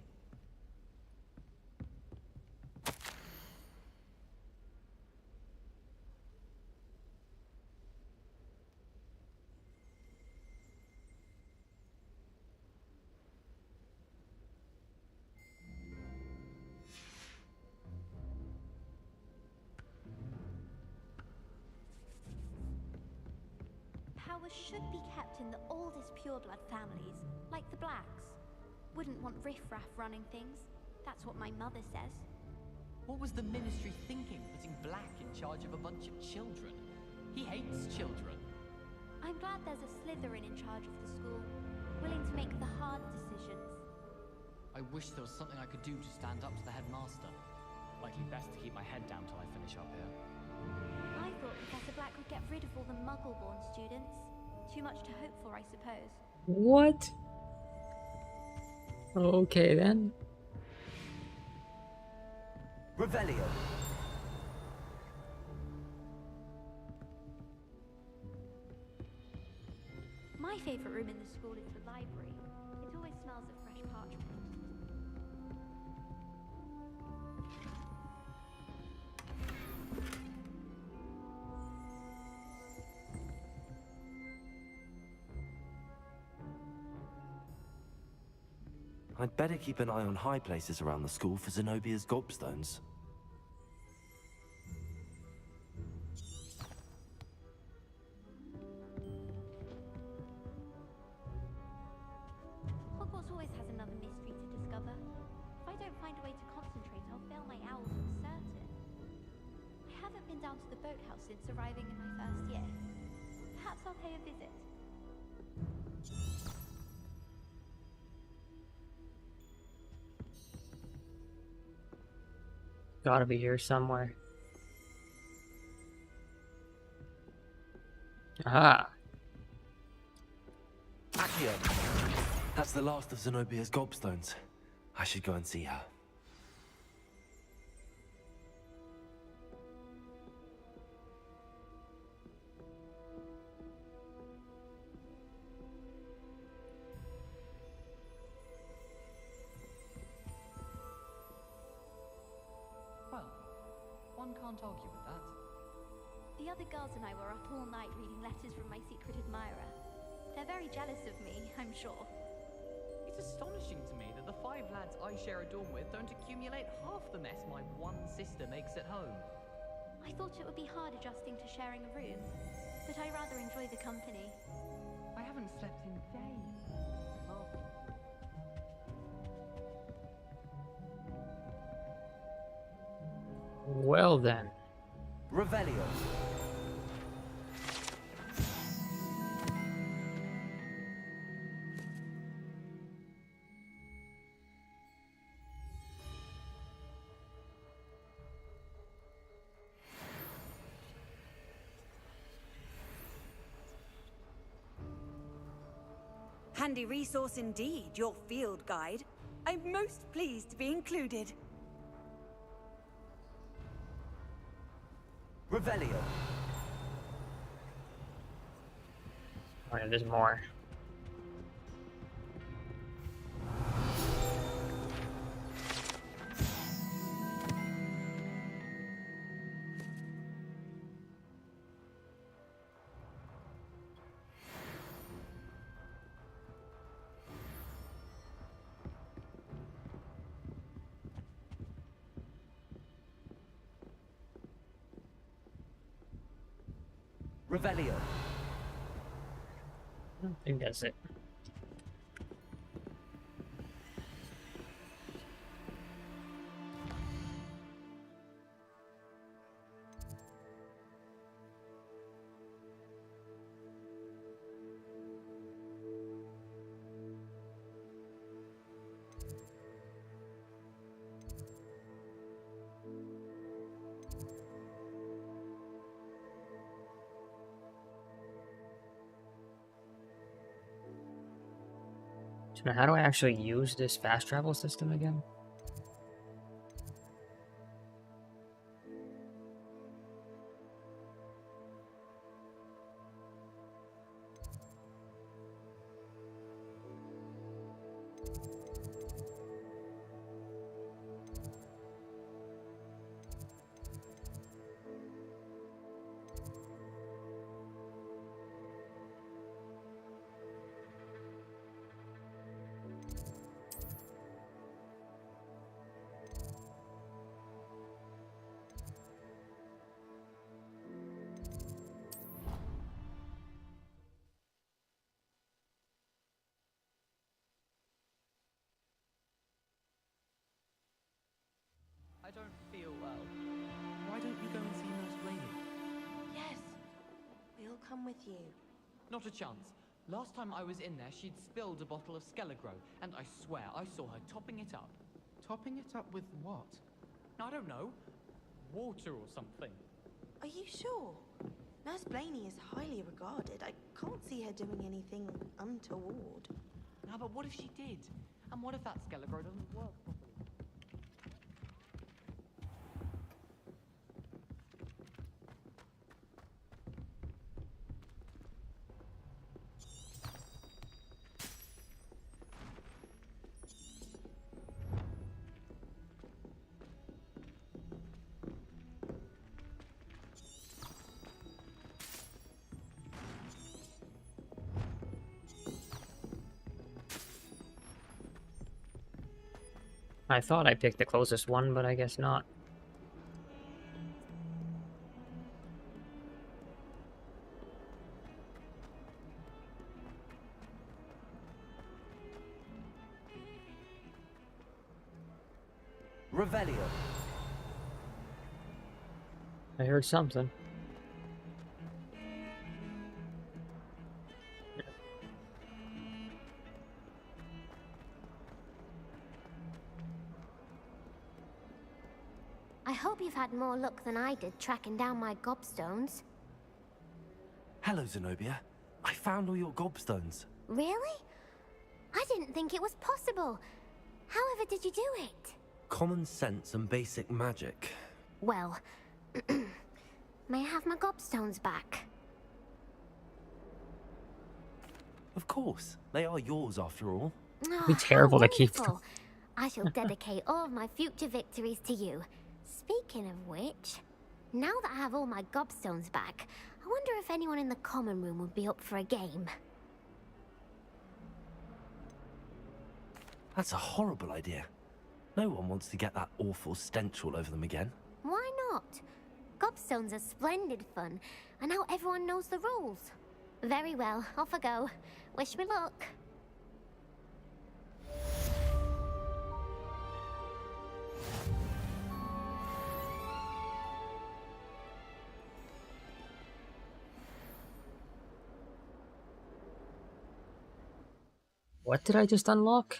Powers should be kept in the oldest pureblood families, like the Blacks. Wouldn't want riffraff running things. That's what my mother says. What was the Ministry thinking, putting Black in charge of a bunch of children? He hates children. I'm glad there's a Slytherin in charge of the school, willing to make the hard decisions. I wish there was something I could do to stand up to the headmaster. Likely best to keep my head down till I finish up here. I thought Professor Black would get rid of all the Muggle-born students. Too much to hope for, I suppose. What? Okay then. Revelio. My favorite room in the school is the library. It always smells of fresh parchment. I'd better keep an eye on high places around the school for Zenobia's gobstones. Hogwarts always has another mystery to discover. If I don't find a way to concentrate, I'll fail my owls for certain. I haven't been down to the boathouse since arriving in my first year. Perhaps I'll pay a visit. Gotta be here somewhere. Ah. Accio! That's the last of Zenobia's gobstones. I should go and see her. Well, one can't argue with that. The other girls and I were up all night reading letters from my secret admirer. They're very jealous of me, I'm sure. It's astonishing to me that the 5 lads I share a dorm with don't accumulate half the mess my one sister makes at home. I thought it would be hard adjusting to sharing a room, but I rather enjoy the company. I haven't slept in days. Well then. Revelio. Handy resource indeed, your field guide. I'm most pleased to be included. Revelio. Oh, yeah, there's more. Revelio. I don't think that's it. So how do I actually use this fast travel system again? I don't feel well. Why don't you go and see Nurse Blaney? Yes, we'll come with you. Not a chance. Last time I was in there, she'd spilled a bottle of Skelegro, and I swear I saw her topping it up. Topping it up with what? I don't know. Water or something. Are you sure? Nurse Blaney is highly regarded. I can't see her doing anything untoward. No, but what if she did? And what if that Skelegro doesn't work properly? I thought I picked the closest one, but I guess not. Revelio. I heard something. I hope you've had more luck than I did tracking down my gobstones. Hello, Zenobia. I found all your gobstones. Really? I didn't think it was possible. However did you do it? Common sense and basic magic. Well, may I have my gobstones back? Of course. They are yours after all. Oh, It'd be terrible how to keep them. wonderful. I shall dedicate all of my future victories to you. Speaking of which, now that I have all my gobstones back, I wonder if anyone in the common room would be up for a game. That's a horrible idea. No one wants to get that awful stench all over them again. Why not? Gobstones are splendid fun, and now everyone knows the rules. Very well, off I go. Wish me luck. What did I just unlock?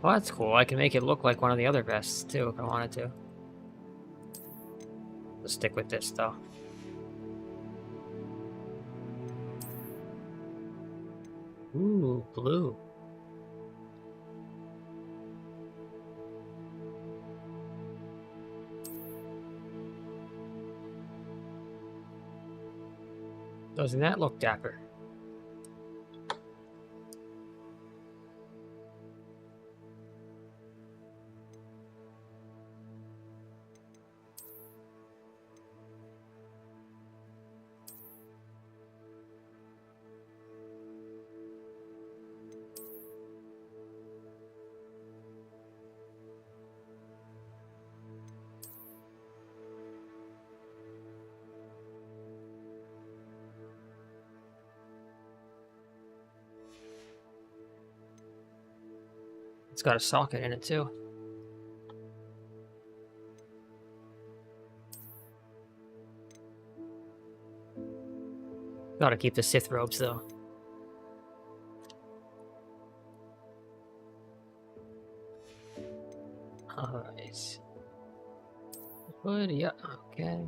Well, that's cool. I can make it look like one of the other vests, too, if I wanted to. Let's stick with this, though. Ooh, blue. Doesn't that look dapper? It's got a socket in it, too. Gotta keep the Sith robes, though. Alright. Good, yeah, okay.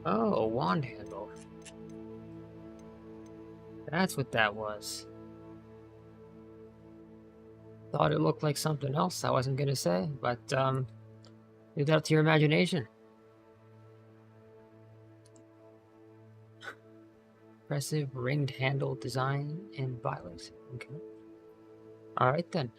Oh, a wand handle. That's what that was. Thought it looked like something else I wasn't gonna say, but, leave that up to your imagination. Impressive ringed handle design in violet. Okay. Alright then.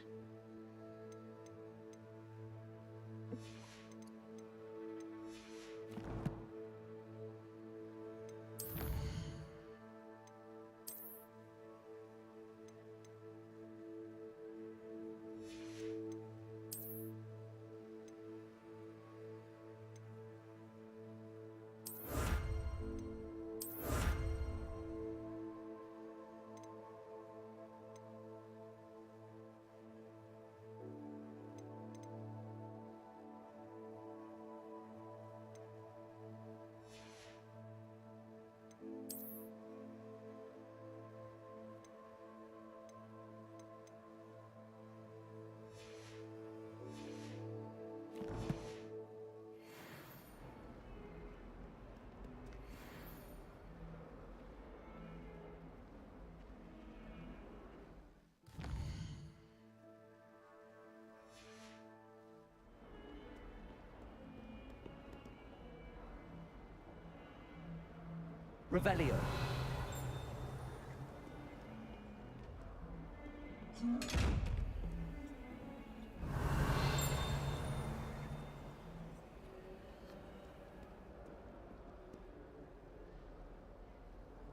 Revelio.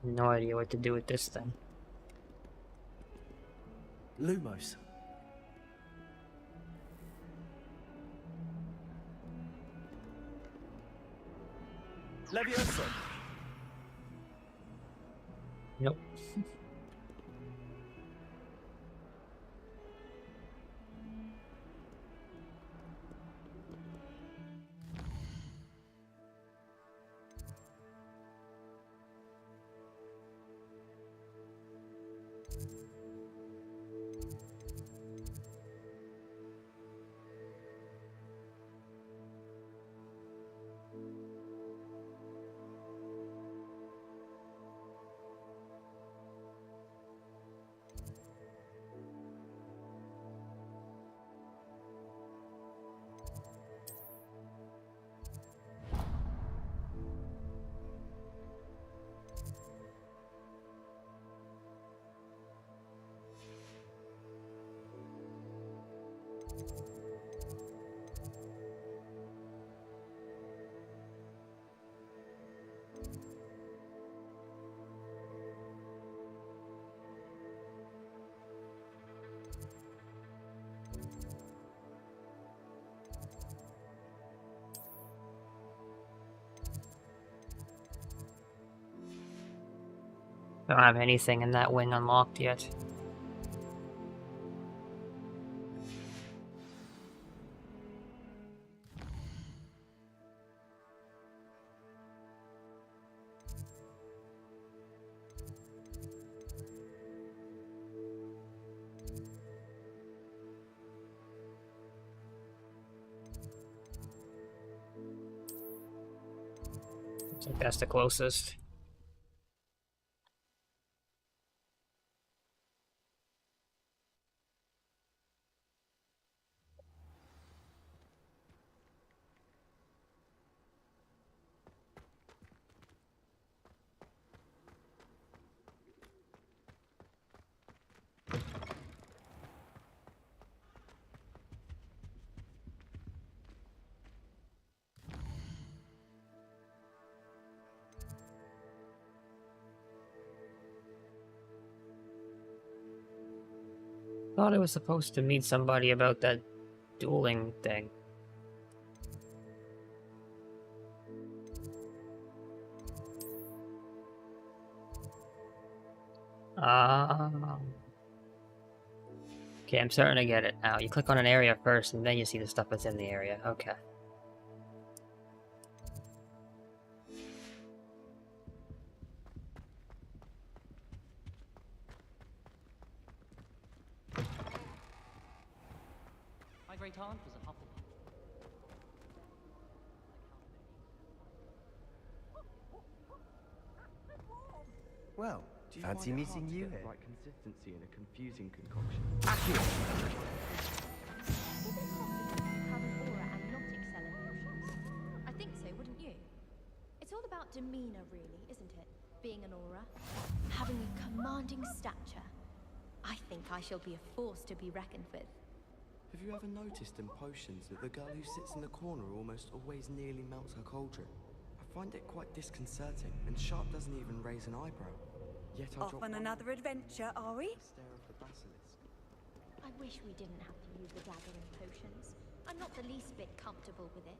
No idea what to do with this thing. Lumos. Levioso. Nope. Don't have anything in that wing unlocked yet. I think that's the closest. Thought I was supposed to meet somebody about that dueling thing. Okay, I'm starting to get it now. You click on an area first, and then you see the stuff that's in the area. Okay. My great aunt was a Hufflepuff. Well, Do you fancy find it meeting hard to you get the here. right consistency in a confusing concoction? Is it possible to have an aura and not excel in potions? I think so, wouldn't you? It's all about demeanor, really, isn't it? Being an aura. Having a commanding stature. I think I shall be a force to be reckoned with. Have you ever noticed in potions that the girl who sits in the corner almost always nearly melts her cauldron? I find it quite disconcerting, and Sharp doesn't even raise an eyebrow. Yet I Off drop on one another adventure, are we? stare of the basilisk. I wish we didn't have to use the dagger in potions. I'm not the least bit comfortable with it.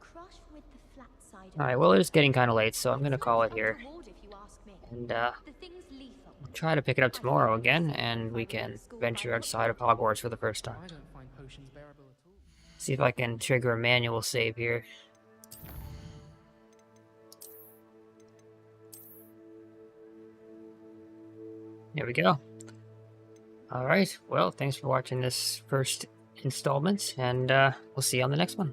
Crush with the flat side. Alright, well, it is getting kind of late, so I'm going to call it here. Untoward, if you ask me. And, The thing's lethal. try to pick it up tomorrow again, and we can venture outside of Hogwarts for the first time. I don't find potions bearable at all. See if I can trigger a manual save here. There we go. Alright, well, thanks for watching this first installment, and we'll see you on the next one.